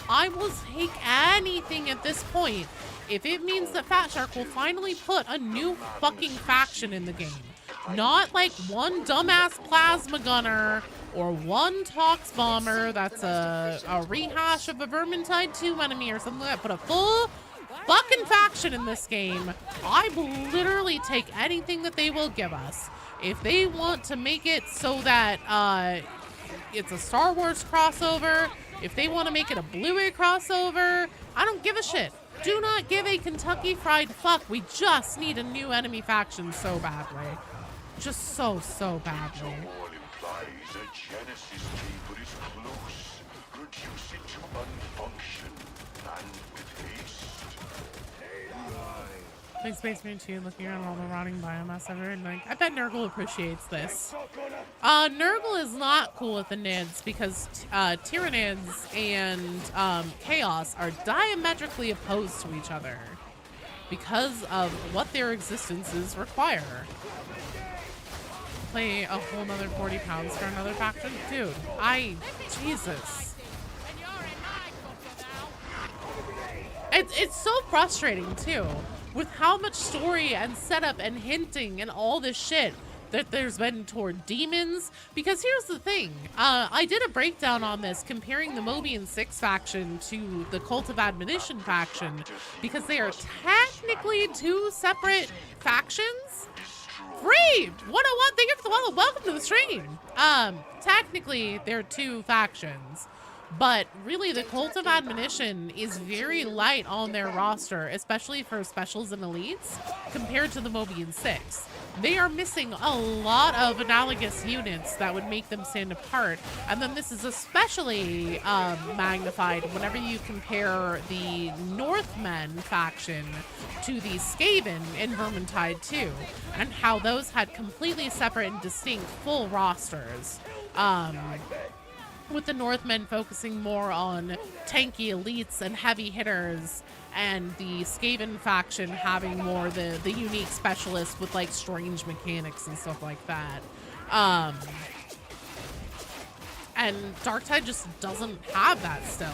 I will take anything at this point if it means that Fat Shark will finally put a new fucking faction in the game. Not like one dumbass plasma gunner or one Tox bomber that's a rehash of a Vermintide 2 enemy or something like that. Put a full fucking faction in this game. I will literally take anything that they will give us. If they want to make it so that it's a Star Wars crossover, if they want to make it a Blu-ray crossover, I don't give a shit. Do not give a Kentucky Fried fuck. We just need a new enemy faction so badly. Just so badly. All implies a Genesis keeper is close. Reduce it to unfunction, and with haste. Big Space Marine 2 looking around all the rotting biomass ever, and like, I bet Nurgle appreciates this. Nurgle is not cool with the Nids because Tyranids and Chaos are diametrically opposed to each other because of what their existences require. Play a whole nother 40 pounds for another faction? Dude, Jesus. It's so frustrating too, with how much story and setup and hinting and all this shit that there's been toward demons. Because here's the thing, I did a breakdown on this comparing the Mobian 6 faction to the Cult of Admonition faction, because they are technically two separate factions. Free 101, thank you for the follow. Welcome to the stream. Technically they're two factions, but really the Cult of Admonition is very light on their roster, especially for specials and elites, compared to the Mobian 6. They are missing a lot of analogous units that would make them stand apart, and then this is especially magnified whenever you compare the Northmen faction to the Skaven in Vermintide 2, and how those had completely separate and distinct full rosters. With the Northmen focusing more on tanky elites and heavy hitters, and the Skaven faction having more the unique specialists with like strange mechanics and stuff like that. And Darktide just doesn't have that still.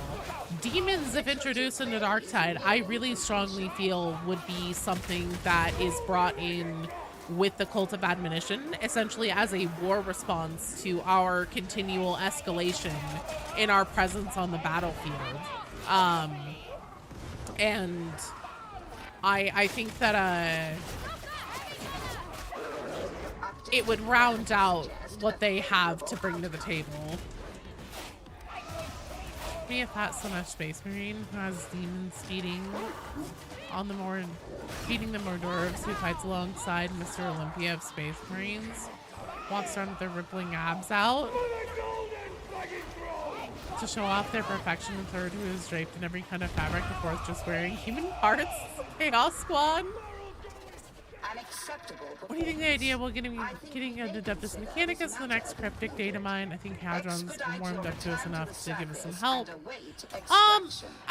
Demons, if introduced into Darktide, I really strongly feel would be something that is brought in with the Cult of Admonition, essentially as a war response to our continual escalation in our presence on the battlefield. And I think that it would round out what they have to bring to the table. Be a fat Slaanesh Space Marine who has demons feeding the Mordorvs, who fights alongside Mr. Olympia of Space Marines, walks around with their rippling abs out to show off their perfection, and third who is draped in every kind of fabric, the fourth just wearing human parts. Chaos Squad. What do you think the idea of getting a Adeptus Mechanicus the next cryptic data mine? I think Hadron's warmed up to us enough to give us some help.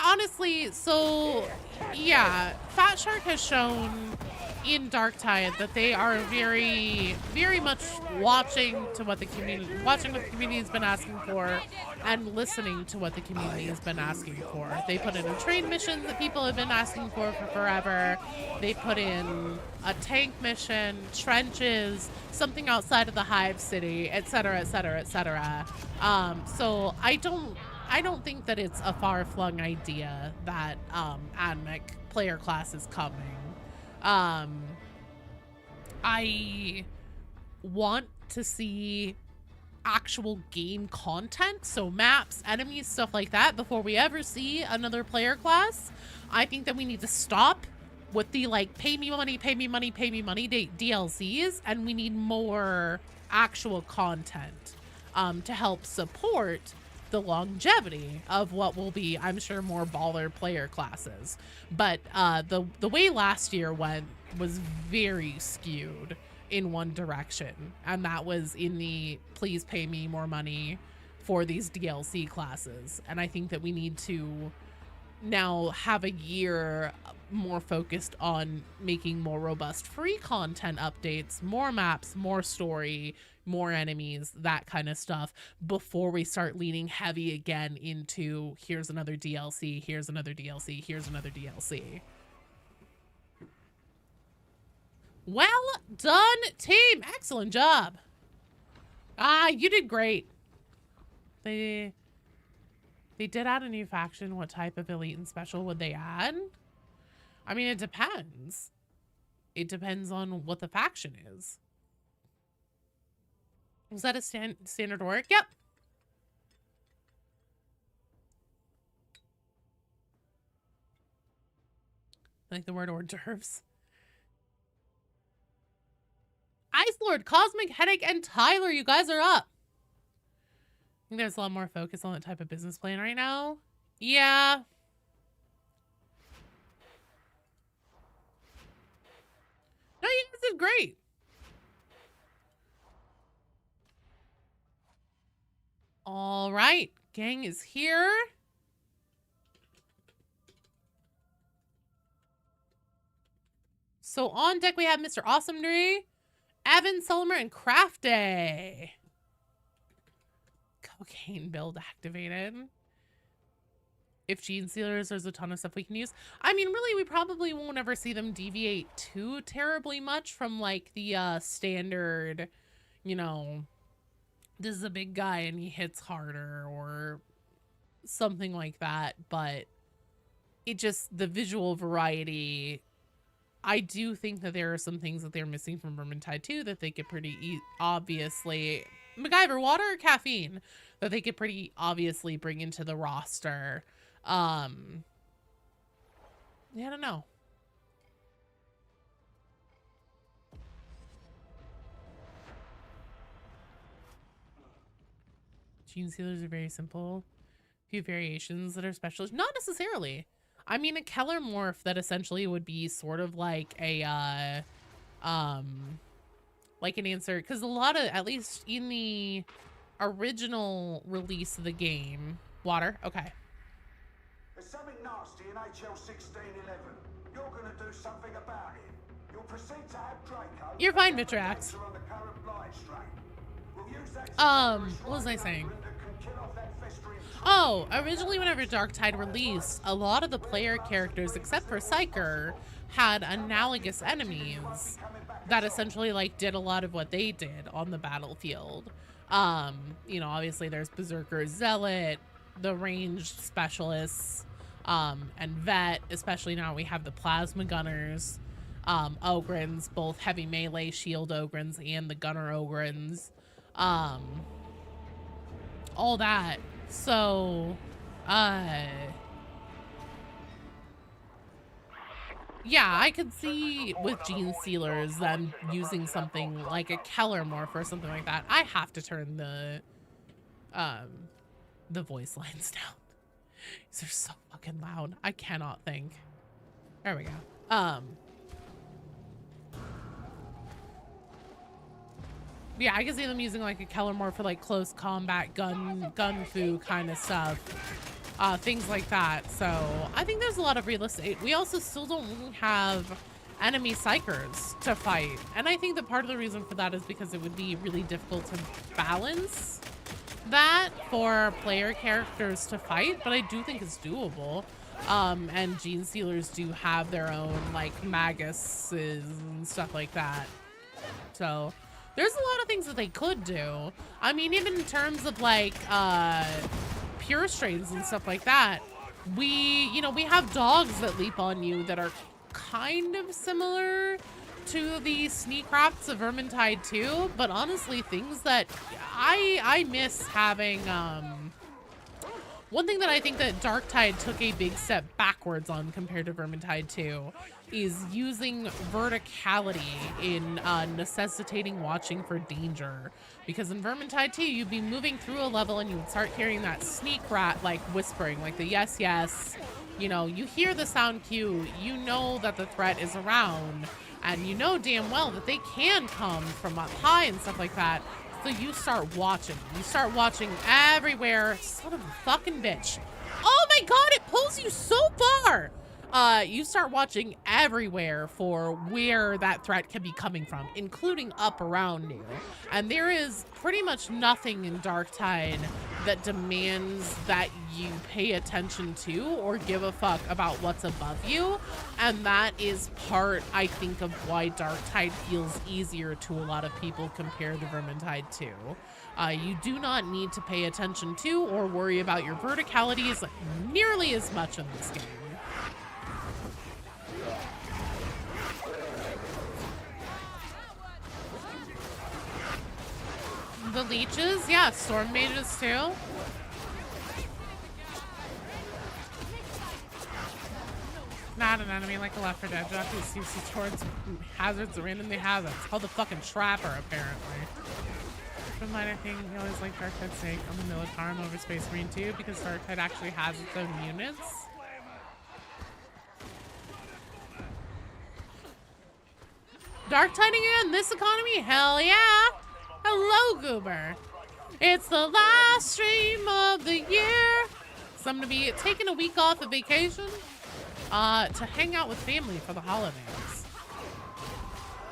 Honestly, so yeah, Fat Shark has shown in Darktide that they are very, very much watching what the community has been asking for, and listening to what the community has been asking for. They put in a trade mission that people have been asking for forever. They put in a tank mission, trenches, something outside of the Hive City, etc., etc., etc. So I I don't think that it's a far-flung idea that AdMech player class is coming. I want to see actual game content, so maps, enemies, stuff like that, before we ever see another player class. I think that we need to stop with the like pay me money DLCs, and we need more actual content to help support the longevity of what will be, I'm sure, more baller player classes. But the way last year went was very skewed in one direction, and that was in the please pay me more money for these DLC classes. And I think that we need to now have a year more focused on making more robust free content updates, more maps, more story, more enemies, that kind of stuff, before we start leaning heavy again into here's another DLC, here's another DLC, here's another DLC. Well done, team. Excellent job. You did great. They did add a new faction. What type of elite and special would they add? I mean, it depends. It depends on what the faction is. Was that a standard work? Yep. I like the word hors d'oeuvres. Ice Lord, Cosmic Headache, and Tyler, you guys are up. I think there's a lot more focus on that type of business plan right now. Yeah. No, you guys did great. All right, gang is here. So on deck we have Mr. Awesomery, Evan, Sulmer, and Craft Day. Cocaine build activated. If Gene Sealers, there's a ton of stuff we can use. I mean, really, we probably won't ever see them deviate too terribly much from like the standard, you know, this is a big guy and he hits harder or something like that. But it just, the visual variety, I do think that there are some things that they're missing from Vermintide 2 that they could pretty obviously, MacGyver, water or caffeine, that they could pretty obviously bring into the roster. Yeah, I don't know. Gene Sealers are very simple. Few variations that are special. Not necessarily. I mean, a Keller morph that essentially would be sort of like a, like an answer, because a lot of, at least in the original release of the game, water, okay. There's something nasty in HL 1611. You're gonna do something about it. You'll proceed to have Draco. You're fine, Vitrax. On the current blight strain. We'll use that What was I saying? Oh, originally whenever Darktide released, a lot of the player characters, except for Psyker, had analogous enemies that essentially like did a lot of what they did on the battlefield. You know, obviously there's Berserker, Zealot, the ranged specialists, and Vet, especially now we have the Plasma Gunners, Ogryns, both heavy melee shield Ogryns and the Gunner Ogryns, all that. So, yeah, I could see with Gene Sealers them using something like a Keller morph or something like that. I have to turn the voice lines down. These are so fucking loud. I cannot think. There we go. Yeah, I can see them using like a Keller morph for like close combat, gun fu kind of stuff. Things like that. So I think there's a lot of real estate. We also still don't really have enemy psychers to fight. And I think that part of the reason for that is because it would be really difficult to balance that for player characters to fight, but I do think it's doable. And Gene Sealers do have their own like Maguses and stuff like that. So there's a lot of things that they could do. I mean, even in terms of like pure strains and stuff like that, we have dogs that leap on you that are kind of similar to the sneak rats of Vermintide 2, but honestly, things that I miss having. One thing that I think that Darktide took a big step backwards on compared to Vermintide 2 is using verticality in necessitating watching for danger. Because in Vermintide 2, you'd be moving through a level and you would start hearing that sneak rat like whispering, like the yes, yes. You know, you hear the sound cue, you know that the threat is around, and you know damn well that they can come from up high and stuff like that. So you start watching. You start watching everywhere. Son of a fucking bitch. Oh my god, it pulls you so far! You start watching everywhere for where that threat can be coming from, including up around you. And there is pretty much nothing in Darktide that demands that you pay attention to or give a fuck about what's above you. And that is part, I think, of why Darktide feels easier to a lot of people compared to Vermintide 2. You do not need to pay attention to or worry about your verticalities nearly as much in this game. The leeches, yeah, storm mages too. Not an enemy like a Left 4 Dead jock who sees towards hazards that randomly has it. It's called the fucking trapper, apparently. From mine, I think you always like Darktide's sake on the Militarum over Space Marine 2 because Darktide actually has its own units. Darktide again? This economy? Hell yeah! Hello, Goober. It's the last stream of the year. So I'm gonna be taking a week off of vacation to hang out with family for the holidays.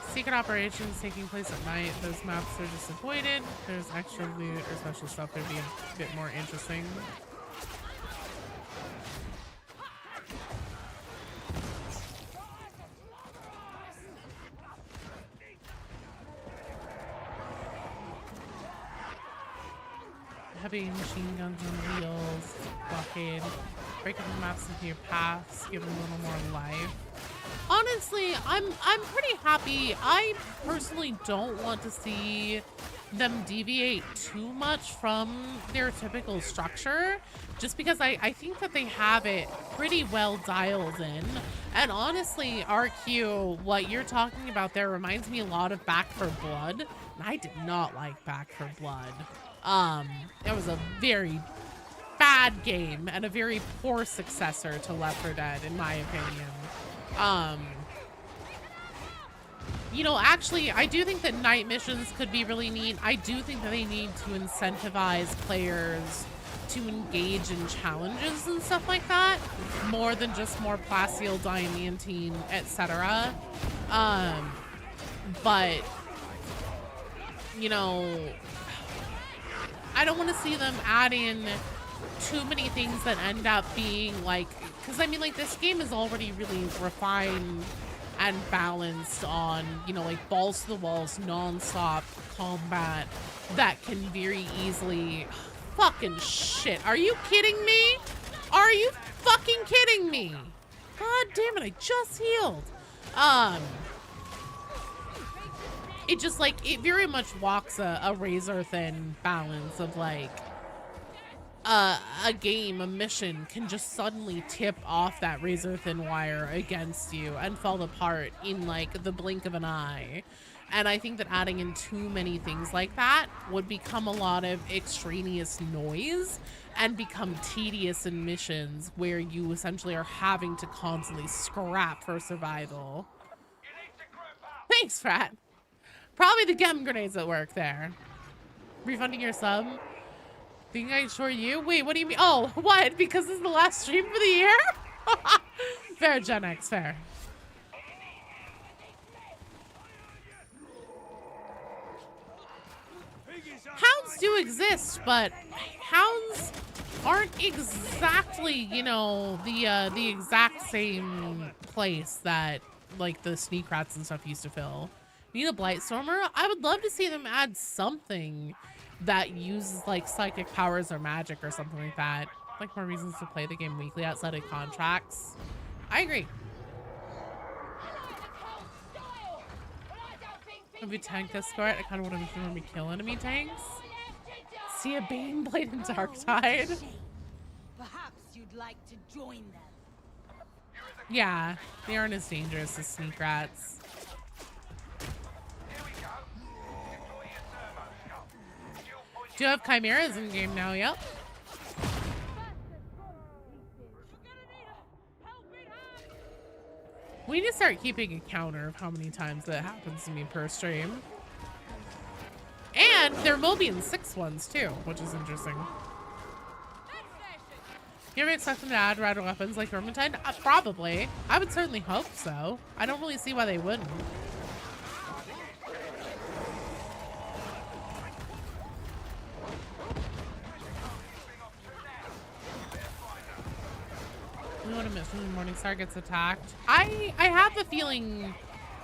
Secret operations taking place at night. Those maps are disappointed. There's extra loot or special stuff that'd be a bit more interesting. Heavy machine guns on wheels, blockade, break up the maps into your paths, give them a little more life. Honestly, I'm pretty happy. I personally don't want to see them deviate too much from their typical structure, just because I think that they have it pretty well dialed in. And honestly, RQ, what you're talking about there reminds me a lot of Back 4 Blood. And I did not like Back 4 Blood. It was a very bad game and a very poor successor to Left 4 Dead, in my opinion. You know, actually, I do think that night missions could be really neat. I do think that they need to incentivize players to engage in challenges and stuff like that, more than just more Placial, Diamantine, etc. But, you know, I don't want to see them add in too many things that end up being like, because I mean, like, this game is already really refined and balanced on, you know, like balls to the walls, non-stop combat that can very easily, fucking shit. Are you kidding me? Are you fucking kidding me? God damn it, I just healed. It just, like, it very much walks a razor thin balance of, like, a game, a mission can just suddenly tip off that razor thin wire against you and fall apart in, like, the blink of an eye. And I think that adding in too many things like that would become a lot of extraneous noise and become tedious in missions where you essentially are having to constantly scrap for survival. Thanks, Frat. Probably the gem grenades at work there. Refunding your sub? Think I assure you? Wait, what do you mean? Oh, what? Because this is the last stream for the year? Fair, Gen X, fair. Hounds do exist, but hounds aren't exactly, you know, the exact same place that, like, the sneak rats and stuff used to fill. Need a Blightstormer? I would love to see them add something that uses like psychic powers or magic or something like that. Like more reasons to play the game weekly outside of contracts. I agree. If we tank escort, I kind of want to me kill enemy tanks. See a Baneblade in Darktide. Perhaps you'd like to join them. Yeah, they aren't as dangerous as sneak rats. Do you have chimeras in game now? Yep. We need to start keeping a counter of how many times that happens to me per stream. And there will be in 6 ones too, which is interesting. You ever expect them to add red weapons like Vermintide? Probably. I would certainly hope so. I don't really see why they wouldn't. We want to miss when Morningstar gets attacked. I have a feeling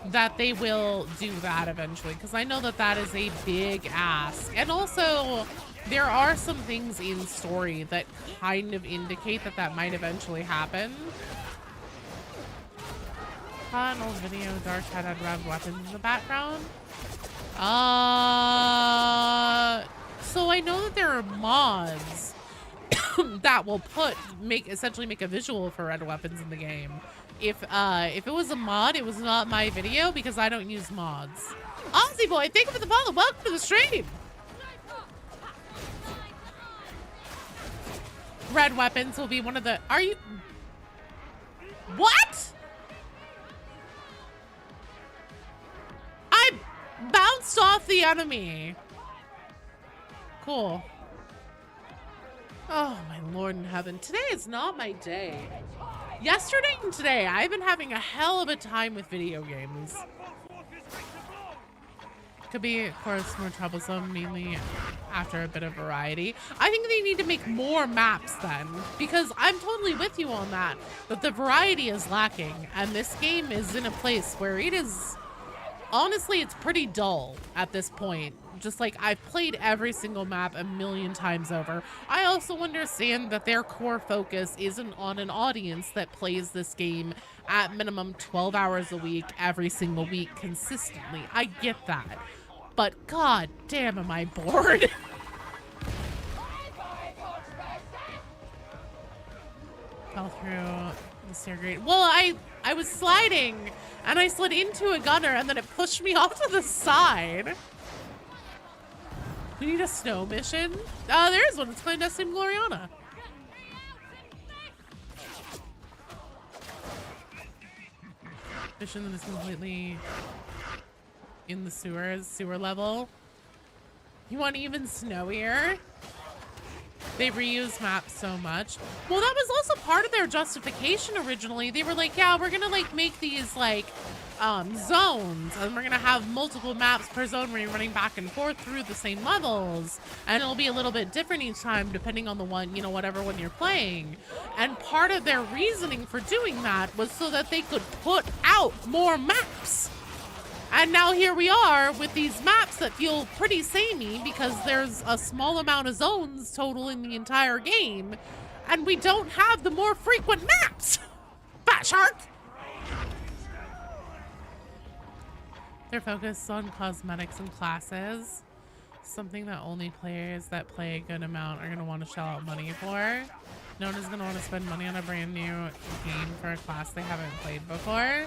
that they will do that eventually, because I know that that is a big ask. And also, there are some things in story that kind of indicate that that might eventually happen. An old video, Darktide had red weapons in the background. So I know that there are mods that will essentially make a visual for red weapons in the game. If it was a mod, it was not my video because I don't use mods. Aussie boy, thank you for the follow. Welcome to the stream. Red weapons will be one of the. Are you? What? I bounced off the enemy. Cool. Oh my Lord in heaven. Today is not my day. Yesterday and today, I've been having a hell of a time with video games. Could be, of course, more troublesome, mainly after a bit of variety. I think they need to make more maps then, because I'm totally with you on that the variety is lacking, and this game is in a place where it is, honestly, it's pretty dull at this point. Just like, I've played every single map a million times over. I also understand that their core focus isn't on an audience that plays this game at minimum 12 hours a week, every single week, consistently. I get that. But god damn, am I bored. Fell through the stair grate. Well, I was sliding, and I slid into a gunner, and then it pushed me off to the side. We need a snow mission. There is one. It's Clandestine Gloriana. Mission that is completely in the sewer level. You want even snowier? They reuse maps so much. Well, that was also part of their justification originally. They were like, yeah, we're gonna like make these like zones, and we're gonna have multiple maps per zone where you're running back and forth through the same levels, and it'll be a little bit different each time depending on the one, you know, whatever one you're playing. And part of their reasoning for doing that was so that they could put out more maps. And now here we are with these maps that feel pretty samey because there's a small amount of zones total in the entire game, and we don't have the more frequent maps. Fat Shark! They're focused on cosmetics and classes, something that only players that play a good amount are going to want to shell out money for. No one is going to want to spend money on a brand new game for a class they haven't played before.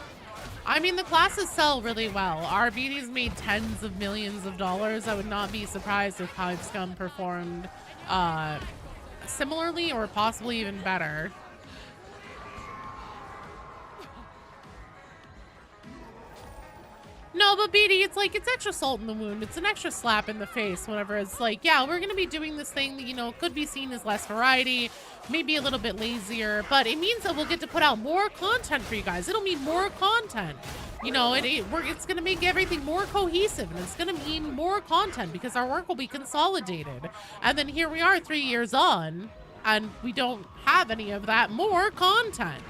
I mean, the classes sell really well. RBD's made tens of millions of dollars. I would not be surprised if Hive Scum performed similarly or possibly even better. No, but BD, it's like, it's extra salt in the wound. It's an extra slap in the face whenever it's like, yeah, we're going to be doing this thing that, you know, could be seen as less variety, maybe a little bit lazier, but it means that we'll get to put out more content for you guys. It'll mean more content. You know, it's going to make everything more cohesive, and it's going to mean more content because our work will be consolidated. And then here we are 3 years on, and we don't have any of that more content.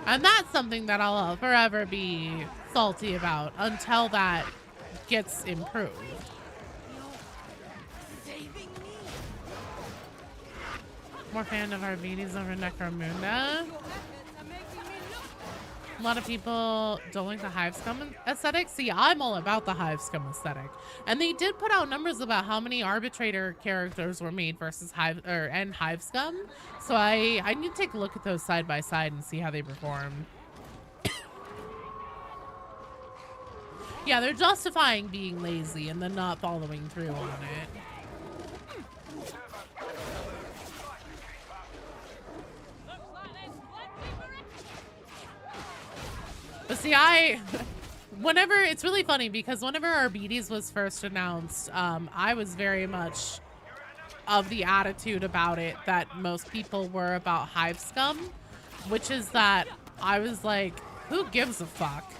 And that's something that I'll forever be salty about until that gets improved. More fan of Arvides over Necromunda. A lot of people don't like the Hive Scum aesthetic. See, I'm all about the Hive Scum aesthetic. And they did put out numbers about how many Arbitrator characters were made versus Hive Scum. So I need to take a look at those side by side and see how they perform. Yeah, they're justifying being lazy and then not following through on it. But see, whenever, it's really funny because whenever Arbides was first announced, I was very much of the attitude about it that most people were about Hive Scum, which is that I was like, who gives a fuck?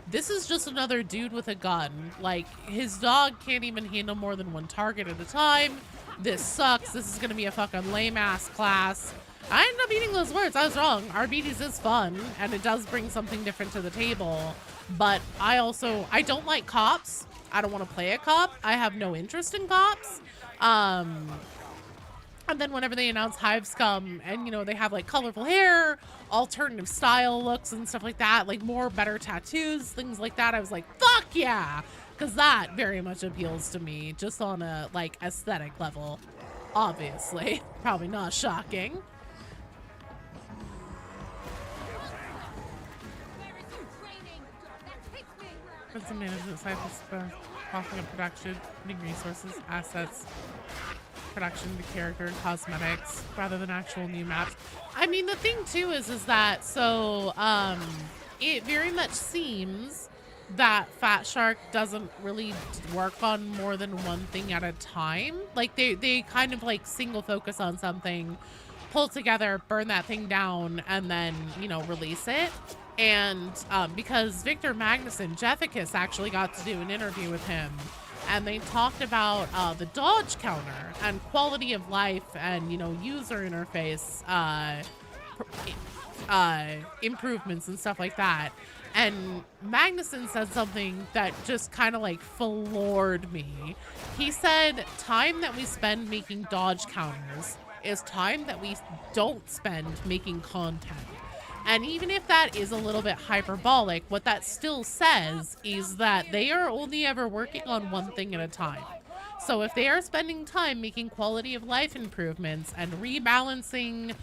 This is just another dude with a gun. Like, his dog can't even handle more than one target at a time. This sucks. This is gonna be a fucking lame-ass class. I ended up eating those words. I was wrong. Arbides is fun, and it does bring something different to the table. But I don't like cops. I don't want to play a cop. I have no interest in cops. And then whenever they announce Hive Scum, and, you know, they have, like, colorful hair, alternative style looks and stuff like that, like, better tattoos, things like that, I was like, fuck yeah! Because that very much appeals to me, just on a, like, aesthetic level. Obviously. Probably not shocking. Some management cycles for offering up production, putting resources, assets, production to character and cosmetics rather than actual new maps. I mean, the thing too is that so it very much seems that Fat Shark doesn't really work on more than one thing at a time. Like they kind of like single focus on something, pull together, burn that thing down, and then, you know, release it. And because Victor Magnuson, Jefficus actually got to do an interview with him, and they talked about the dodge counter and quality of life and, you know, user interface improvements and stuff like that. And Magnuson said something that just kind of like floored me. He said, time that we spend making dodge counters is time that we don't spend making content. And even if that is a little bit hyperbolic, what that still says is that they are only ever working on one thing at a time. So if they are spending time making quality of life improvements and rebalancing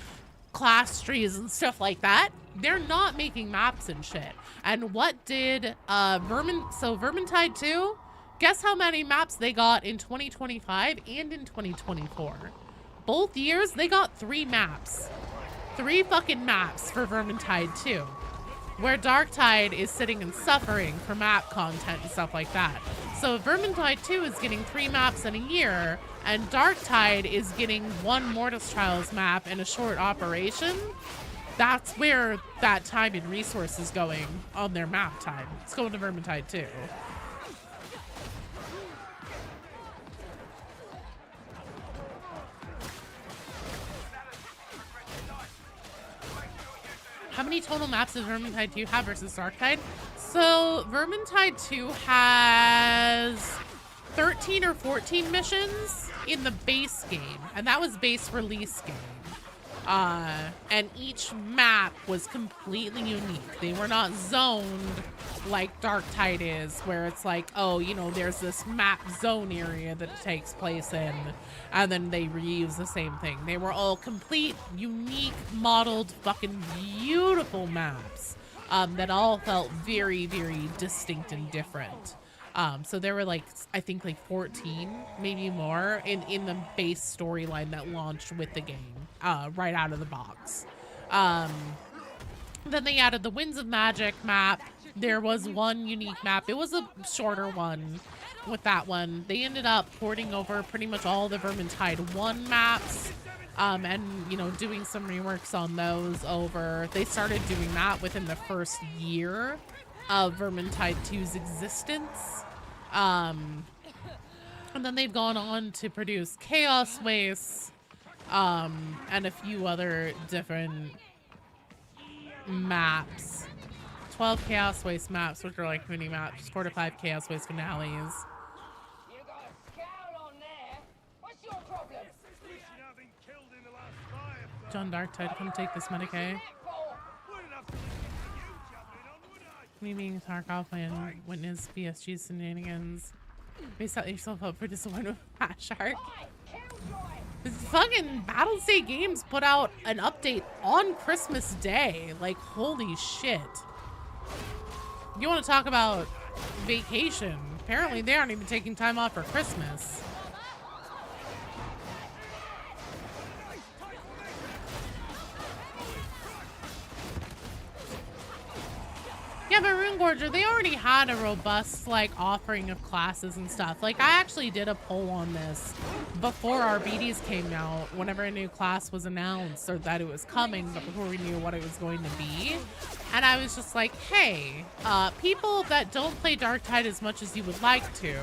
class trees and stuff like that, they're not making maps and shit. And what did Vermintide 2? Guess how many maps they got in 2025 and in 2024? Both years, they got 3 maps. 3 fucking maps for Vermintide 2, where Darktide is sitting and suffering for map content and stuff like that. So Vermintide 2 is getting 3 maps in a year, and Darktide is getting 1 Mortis Trials map in a short operation. That's where that time and resource is going on their map time. It's going to Vermintide 2. How many total maps does Vermintide 2 have versus Darktide? So Vermintide 2 has 13 or 14 missions in the base game, and that was base release game. And each map was completely unique. They were not zoned like Darktide is, where it's like, oh, you know, there's this map zone area that it takes place in, and then they reuse the same thing. They were all complete, unique, modeled, fucking beautiful maps that all felt very, very distinct and different. So there were like, I think like 14, maybe more in the base storyline that launched with the game, right out of the box. Then they added the Winds of Magic map. There was one unique map. It was a shorter one with that one. They ended up porting over pretty much all the Vermintide 1 maps, and, you know, doing some reworks on those over. They started doing that within the first year of Vermintide 2's existence. And then they've gone on to produce Chaos Wastes, and a few other different maps. 12 Chaos Waste maps, which are like mini maps. 4 to 5 Chaos Waste finales. You got a scout on there. What's your problem? John Darktide, come take this Medicaid. Me being Tarkov and witness BSG's shenanigans. May set yourself up for disappointment with Fat Shark. This fucking Battlestate Games put out an update on Christmas Day. Like, holy shit. You want to talk about vacation? Apparently they aren't even taking time off for Christmas. Yeah, but Rune Gorger, they already had a robust, like, offering of classes and stuff. Like, I actually did a poll on this before our BDs came out, whenever a new class was announced, or that it was coming, but before we knew what it was going to be. And I was just like, hey, people that don't play Darktide as much as you would like to,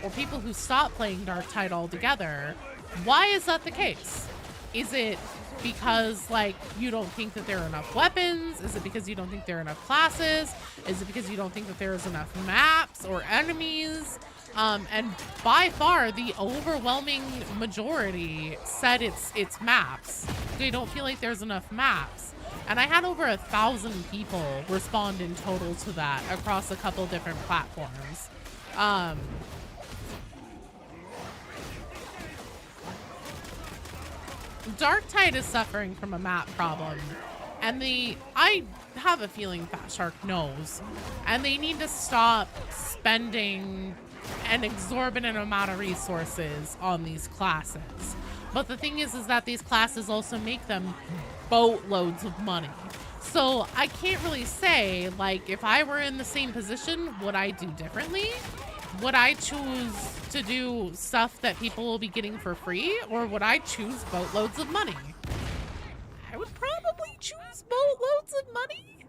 or people who stop playing Darktide altogether, why is that the case? Is it because, like, you don't think that there are enough weapons? Is it because you don't think there are enough classes? Is it because you don't think that there's enough maps or enemies? And by far, the overwhelming majority said it's maps. They don't feel like there's enough maps. And I had over 1,000 people respond in total to that across a couple different platforms. Darktide is suffering from a map problem, and I have a feeling Fat Shark knows, and they need to stop spending an exorbitant amount of resources on these classes. But the thing is that these classes also make them boatloads of money. So I can't really say, like, if I were in the same position, would I do differently? Would I choose to do stuff that people will be getting for free, or would I choose boatloads of money? I would probably choose boatloads of money.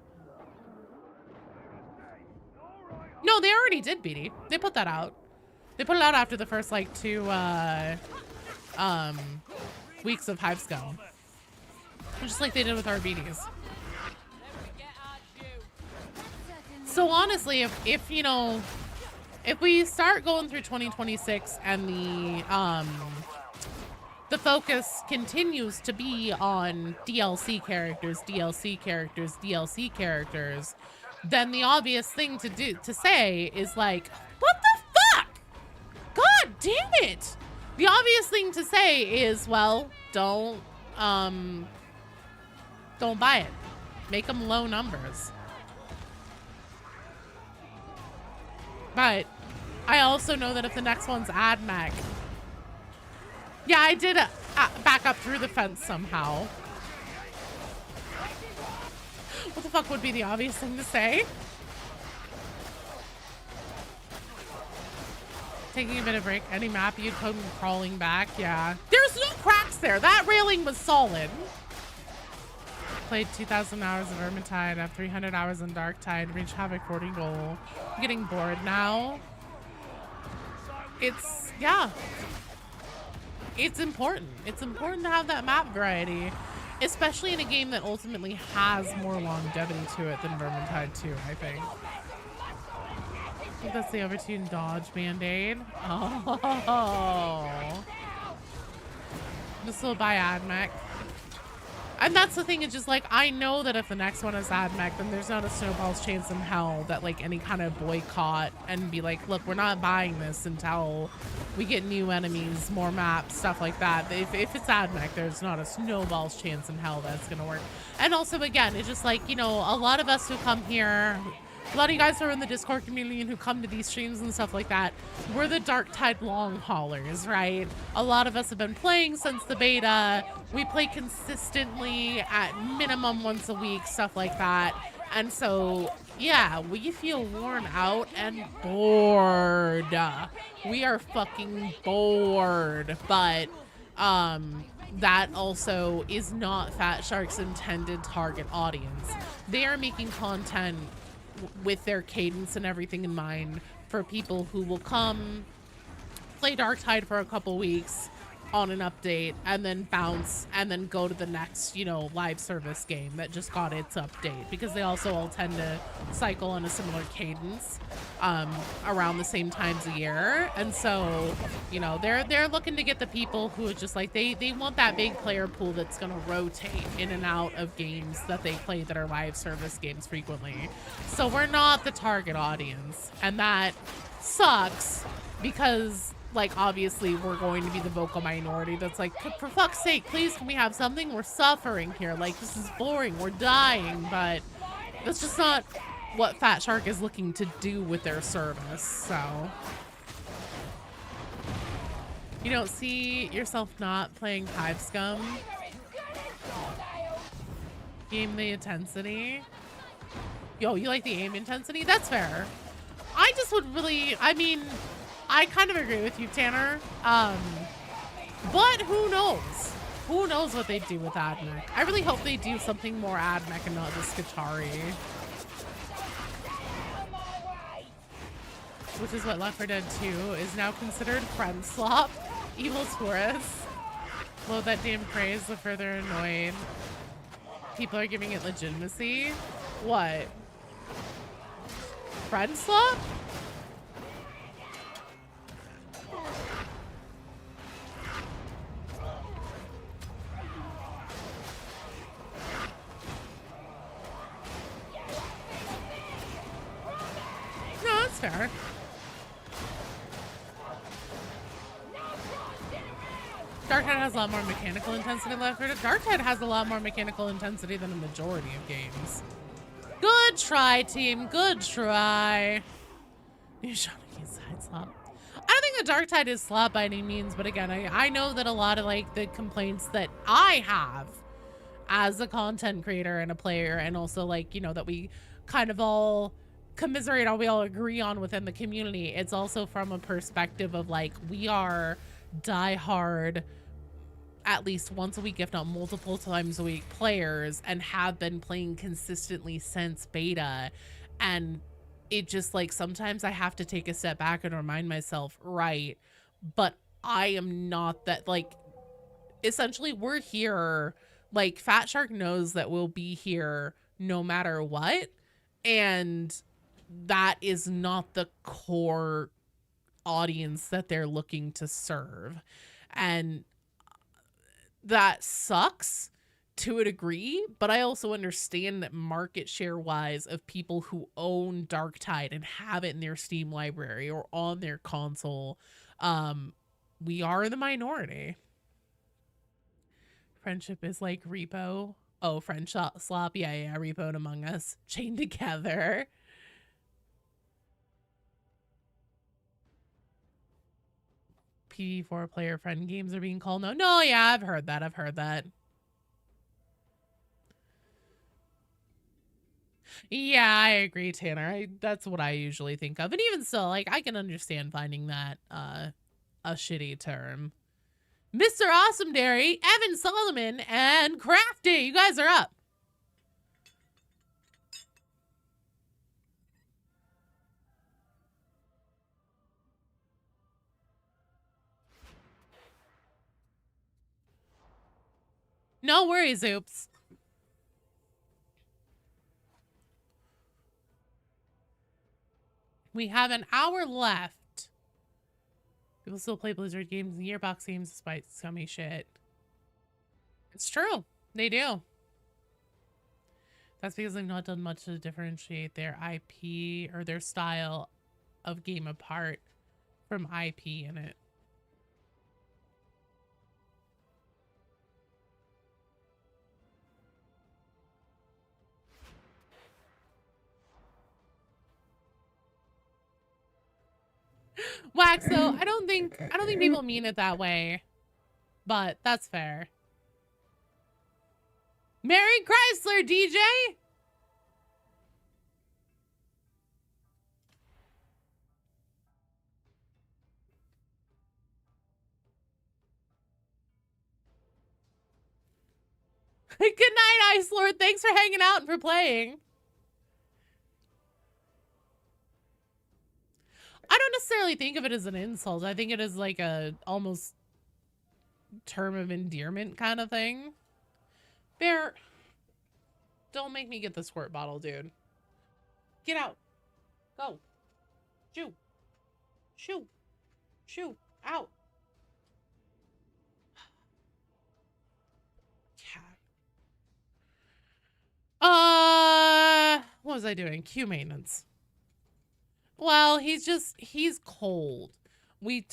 No, they already did, BD. They put that out. They put it out after the first, like, 2 weeks of Hivescale. Just like they did with our BDs. So honestly, if you know, if we start going through 2026 and the focus continues to be on DLC characters, then the obvious thing to say is like, what the fuck? God damn it! The obvious thing to say is, well, don't buy it. Make them low numbers. But I also know that if the next one's AdMech, yeah, I did back up through the fence somehow. What the fuck would be the obvious thing to say? Taking a bit of break. Any map you'd put crawling back? Yeah. There's no cracks there. That railing was solid. Played 2,000 hours of Vermintide, have 300 hours in Darktide, reach Havoc 40 goal. I'm getting bored now. It's, yeah. It's important. It's important to have that map variety, especially in a game that ultimately has more longevity to it than Vermintide 2, I think. I think that's the overtuned dodge band-aid. Oh. This will buy AdMech. And that's the thing, it's just like, I know that if the next one is AdMech, then there's not a snowball's chance in hell that like any kind of boycott and be like, look, we're not buying this until we get new enemies, more maps, stuff like that. If it's AdMech, there's not a snowball's chance in hell that's gonna work. And also, again, it's just like, you know, a lot of us who come here, a lot of you guys who are in the Discord community and who come to these streams and stuff like that, we're the Darktide long haulers, right? A lot of us have been playing since the beta. We play consistently at minimum once a week, stuff like that. And so, yeah, we feel worn out and bored. We are fucking bored. But that also is not Fat Shark's intended target audience. They are making content with their cadence and everything in mind for people who will come, play Darktide for a couple weeks, on an update and then bounce and then go to the next, you know, live service game that just got its update, because they also all tend to cycle on a similar cadence around the same times a year. And so, you know, they're looking to get the people who are just like, they want that big player pool that's going to rotate in and out of games that they play that are live service games frequently. So we're not the target audience, and that sucks, because like, obviously we're going to be the vocal minority that's like, for fuck's sake, please, can we have something? We're suffering here. Like, this is boring. We're dying. But that's just not what Fat Shark is looking to do with their service. So you don't see yourself not playing Hive Scum? Game the intensity. Yo, you like the aim intensity? That's fair. I just would really, I mean, I kind of agree with you, Tanner. But who knows? Who knows what they do with AdMech? I really hope they do something more AdMech and not just Skitarii. Which is what Left 4 Dead 2 is now considered. Friend slop. Evil tourists. Load that damn praise, the further annoyed. People are giving it legitimacy. What? Friend slop? No, that's fair. Darktide has a lot more mechanical intensity than Left 4 Dead. Darktide has a lot more mechanical intensity than a majority of games. Good try, team. Good try. You're showing side slop. I don't think the Darktide is slop by any means, but again, I know that a lot of like the complaints that I have as a content creator and a player, and also like, you know, that we kind of all commiserate on, we all agree on within the community, it's also from a perspective of like, we are diehard, at least once a week, if not multiple times a week, players, and have been playing consistently since beta. And it just like, sometimes I have to take a step back and remind myself, right, but I am not that, like, essentially we're here, like Fat Shark knows that we'll be here no matter what, and that is not the core audience that they're looking to serve. And that sucks to a degree, but I also understand that market share wise of people who own Darktide and have it in their Steam library or on their console, we are the minority. Friendship is like repo. Oh, friend slop. Yeah, repo and Among Us chained together. PvP4 player friend games are being called. No, yeah, I've heard that. Yeah, I agree, Tanner. That's what I usually think of. And even so, like, I can understand finding that a shitty term. Mr. Awesome Dairy, Evan Solomon, and Crafty, you guys are up. No worries, Oops. We have an hour left. People still play Blizzard games and Gearbox games despite scummy shit. It's true. They do. That's because they've not done much to differentiate their IP or their style of game apart from IP in it. Waxo, I don't think people mean it that way, but that's fair. Merry Chrysler, DJ. Good night, Ice Lord. Thanks for hanging out and for playing. I don't necessarily think of it as an insult. I think it is like a almost term of endearment kind of thing. Bear, don't make me get the squirt bottle, dude. Get out. Go. Shoo. Shoo. Shoo. Out. Cat. What was I doing? Q maintenance. Well, he's cold. We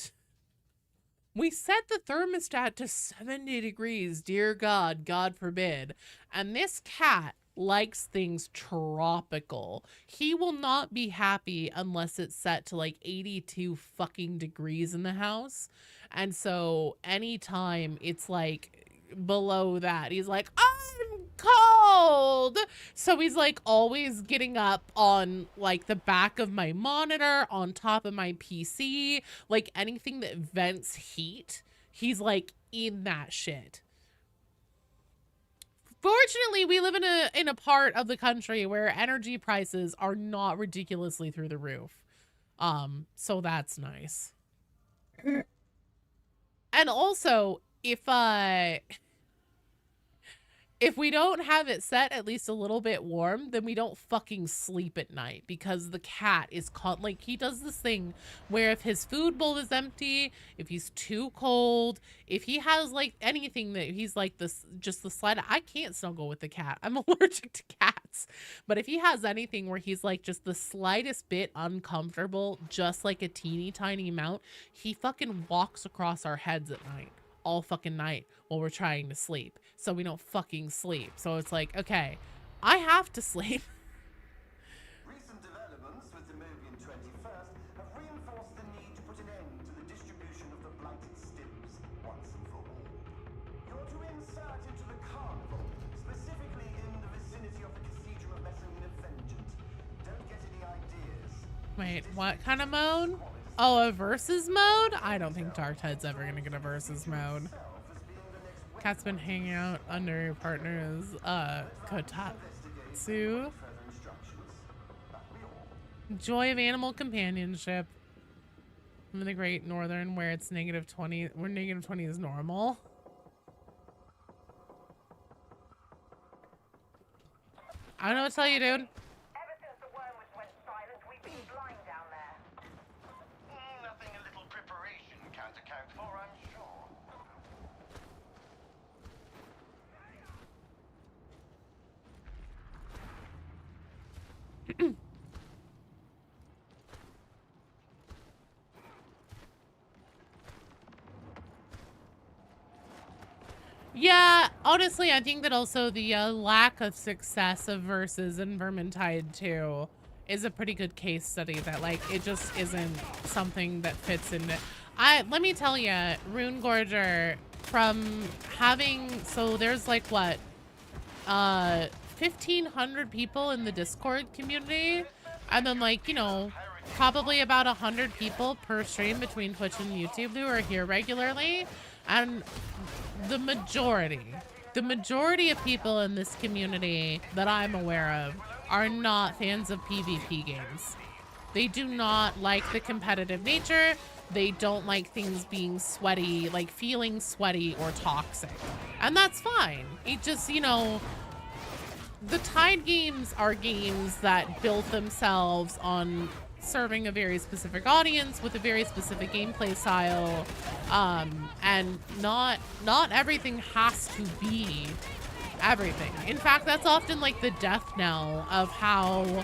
set the thermostat to 70 degrees, dear God, God forbid. And this cat likes things tropical. He will not be happy unless it's set to like 82 fucking degrees in the house. And so anytime it's like below that, he's like, I'm cold. So he's like always getting up on like the back of my monitor, on top of my PC, like anything that vents heat, he's like in that shit. Fortunately, we live in a part of the country where energy prices are not ridiculously through the roof. So that's nice. And also, if we don't have it set at least a little bit warm, then we don't fucking sleep at night, because the cat is like, he does this thing where if his food bowl is empty, if he's too cold, if he has like anything that he's like this, just the slight, I can't snuggle with the cat. I'm allergic to cats. But if he has anything where he's like just the slightest bit uncomfortable, just like a teeny tiny amount, he fucking walks across our heads at night. All fucking night while we're trying to sleep, so we don't fucking sleep. So it's like, okay, I have to sleep. Recent developments with the Mobian 21st have reinforced the need to put an end to the distribution of the blighted stims once and for all. You're to insert into the carnival, specifically in the vicinity of the Cathedral of Messalina Vengeance. Don't get any ideas. Wait, what kind of mode? Oh, a versus mode? I don't think Darktide ever gonna get a versus mode. Cat's been hanging out under your partner's kotatsu. Joy of animal companionship. In the Great Northern, where it's -20, where -20 is normal. I don't know what to tell you, dude. Yeah, honestly, I think that also the lack of success of Versus and Vermintide 2 is a pretty good case study that, like, it just isn't something that fits into... Let me tell you, Rune Gorger, from having... So there's, like, what? 1,500 people in the Discord community, and then, like, you know, probably about 100 people per stream between Twitch and YouTube who are here regularly, and the majority of people in this community that I'm aware of are not fans of PvP games. They do not like the competitive nature. They don't like things being sweaty, like feeling sweaty or toxic. And that's fine. It just, you know, the Tide games are games that built themselves on serving a very specific audience with a very specific gameplay style, and not everything has to be everything. In fact, that's often like the death knell of how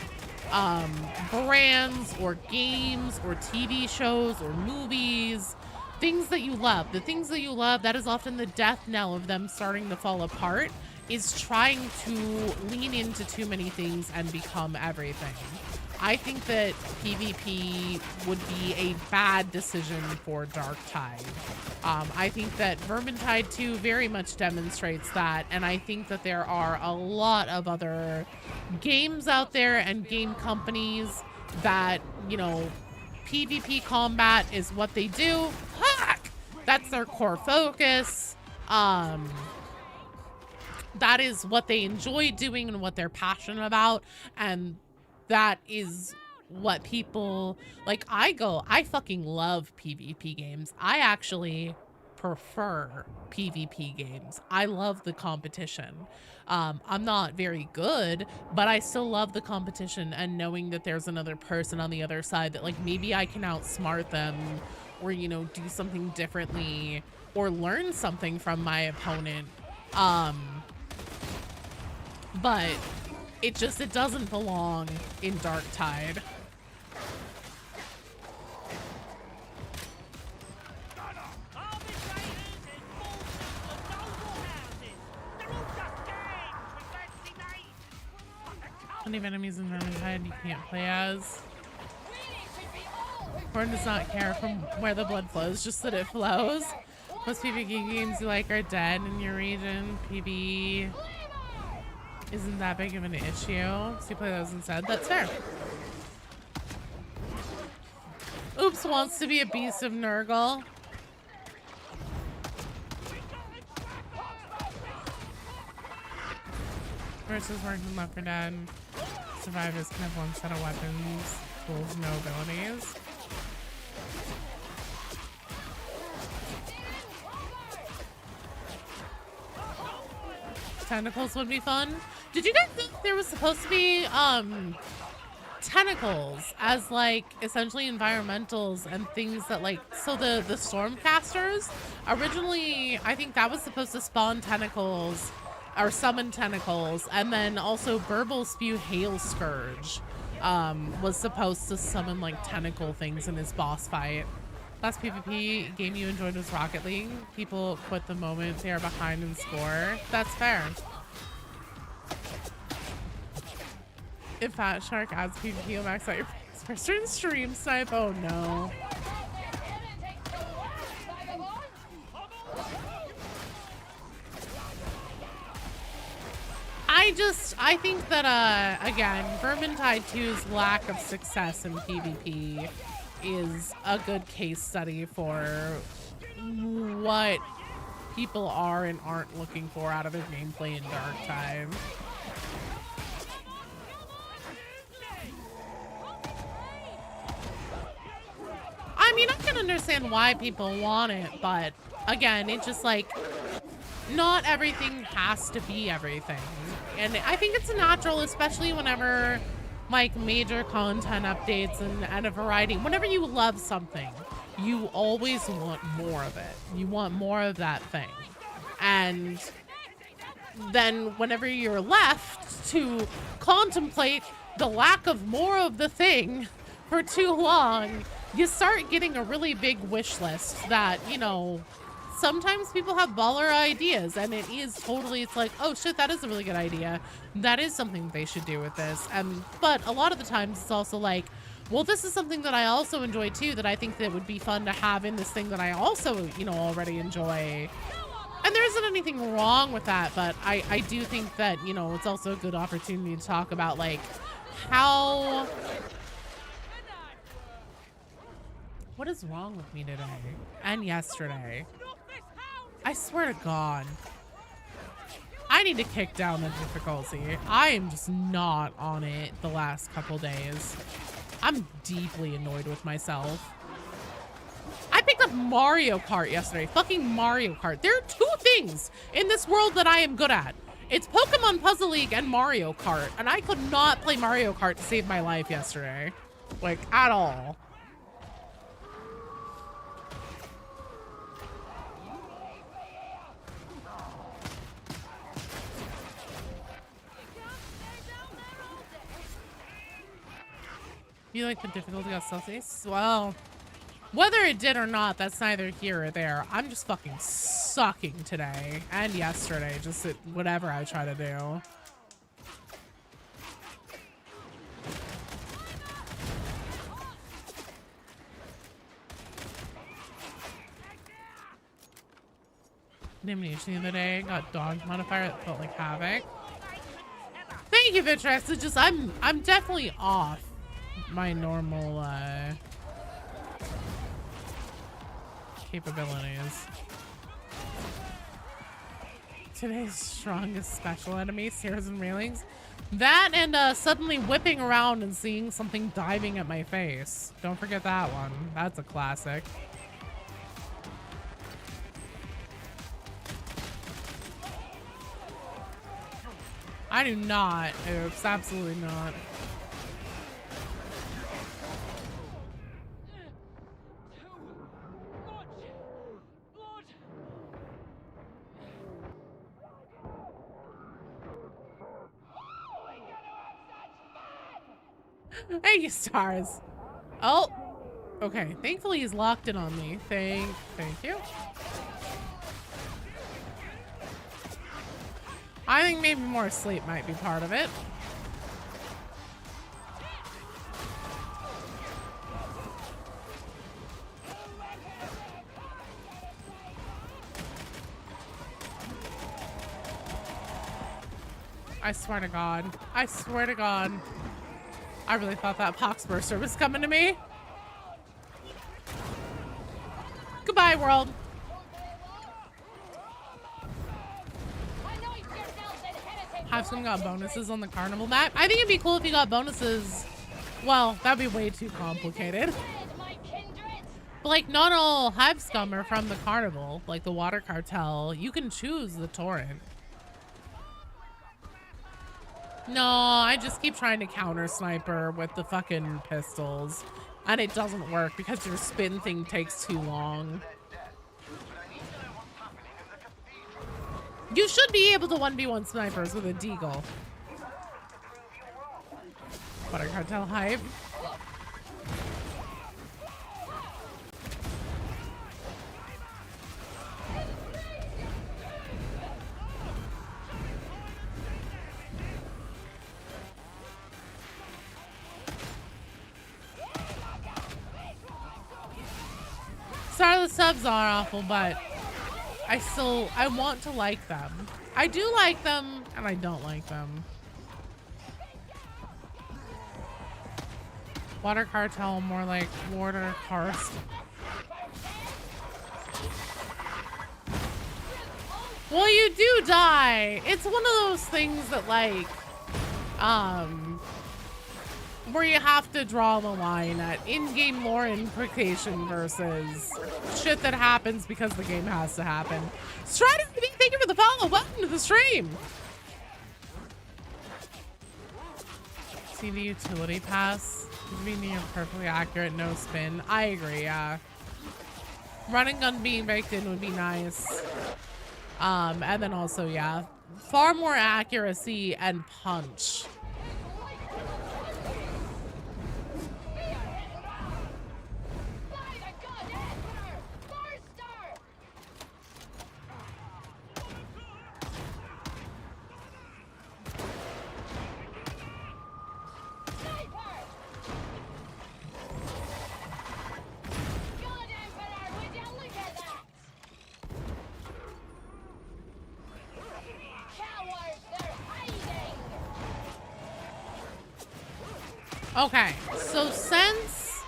brands or games or TV shows or movies, things that you love, the things that you love, that is often the death knell of them starting to fall apart, is trying to lean into too many things and become everything. I think that PvP would be a bad decision for Darktide. I think that Vermintide 2 very much demonstrates that, and I think that there are a lot of other games out there and game companies that, you know, PvP combat is what they do. Heck! That's their core focus. That is what they enjoy doing and what they're passionate about, and that is what people like. I fucking love PvP games. I actually prefer PvP games. I love the competition. I'm not very good, but I still love the competition and knowing that there's another person on the other side that like maybe I can outsmart them or, you know, do something differently or learn something from my opponent. But it doesn't belong in Darktide. Plenty of enemies in Vermintide you can't play as. Horn does not care from where the blood flows, just that it flows. Most PvP games you like are dead in your region. PvE isn't that big of an issue, so you play those instead. That's fair. Oops wants to be a beast of Nurgle. Versus working Left 4 Dead. Survivors can have one set of weapons, tools, no abilities. Tentacles would be fun. Did you guys think there was supposed to be tentacles as like essentially environmentals and things that like, so the Stormcasters originally, I think that was supposed to spawn tentacles or summon tentacles, and then also Burble Spew Hail Scourge was supposed to summon like tentacle things in his boss fight. Last PvP game you enjoyed was Rocket League. People quit the moment they are behind in score. That's fair. If Fat Shark adds PvP, you'll max out your picks for certain stream snipe. Oh no. I think that, again, Vermintide 2's lack of success in PvP is a good case study for what people are and aren't looking for out of their gameplay in Darktide. I mean, I can understand why people want it, but again, it's just like, not everything has to be everything. And I think it's natural, especially whenever like major content updates and a variety, whenever you love something, you always want more of it. You want more of that thing. And then whenever you're left to contemplate the lack of more of the thing for too long, you start getting a really big wish list that, you know, sometimes people have baller ideas and it is totally, it's like, oh shit, that is a really good idea. That is something they should do with this. But a lot of the times it's also like, well, this is something that I also enjoy too, that I think that would be fun to have in this thing that I also, you know, already enjoy. And there isn't anything wrong with that, but I do think that, you know, it's also a good opportunity to talk about like how... What is wrong with me today and yesterday? I swear to God. I need to kick down the difficulty. I am just not on it the last couple days. I'm deeply annoyed with myself. I picked up Mario Kart yesterday. Fucking Mario Kart. There are two things in this world that I am good at. It's Pokemon Puzzle League and Mario Kart. And I could not play Mario Kart to save my life yesterday. Like, at all. You like the difficulty got Celsius? Well, whether it did or not, that's neither here or there. I'm just fucking sucking today and yesterday, just at whatever I try to do. Elimination the other day, got dog modifier that felt like havoc. Thank you, Vitress. It's just I'm definitely off my normal capabilities. Today's strongest special enemy, Sears and Railings. That and suddenly whipping around and seeing something diving at my face. Don't forget that one. That's a classic. I do not. Oops, absolutely not. Thank you, stars. Oh, okay. Thankfully, he's locked in on me. Thank you. I think maybe more sleep might be part of it. I swear to God. I swear to God. I really thought that Poxburster was coming to me. Goodbye, world. Have some got bonuses on the carnival map. I think it'd be cool if you got bonuses. Well, that'd be way too complicated. But like, not all Hive Scum are from the carnival. Like the Water Cartel, you can choose the torrent. No, I just keep trying to counter sniper with the fucking pistols. And it doesn't work because your spin thing takes too long. You should be able to 1v1 snipers with a deagle. Water Cartel hype. Sorry, the subs are awful, but I want to like them. I do like them, and I don't like them. Water Cartel, more like Water Karst. Well, you do die. It's one of those things that like, where you have to draw the line at in-game lore implication versus shit that happens because the game has to happen. Strider, thank you for the follow. Welcome to the stream. See the utility pass. Being near perfectly accurate, no spin. I agree, yeah. Running gun being baked in would be nice. And then also, yeah, far more accuracy and punch. Okay, so since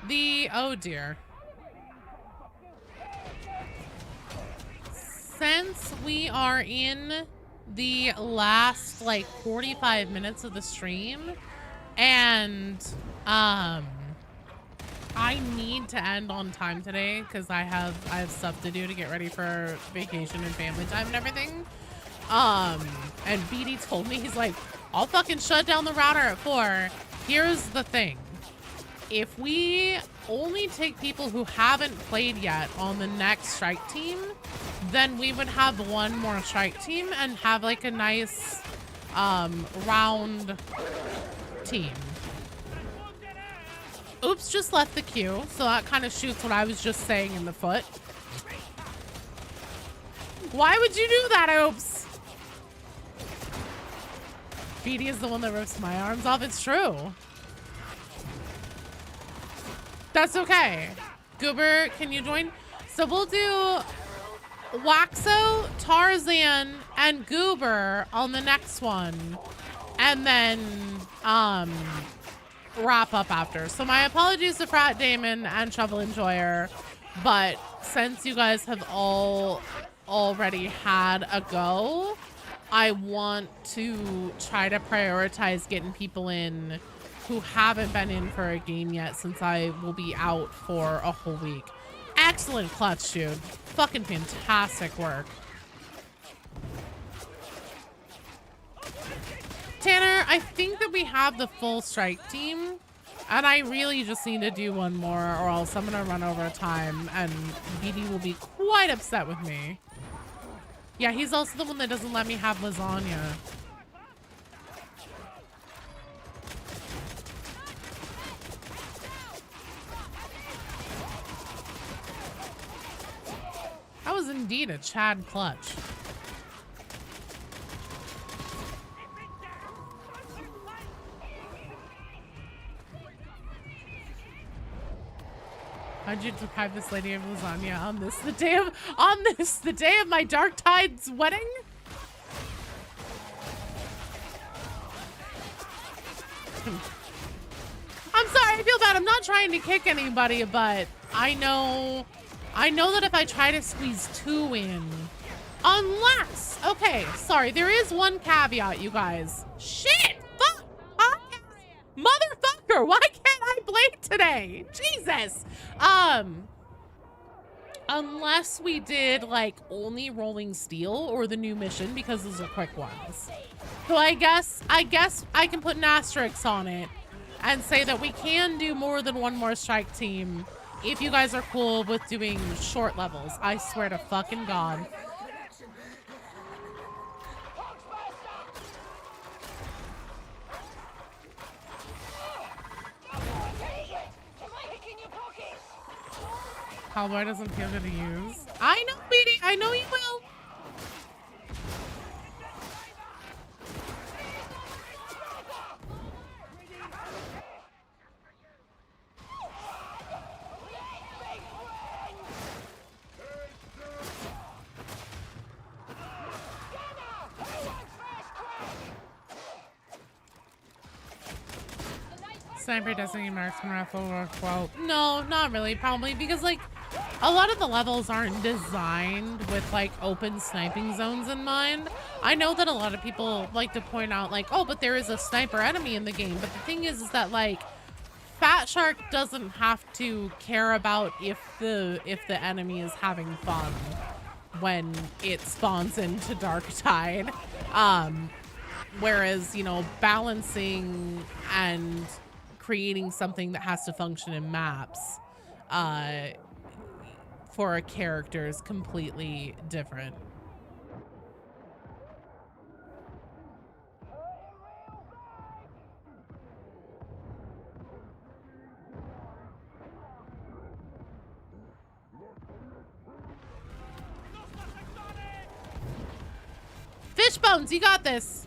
the, oh dear. Since we are in the last like 45 minutes of the stream and I need to end on time today because I have stuff to do to get ready for vacation and family time and everything. And BD told me, he's like, I'll fucking shut down the router at 4. Here's the thing. If we only take people who haven't played yet on the next strike team, then we would have one more strike team and have like a nice round team. Oops, just left the queue, so that kind of shoots what I was just saying in the foot. Why would you do that, Oops? BD is the one that rips my arms off. It's true. That's okay. Goober, can you join? So we'll do Waxo, Tarzan, and Goober on the next one. And then wrap up after. So my apologies to Frat Damon and Shovel Enjoyer. But since you guys have all already had a go, I want to try to prioritize getting people in who haven't been in for a game yet, since I will be out for a whole week. Excellent clutch, dude. Fucking fantastic work. Tanner, I think that we have the full strike team, and I really just need to do one more, or else I'm gonna run over time, and BD will be quite upset with me. Yeah, he's also the one that doesn't let me have lasagna. That was indeed a Chad clutch. How'd you deprive this lady of lasagna on this the day of my Dark Tide's wedding? I'm sorry, I feel bad. I'm not trying to kick anybody, but I know that if I try to squeeze 2 in, unless, okay, sorry, there is one caveat, you guys. Shit, fuck, motherfucker, why can't I blade today? Jesus. Unless we did like only rolling steel or the new mission, because those are quick ones. So I guess I can put an asterisk on it and say that we can do more than one more strike team if you guys are cool with doing short levels. I swear to fucking God. Cowboy doesn't feel good to use. I know, BD. I know you will. Sniper doesn't need marksman rifle or quote. No, not really. Probably because like a lot of the levels aren't designed with like open sniping zones in mind. I know that a lot of people like to point out like, oh, but there is a sniper enemy in the game. But the thing is that like Fat Shark doesn't have to care about if the enemy is having fun when it spawns into Dark Tide. Whereas, you know, balancing and creating something that has to function in maps for a character is completely different. Fishbones, you got this.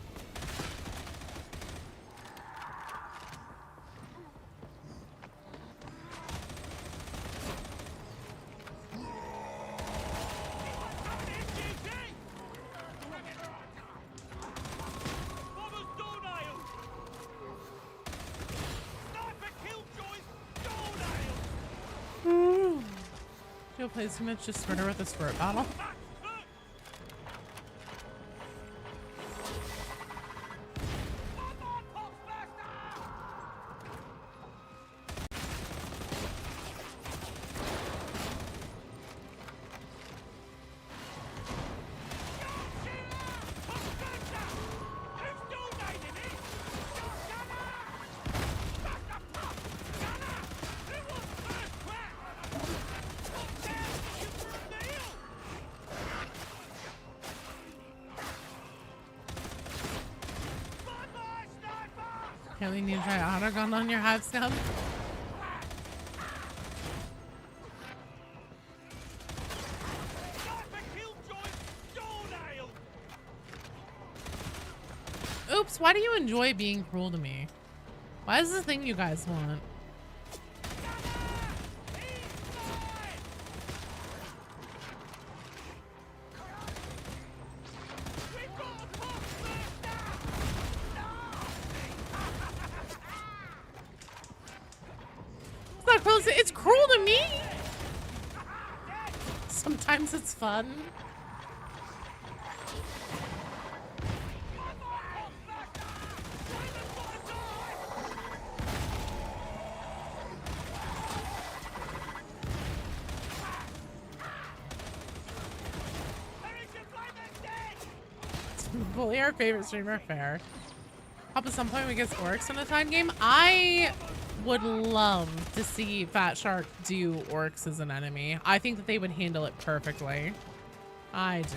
Joe plays too much, just squirt with a squirt bottle. Kelly, need to try autogun on your hive scum? Oops, why do you enjoy being cruel to me? Why is this the thing you guys want? It's cruel to me. Sometimes it's fun. Bully our favorite streamer, fair. Hope at some point we get orcs in a time game. I would love to see Fat Shark do orcs as an enemy. I think that they would handle it perfectly. I do.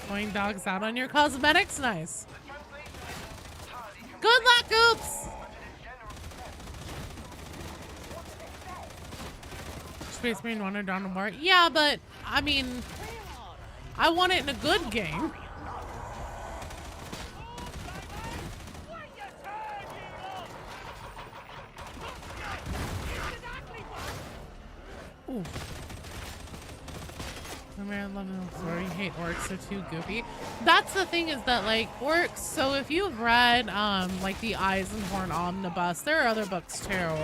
Going dogs out on your cosmetics? Nice. Good luck, Oops! Space Marine wanted Dawn of War. Yeah, but, I mean, I want it in a good game. Ooh. I love them. Sorry, hate orcs. They're too goofy. That's the thing is that like orcs. So if you've read like the Eisenhorn Omnibus, there are other books too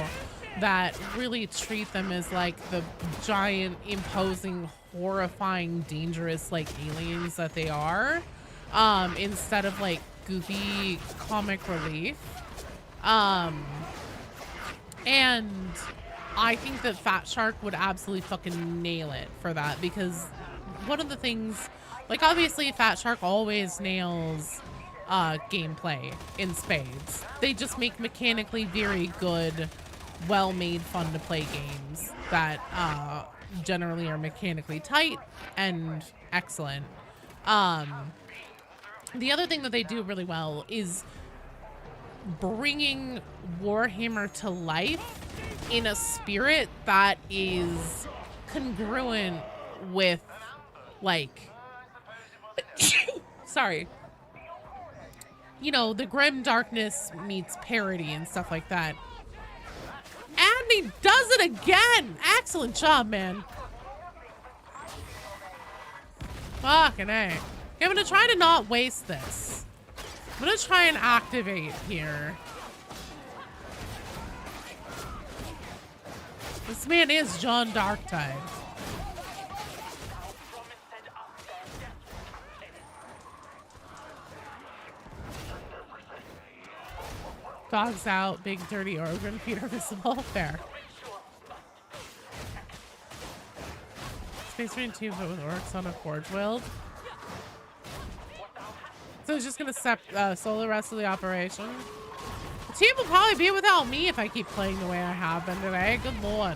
that really treat them as like the giant, imposing, horrifying, dangerous like aliens that they are, instead of like goofy comic relief. And I think that Fat Shark would absolutely fucking nail it for that, because one of the things, like obviously Fat Shark always nails gameplay in spades. They just make mechanically very good, well-made, fun to play games that generally are mechanically tight and excellent. The other thing that they do really well is bringing Warhammer to life in a spirit that is congruent with like sorry, you know, the grim darkness meets parody and stuff like that. And he does it again. Excellent job, man. Fucking A. Okay, I'm gonna try to not waste this. I'm gonna try and activate here. This man is John Darktide. Dogs out, big dirty organ feet are visible. Fair. Space Marine 2 but with orcs on a forge wield. So it's just gonna solo the rest of the operation. The team will probably be without me if I keep playing the way I have been today. Good lord.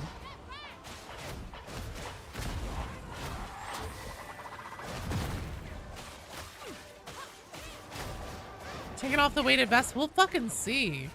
Taking off the weighted vest, we'll fucking see.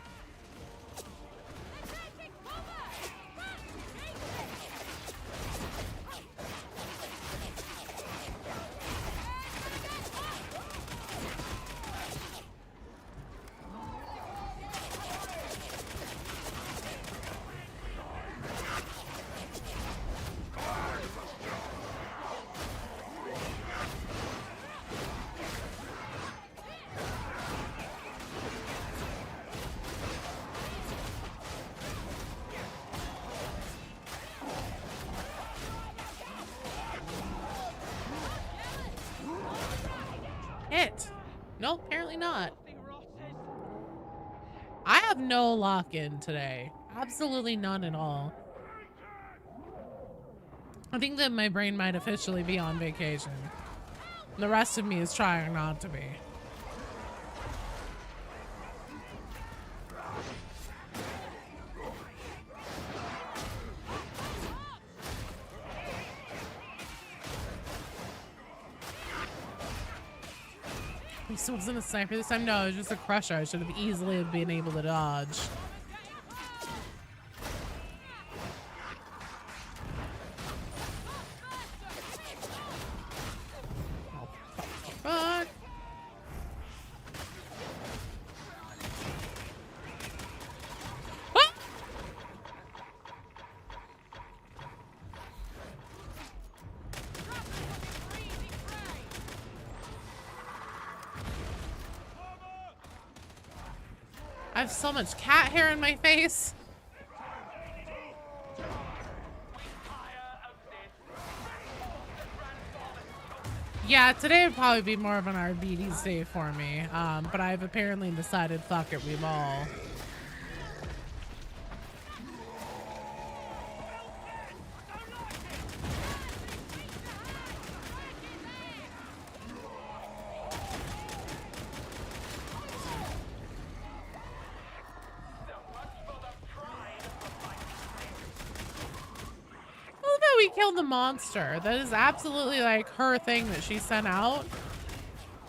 Nope, apparently not. I have no lock-in today. Absolutely none at all. I think that my brain might officially be on vacation. The rest of me is trying not to be. He still wasn't a sniper this time? No, it was just a crusher. I should have easily been able to dodge. Oh, fuck. Ah! I have so much cat hair in my face. Yeah, today would probably be more of an Arbites day for me, but I've apparently decided fuck it, we've all. kill the monster. That is absolutely like her thing that she sent out.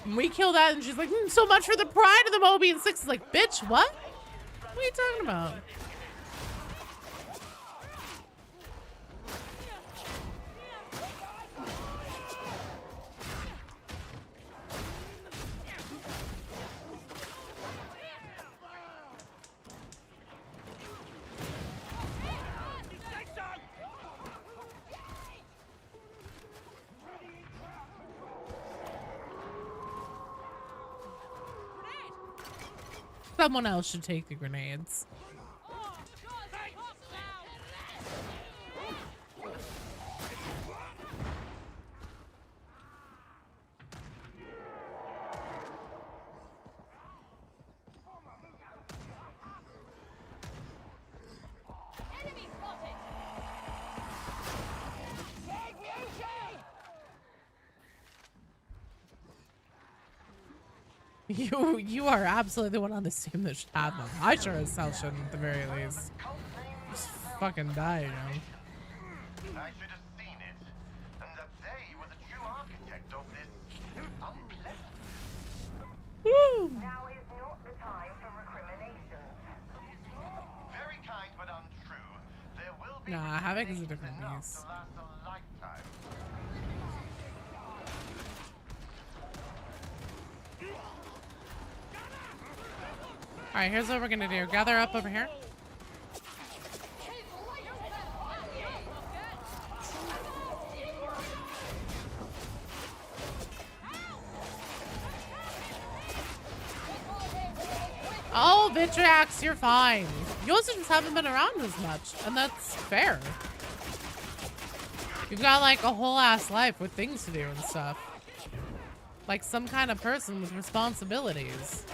And we kill that and she's like, so much for the pride of the Mobian 6 is like, bitch, what? What are you talking about? Someone else should take the grenades. Enemy spotted! You are absolutely the one on this team that should have them. I sure as hell shouldn't at the very least. Just fucking die, you know. I should have seen it, and that they were the true architect of this unpleasant. Woo! Now is not the time for recriminations. Very kind but untrue. There will be Nah, Havoc is a different enough beast. to last a lifetime. Alright, here's what we're gonna do. Gather up over here. Oh, Vitrax, you're fine. You also just haven't been around as much, and that's fair. You've got like a whole ass life with things to do and stuff. Like some kind of person with responsibilities.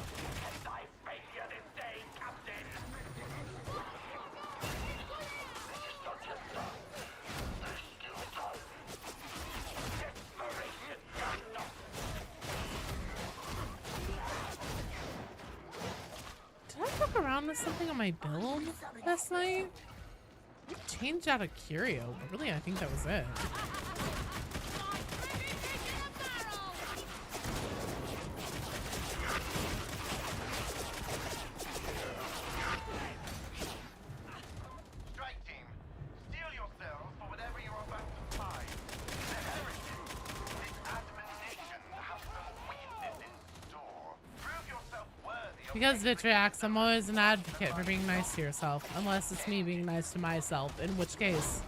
Did I fuck around with something on my build last night? I changed out a Curio, but really I think that was it. Strike team, steel yourselves for whatever you're about to find. The heritage, this admonition has some weakness in store. Prove yourself worthy of Because Vitrax, I'm always an advocate for being nice to yourself, unless it's me being nice to myself, in which case,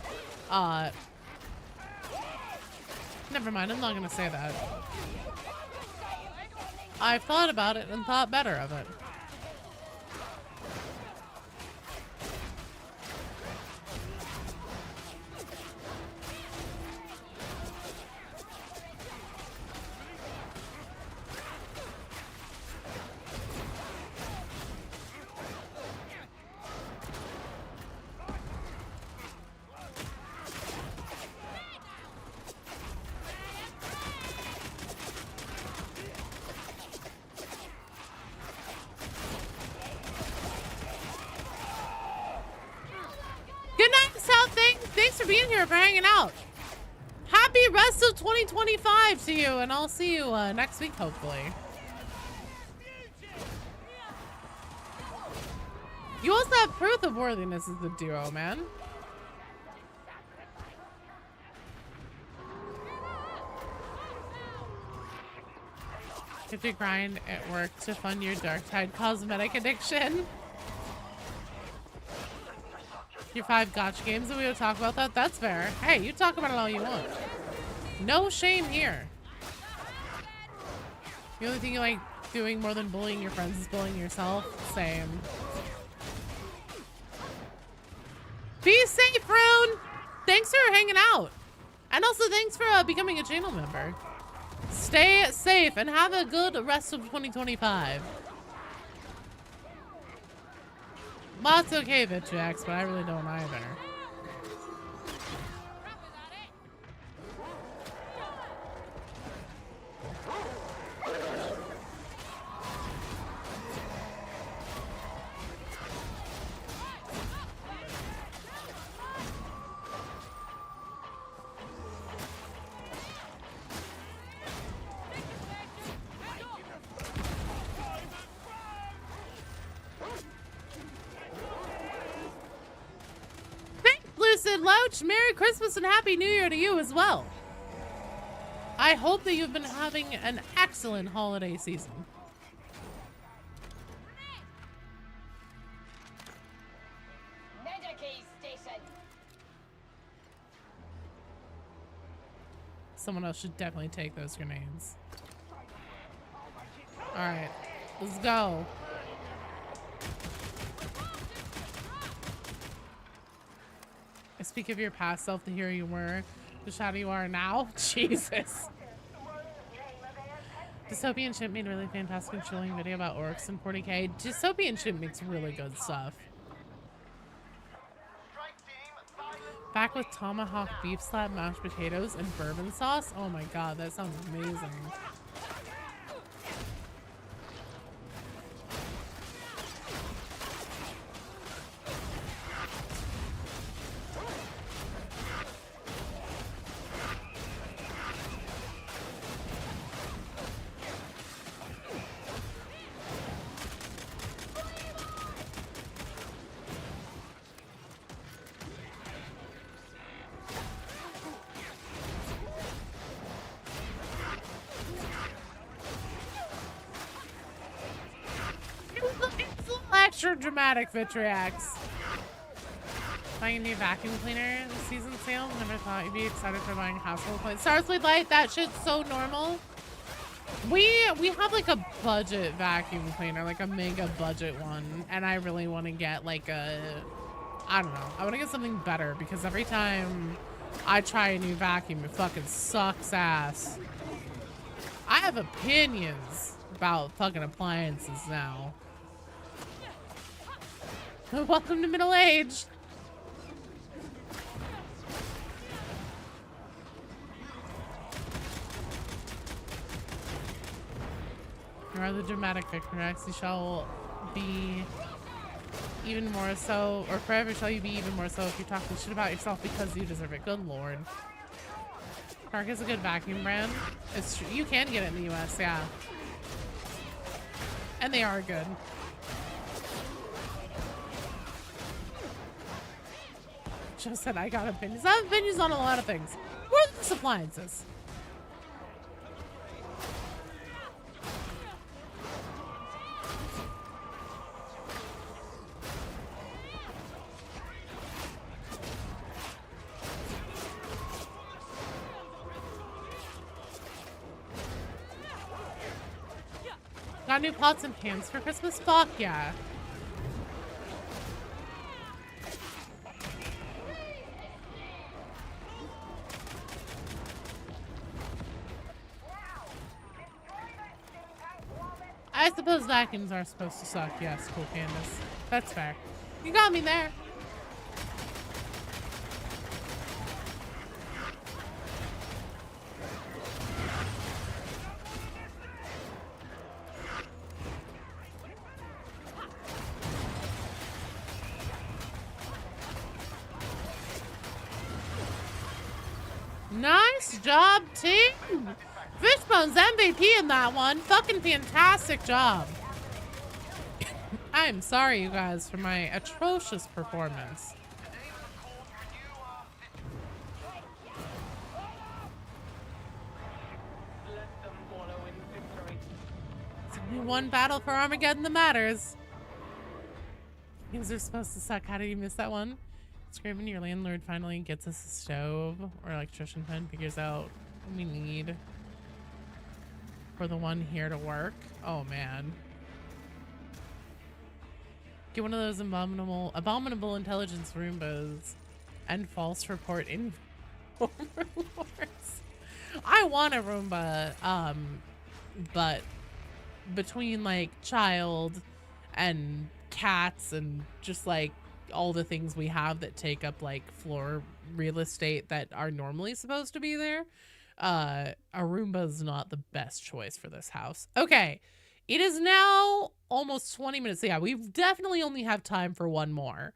never mind, I'm not gonna say that. I've thought about it and thought better of it. Good night, South Thing. Thanks for being here, for hanging out. Happy rest of 2025 to you, and I'll see you next week, hopefully. You also have proof of worthiness as the duo, man. You have to grind at work to fund your Darktide cosmetic addiction. Your 5 gotcha games and we would talk about that. That's fair. Hey, you talk about it all you want. No shame here. The only thing you like doing more than bullying your friends is bullying yourself. Same. Be safe, Rune! Thanks for hanging out. And also thanks for becoming a channel member. Stay safe and have a good rest of 2025. Well, it's okay, Vitrax, but I really don't either. Loach, Merry Christmas and Happy New Year to you as well. I hope that you've been having an excellent holiday season. Medicaid station. Someone else should definitely take those grenades. Alright, let's go. I speak of your past self, the hero you were, the shadow you are now. Jesus. Dystopian Chimp made a really fantastic chilling video about orcs in 40k. Dystopian Chimp makes really good stuff. Back with tomahawk beef slab, mashed potatoes, and bourbon sauce. Oh my god, that sounds amazing. Extra dramatic Vitriax. Buying a new vacuum cleaner this season sale. Never thought you'd be excited for buying household cleaner. Starsleep Light, that shit's so normal. We have like a budget vacuum cleaner, like a mega budget one, and I really want to get like a, I don't know, I want to get something better because every time I try a new vacuum, it fucking sucks ass. I have opinions about fucking appliances now. Welcome to middle age. You are the dramatic Vitriax. You shall be even more so, or forever shall you be even more so if you talk this shit about yourself because you deserve it. Good lord. Park is a good vacuum brand. It's true. You can get it in the US, yeah. And they are good. Joe said I got opinions. I have opinions on a lot of things. Worthless appliances. Got new pots and pans for Christmas? Fuck yeah. I suppose vacuums are supposed to suck. Yes, cool Candace. That's fair. You got me there. Nice job, team. Fishbone's MVP in that one. Fucking fantastic job. I'm sorry, you guys, for my atrocious performance. It's only one battle for Armageddon that matters. Things are supposed to suck. How did you miss that one? Screaming, your landlord finally gets us a stove or electrician pen, figures out what we need for the one here to work. Oh man. Get one of those abominable intelligence Roombas and false report in overlords. I want a Roomba, but between like child and cats and just like all the things we have that take up like floor real estate that are normally supposed to be there, a Roomba is not the best choice for this house. Okay, it is now almost 20 minutes. Yeah, we definitely only have time for one more,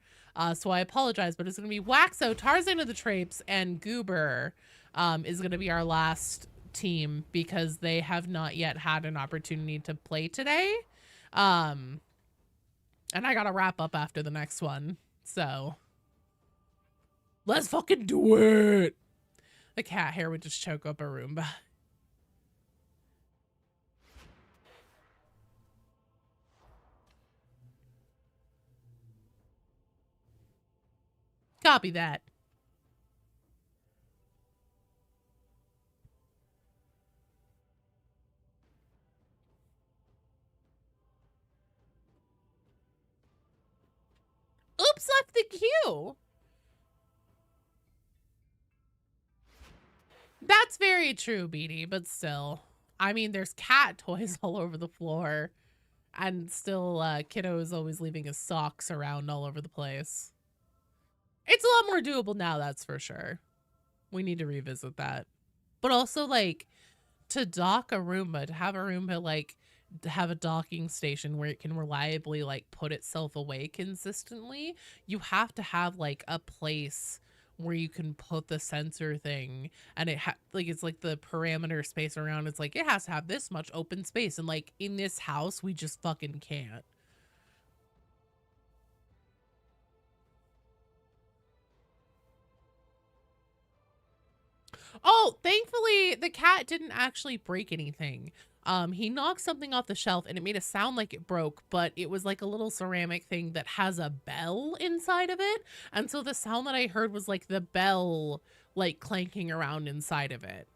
so I apologize, but it's gonna be Waxo, Tarzan of the Trapes, and Goober is gonna be our last team because they have not yet had an opportunity to play today, and I gotta wrap up after the next one. So Let's fucking do it. The cat hair would just choke up a Roomba. Copy that. Oops, left the queue. That's very true, Beanie, but still. I mean, there's cat toys all over the floor. And still, Kiddo is always leaving his socks around all over the place. It's a lot more doable now, that's for sure. We need to revisit that. But also, like, to dock a Roomba, to have a Roomba, like, to have a docking station where it can reliably, like, put itself away consistently, you have to have, like, a place where you can put the sensor thing, and it it's like the parameter space around, it's like, it has to have this much open space, and, like, in this house, we just fucking can't. Oh, thankfully, the cat didn't actually break anything. He knocked something off the shelf and it made a sound like it broke, but it was like a little ceramic thing that has a bell inside of it. And so the sound that I heard was like the bell, like clanking around inside of it.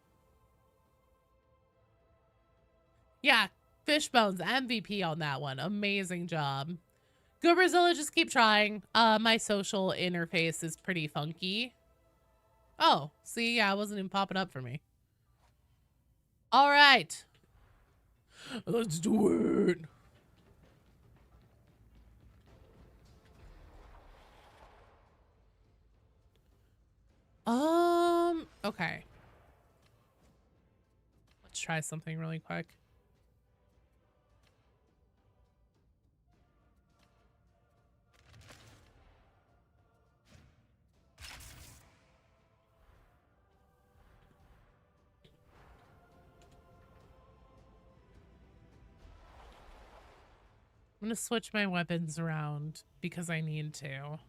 Yeah, Fishbones, MVP on that one. Amazing job. Gooberzilla, just keep trying. My social interface is pretty funky. Oh, see, yeah, it wasn't even popping up for me. All right. Let's do it. Okay. Let's try something really quick. I'm gonna switch my weapons around because I need to.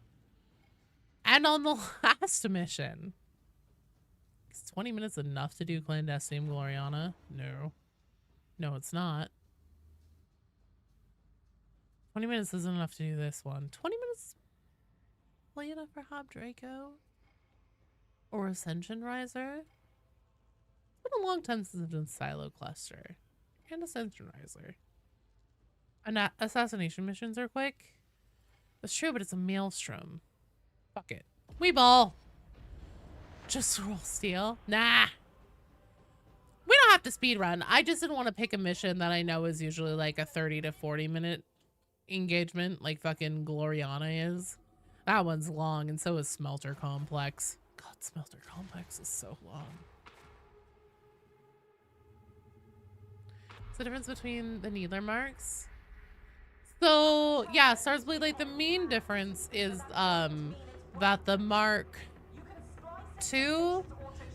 And on the last mission. Is 20 minutes enough to do Clandestine Gloriana? No. No, it's not. 20 minutes isn't enough to do this one. 20 minutes play enough for Hob Draco? Or Ascension Riser? It's been a long time since I've done Silo Cluster. And Ascension Riser. Assassination missions are quick. That's true, but it's a maelstrom. Fuck it. Weeball. Just roll steel. Nah. We don't have to speed run. I just didn't want to pick a mission that I know is usually like a 30 to 40 minute engagement, like fucking Gloriana is. That one's long, and so is Smelter Complex. God, Smelter Complex is so long. What's the difference between the Needler marks? So yeah, Stars Bleed Light, the main difference is that the Mark II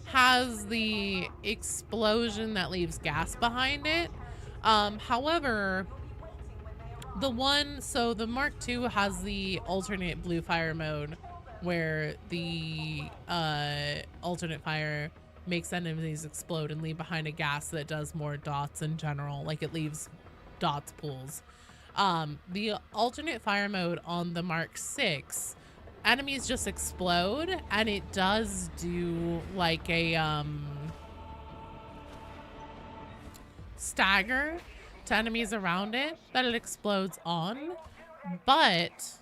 has the explosion that leaves gas behind it. However, the Mark II has the alternate blue fire mode where the alternate fire makes enemies explode and leave behind a gas that does more dots in general, like it leaves dots pools. The alternate fire mode on the Mark VI, enemies just explode, and it does do like a stagger to enemies around it that it explodes on, but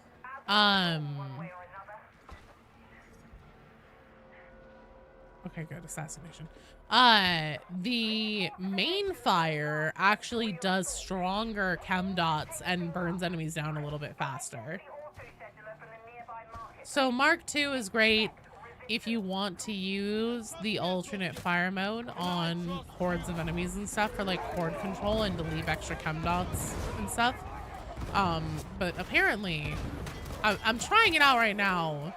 okay, good. Assassination. The main fire actually does stronger chem dots and burns enemies down a little bit faster. So Mark II is great if you want to use the alternate fire mode on hordes of enemies and stuff for like horde control and to leave extra chem dots and stuff. But apparently, I'm trying it out right now.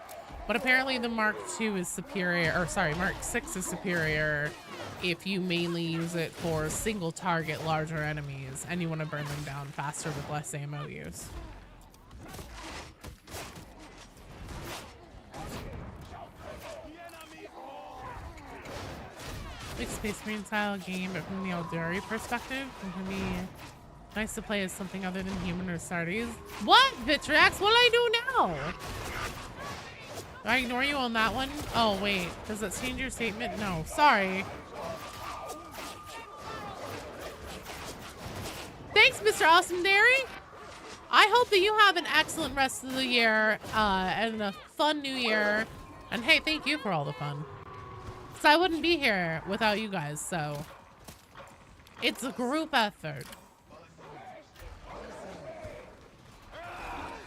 But apparently the Mark II is superior, or sorry, Mark VI is superior if you mainly use it for single target larger enemies and you want to burn them down faster with less ammo use. Like Space Marine style game, but from the Eldari perspective, it can be nice to play as something other than human or Sardes. What, Vitrax? What do I do now? Do I ignore you on that one? Oh, wait. Does that change your statement? No. Sorry. Thanks, Mr. Awesome Dairy. I hope that you have an excellent rest of the year and a fun new year. And hey, thank you for all the fun. Because I wouldn't be here without you guys, so it's a group effort.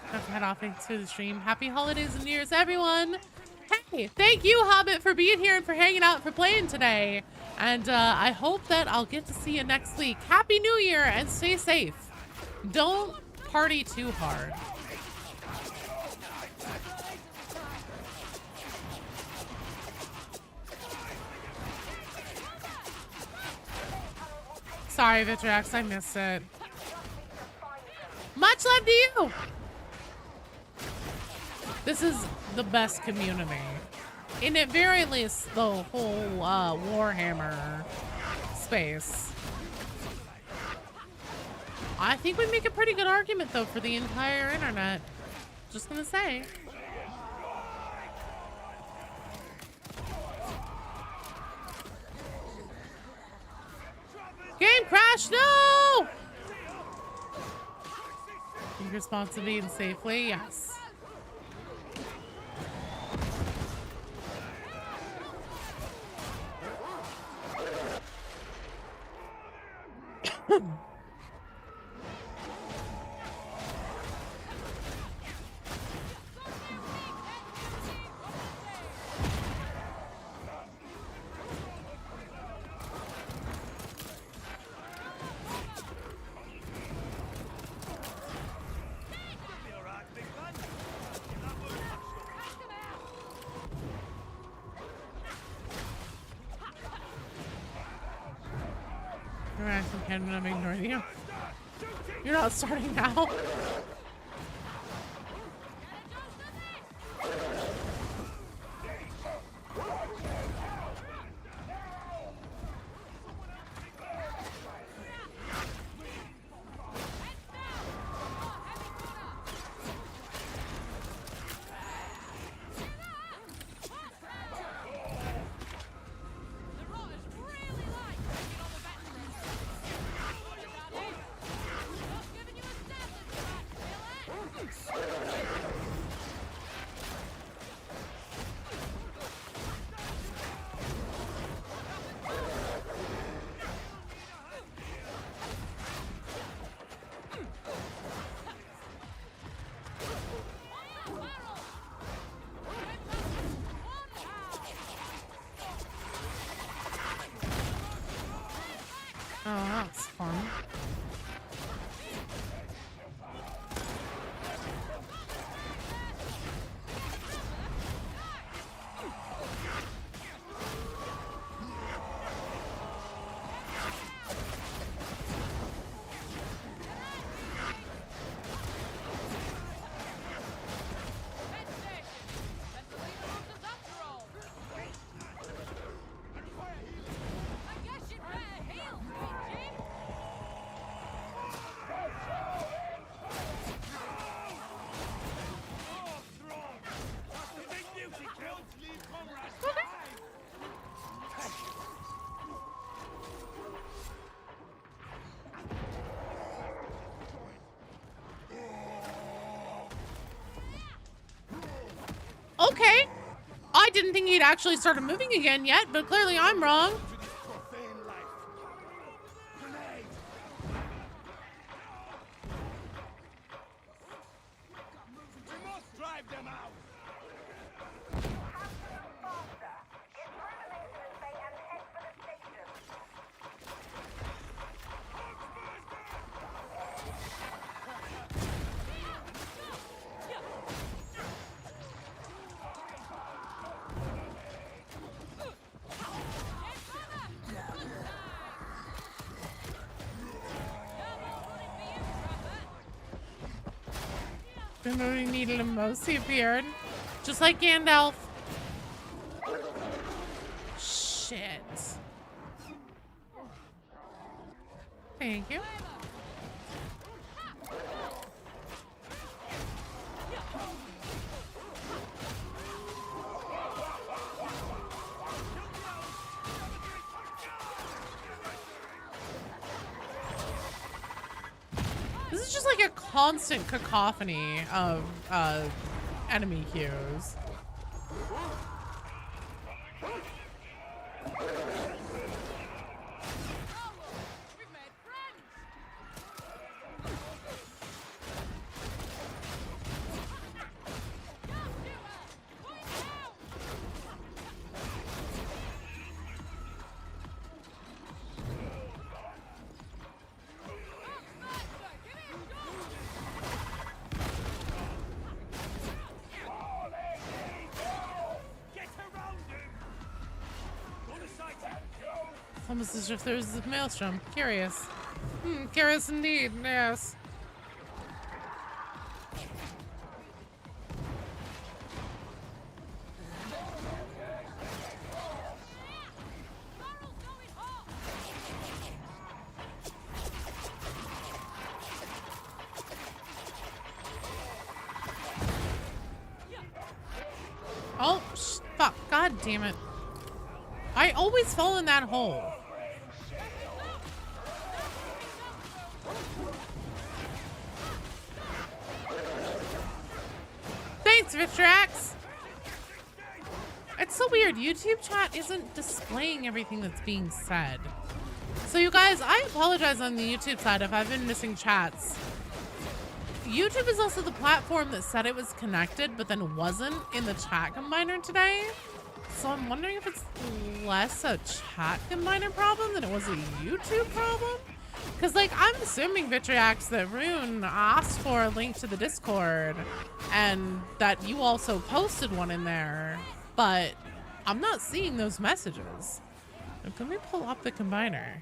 Have to head off into the stream. Happy holidays and New Year's, everyone. Hey, thank you, Hobbit, for being here and for hanging out, for playing today. And I hope that I'll get to see you next week. Happy New Year and stay safe. Don't party too hard. Sorry, Vitrax, I missed it. Much love to you. This is the best community. And at very least, the whole Warhammer space. I think we make a pretty good argument, though, for the entire internet. Just gonna say. Game crash, no! Take responsibility and safely, yes. I'm ignoring you. You're not starting now. Oh, that's fun. Okay. I didn't think he'd actually started moving again yet, but clearly I'm wrong. The movie needed him most. He appeared. Just like Gandalf. Shit. Thank you. This is just like a constant cacophony of enemy queues. We've made friends. Get around him! Gonna sight him! Almost as if there was a maelstrom. Curious. Curious indeed, yes. Oh, fuck. God damn it. I always fall in that hole. Thanks, Vitrax. It's so weird. YouTube chat isn't displaying everything that's being said. So you guys, I apologize on the YouTube side if I've been missing chats. YouTube is also the platform that said it was connected, but then wasn't in the chat combiner today. So I'm wondering if it's less a chat combiner problem than it was a YouTube problem. Because, like, I'm assuming, Vitriax, that Rune asked for a link to the Discord and that you also posted one in there, but I'm not seeing those messages. Now, can we pull up the combiner?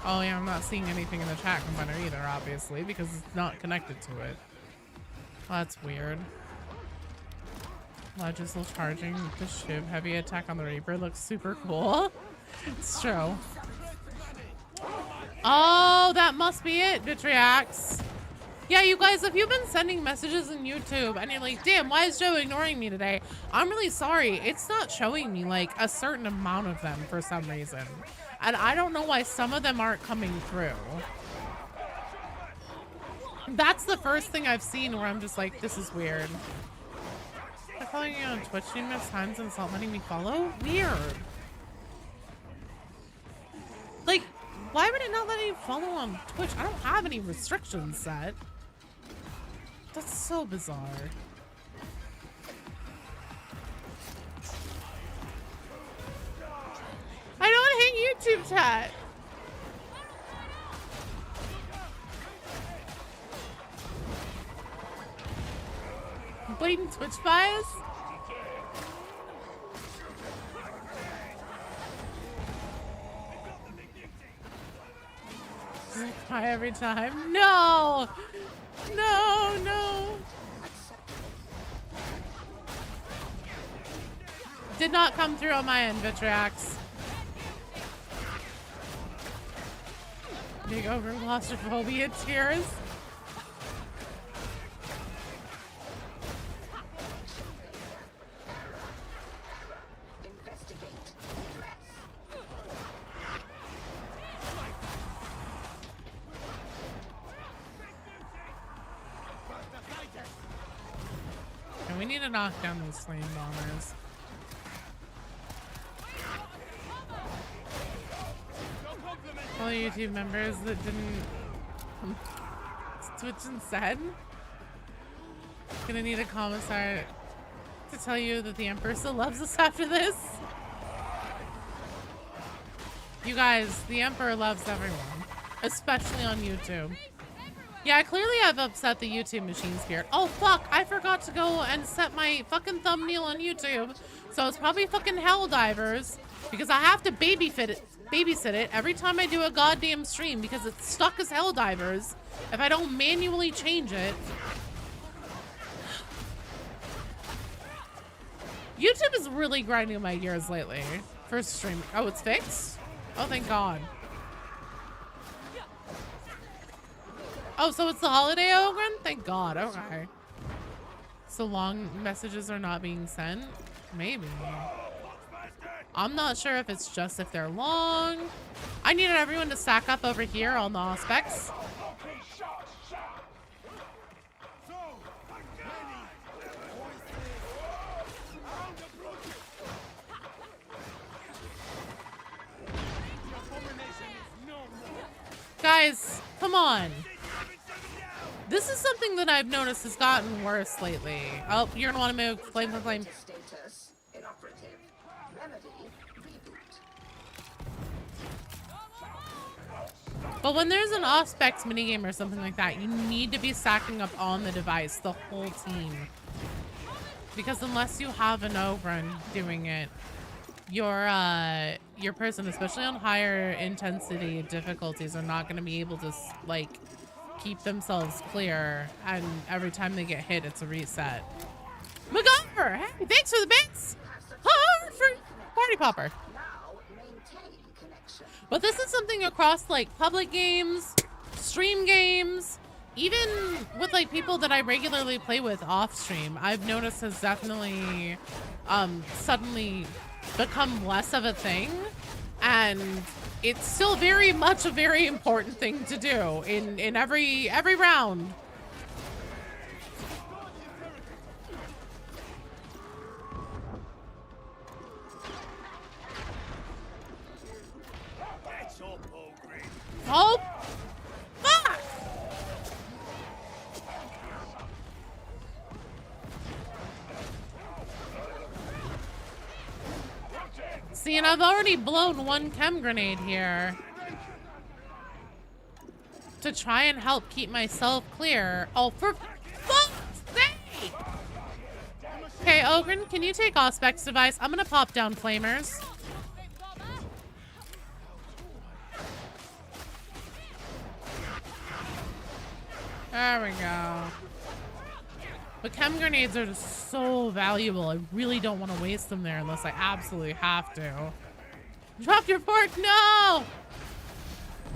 Oh, yeah, I'm not seeing anything in the chat combiner either, obviously, because it's not connected to it. Well, that's weird. Legislative charging the Shiv. Heavy attack on the Reaper looks super cool. It's true. Oh, that must be it, Vitriax. Yeah, you guys, if you've been sending messages in YouTube and you're like, damn, why is Joe ignoring me today? I'm really sorry. It's not showing me like a certain amount of them for some reason. And I don't know why some of them aren't coming through. That's the first thing I've seen where I'm just like, this is weird. I'm following you on Twitch numerous times and it's not letting me follow? Weird. Like, why would it not let me follow on Twitch? I don't have any restrictions set. That's so bizarre. I don't hate YouTube chat. Blatant Twitch bias? Cry every time. No! No, no. Did not come through on my end, Vitrax. Big over claustrophobia tears. And we need to knock down these flame bombers. All YouTube members that didn't Twitch instead. Gonna need a commissar to tell you that the Emperor still loves us after this. You guys, the Emperor loves everyone, especially on YouTube. Yeah, clearly I've upset the YouTube machine spirit. Oh fuck, I forgot to go and set my fucking thumbnail on YouTube. So it's probably fucking Helldivers because I have to babysit it every time I do a goddamn stream because it's stuck as Helldivers if I don't manually change it. YouTube is really grinding my gears lately for streaming. Oh, it's fixed? Oh, thank God. Oh, so it's the holiday, Ogren? Thank God. Okay. So long messages are not being sent? Maybe. I'm not sure if it's just if they're long. I needed everyone to stack up over here on the specs. Guys, come on. This is something that I've noticed has gotten worse lately. Oh, you're gonna want to move. Flame for flame. Status inoperative. Remedy reboot. But when there's an off-specs minigame or something like that, you need to be stacking up on the device, the whole team. Because unless you have an Ogren doing it, your person, especially on higher intensity difficulties, are not going to be able to, like, keep themselves clear, and every time they get hit, it's a reset. McGoffer! Hey, thanks for the bits! Oh, for Party Popper. Now maintain connection. But this is something across, like, public games, stream games, even with, like, people that I regularly play with off stream, I've noticed has definitely suddenly become less of a thing, and it's still very much a very important thing to do in every round. Oh, fuck! See, and I've already blown one chem grenade here to try and help keep myself clear. Oh, for fuck's sake! Okay, Ogren, can you take Auspex device? I'm gonna pop down flamers. There we go. But chem grenades are just so valuable. I really don't want to waste them there unless I absolutely have to. Drop your fork! No!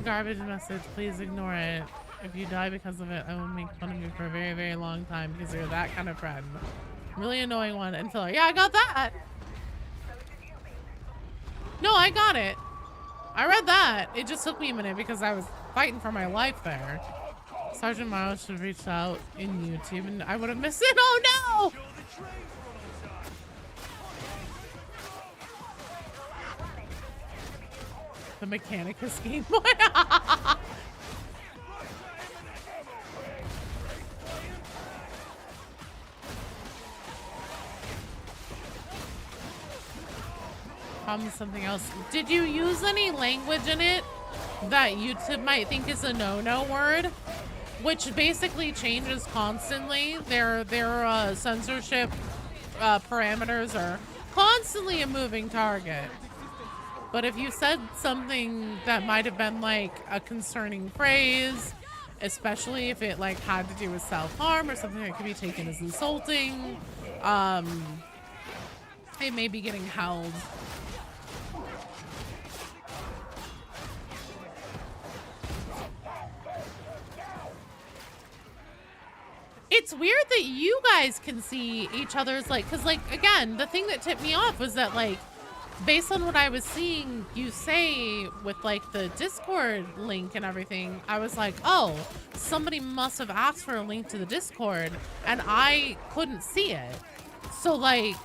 Garbage message. Please ignore it. If you die because of it, I will make fun of you for a very, very long time because you're that kind of friend. Really annoying one and filler. Yeah, I got that! No, I got it. I read that. It just took me a minute because I was fighting for my life there. Sergeant Miles should have reached out in YouTube and I would have missed it. Oh no! The Mechanicus Game Boy. Something else. Did you use any language in it that YouTube might think is a no-no word? Which basically changes constantly. Their censorship parameters are constantly a moving target. But if you said something that might have been like a concerning phrase, especially if it like had to do with self-harm or something that could be taken as insulting, it may be getting held. It's weird that you guys can see each other's, like, because, like, again, the thing that tipped me off was that, like, based on what I was seeing you say with, like, the Discord link and everything, I was like, oh, somebody must have asked for a link to the Discord, and I couldn't see it. So, like,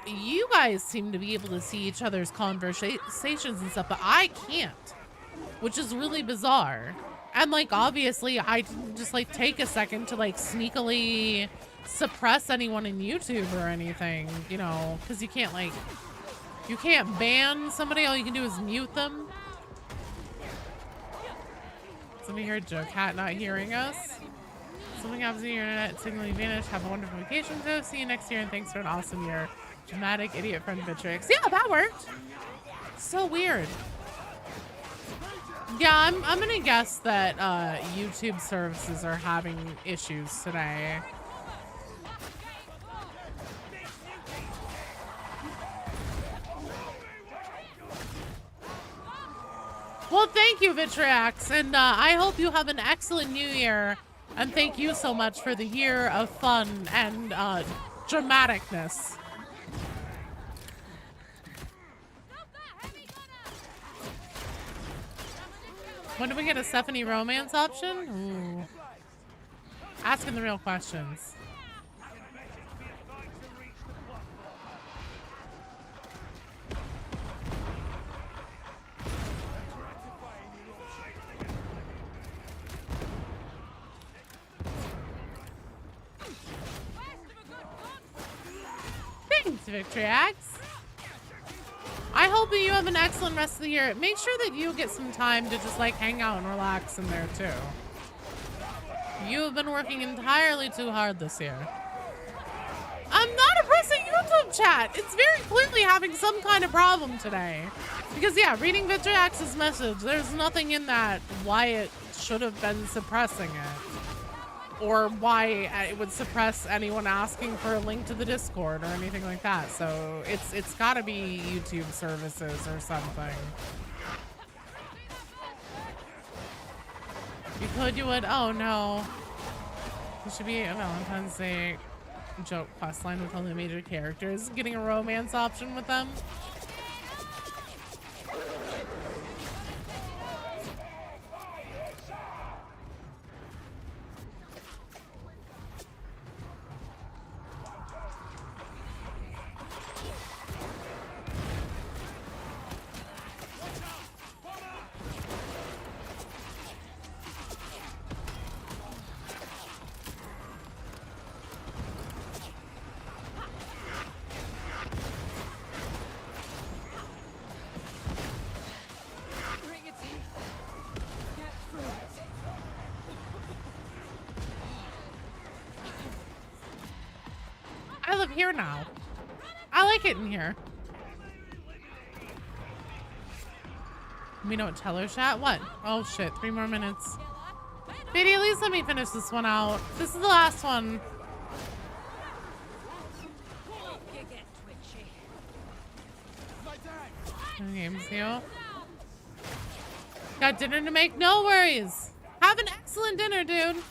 you guys seem to be able to see each other's conversations and stuff, but I can't, which is really bizarre. And, like, obviously, I didn't just, like, take a second to, like, sneakily suppress anyone in YouTube or anything, you know, because you can't, like, you can't ban somebody. All you can do is mute them. Somebody heard Joe Cat not hearing us. Something happens to your internet, signaling vanished. Have a wonderful vacation, Joe. See you next year, and thanks for an awesome year. Dramatic idiot friend Bitrix. Yeah, that worked. So weird. Yeah, I'm gonna guess that YouTube services are having issues today. Well, thank you, Vitriax, and I hope you have an excellent new year. And thank you so much for the year of fun and dramaticness. When do we get a Stephanie romance option? Ooh. Asking the real questions. Thanks, Victriax. I hope you have an excellent rest of the year. Make sure that you get some time to just like hang out and relax in there too. You have been working entirely too hard this year. I'm not oppressing YouTube chat. It's very clearly having some kind of problem today. Because yeah, reading Vitriax's message, there's nothing in that why it should have been suppressing it. Or why it would suppress anyone asking for a link to the Discord or anything like that. So it's gotta be YouTube services or something. You could, you would. Oh no. It should be a Valentine's Day joke questline with all the major characters. Getting a romance option with them. I live here now. I like it in here. We don't tell her chat? What? Oh shit, 3 more minutes. Baby, at least let me finish this one out. This is the last one. No games, you. Got dinner to make? No worries. Have an excellent dinner, dude.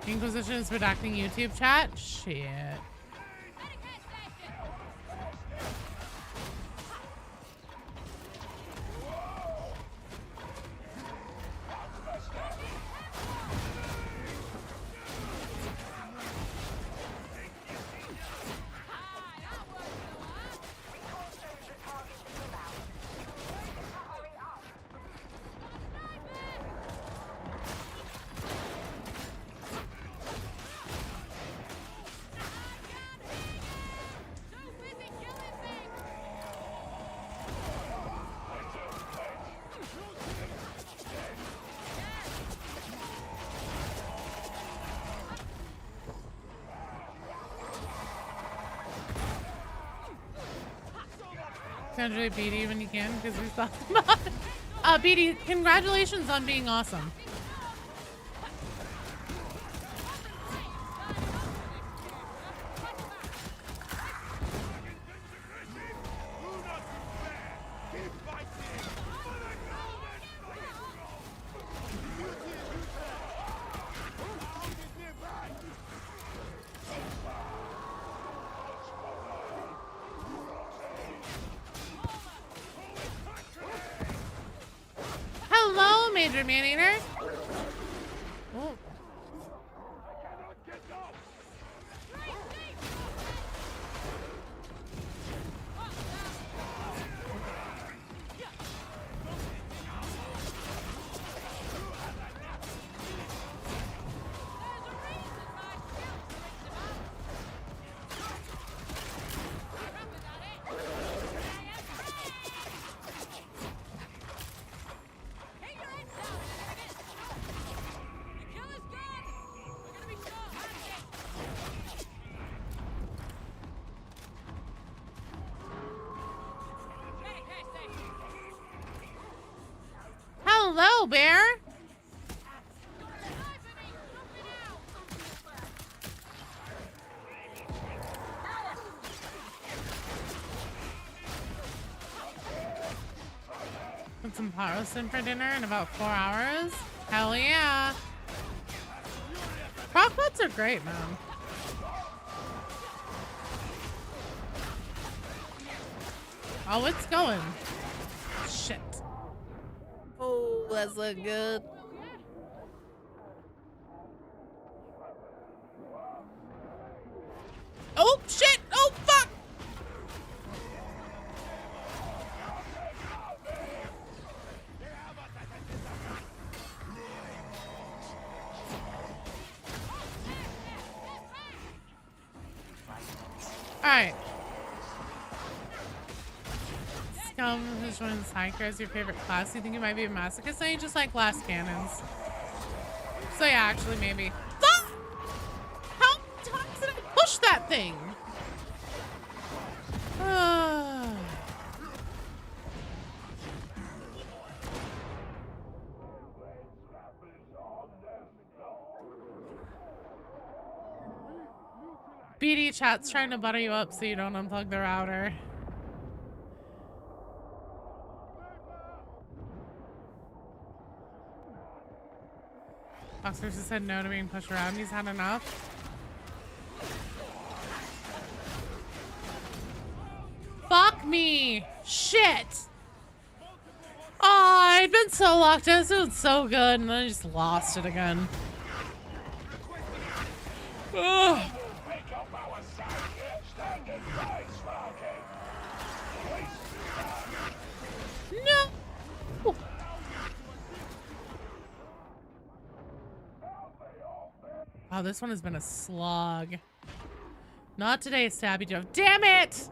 Inquisition is redacting YouTube chat? Shit. Congratulate BD when you can, because we saw BD, congratulations on being awesome. Hello, Major Man-Eater. Oh. Hello, bear. eat some pot roasting for dinner in about 4 hours. Hell yeah. Crock pots are great, man. Oh, it's going. Shit. Oh, that's so good. Oh, shit. Oh, fuck. All right. Scum who's joined Psyker as your favorite class. You think you might be a masochist? I just like glass cannons. So yeah, actually maybe. Fuck! How many times did I push that thing? BD chat's trying to butter you up so you don't unplug the router. Boxer just said no to being pushed around. He's had enough. Fuck me. Shit. Oh, I'd been so locked in. This was so good, and then I just lost it again. Ugh. No. Oh, this one has been a slog. Not today, Stabby Joe. Damn it!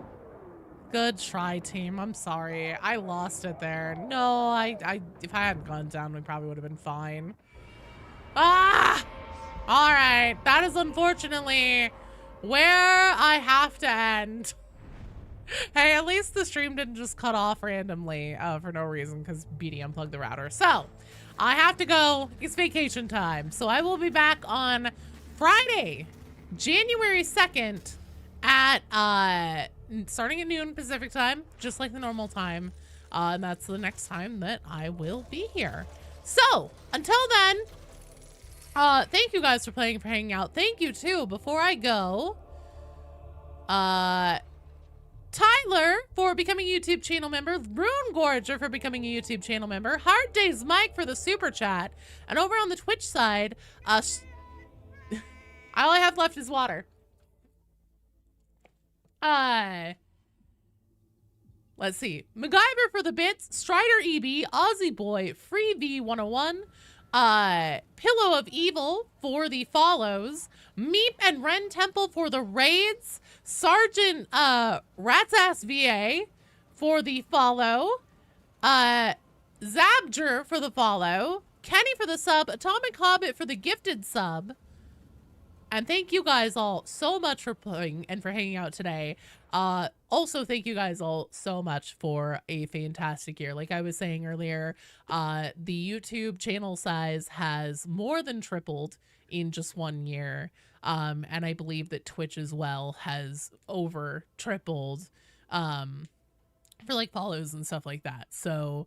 Good try, team. I'm sorry. I lost it there. No, if I hadn't gone down, we probably would have been fine. Ah! All right. That is unfortunately where I have to end. Hey, at least the stream didn't just cut off randomly for no reason because BD unplugged the router. So, I have to go. It's vacation time. So, I will be back on Friday, January 2nd at starting at noon Pacific time, just like the normal time. And that's the next time that I will be here. So, until then, thank you guys for playing, for hanging out. Thank you too, before I go, Tyler for becoming a YouTube channel member, Rune Gorger for becoming a YouTube channel member, Hard Days Mike for the super chat, and over on the Twitch side, all I have left is water. Let's see. MacGyver for the bits, Strider EB, Aussie Boy, Free V101, Pillow of Evil for the follows, Meep and Ren Temple for the raids, Sergeant Ratsass VA for the follow, Zabjer for the follow, Kenny for the sub, Atomic Hobbit for the gifted sub. And thank you guys all so much for playing and for hanging out today. Also, thank you guys all so much for a fantastic year. Like I was saying earlier, the YouTube channel size has more than tripled in just 1 year. And I believe that Twitch as well has over tripled for like follows and stuff like that. So,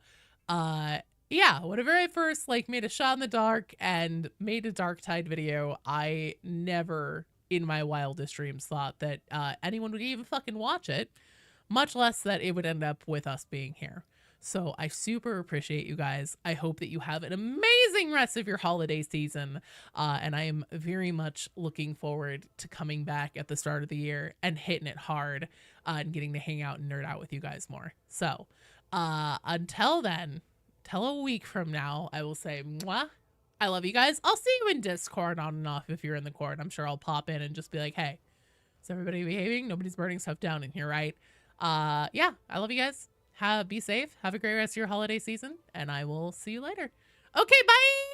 yeah, whenever I first like made a shot in the dark and made a Dark Tide video, I never in my wildest dreams thought that anyone would even fucking watch it, much less that it would end up with us being here. So I super appreciate you guys. I hope that you have an amazing rest of your holiday season. And I am very much looking forward to coming back at the start of the year and hitting it hard and getting to hang out and nerd out with you guys more. So until then, till a week from now, I will say, mwah, I love you guys. I'll see you in Discord on and off if you're in the Court. I'm sure I'll pop in and just be like, hey, is everybody behaving? Nobody's burning stuff down in here, right? Yeah, I love you guys. Be safe. Have a great rest of your holiday season, and I will see you later. Okay, bye!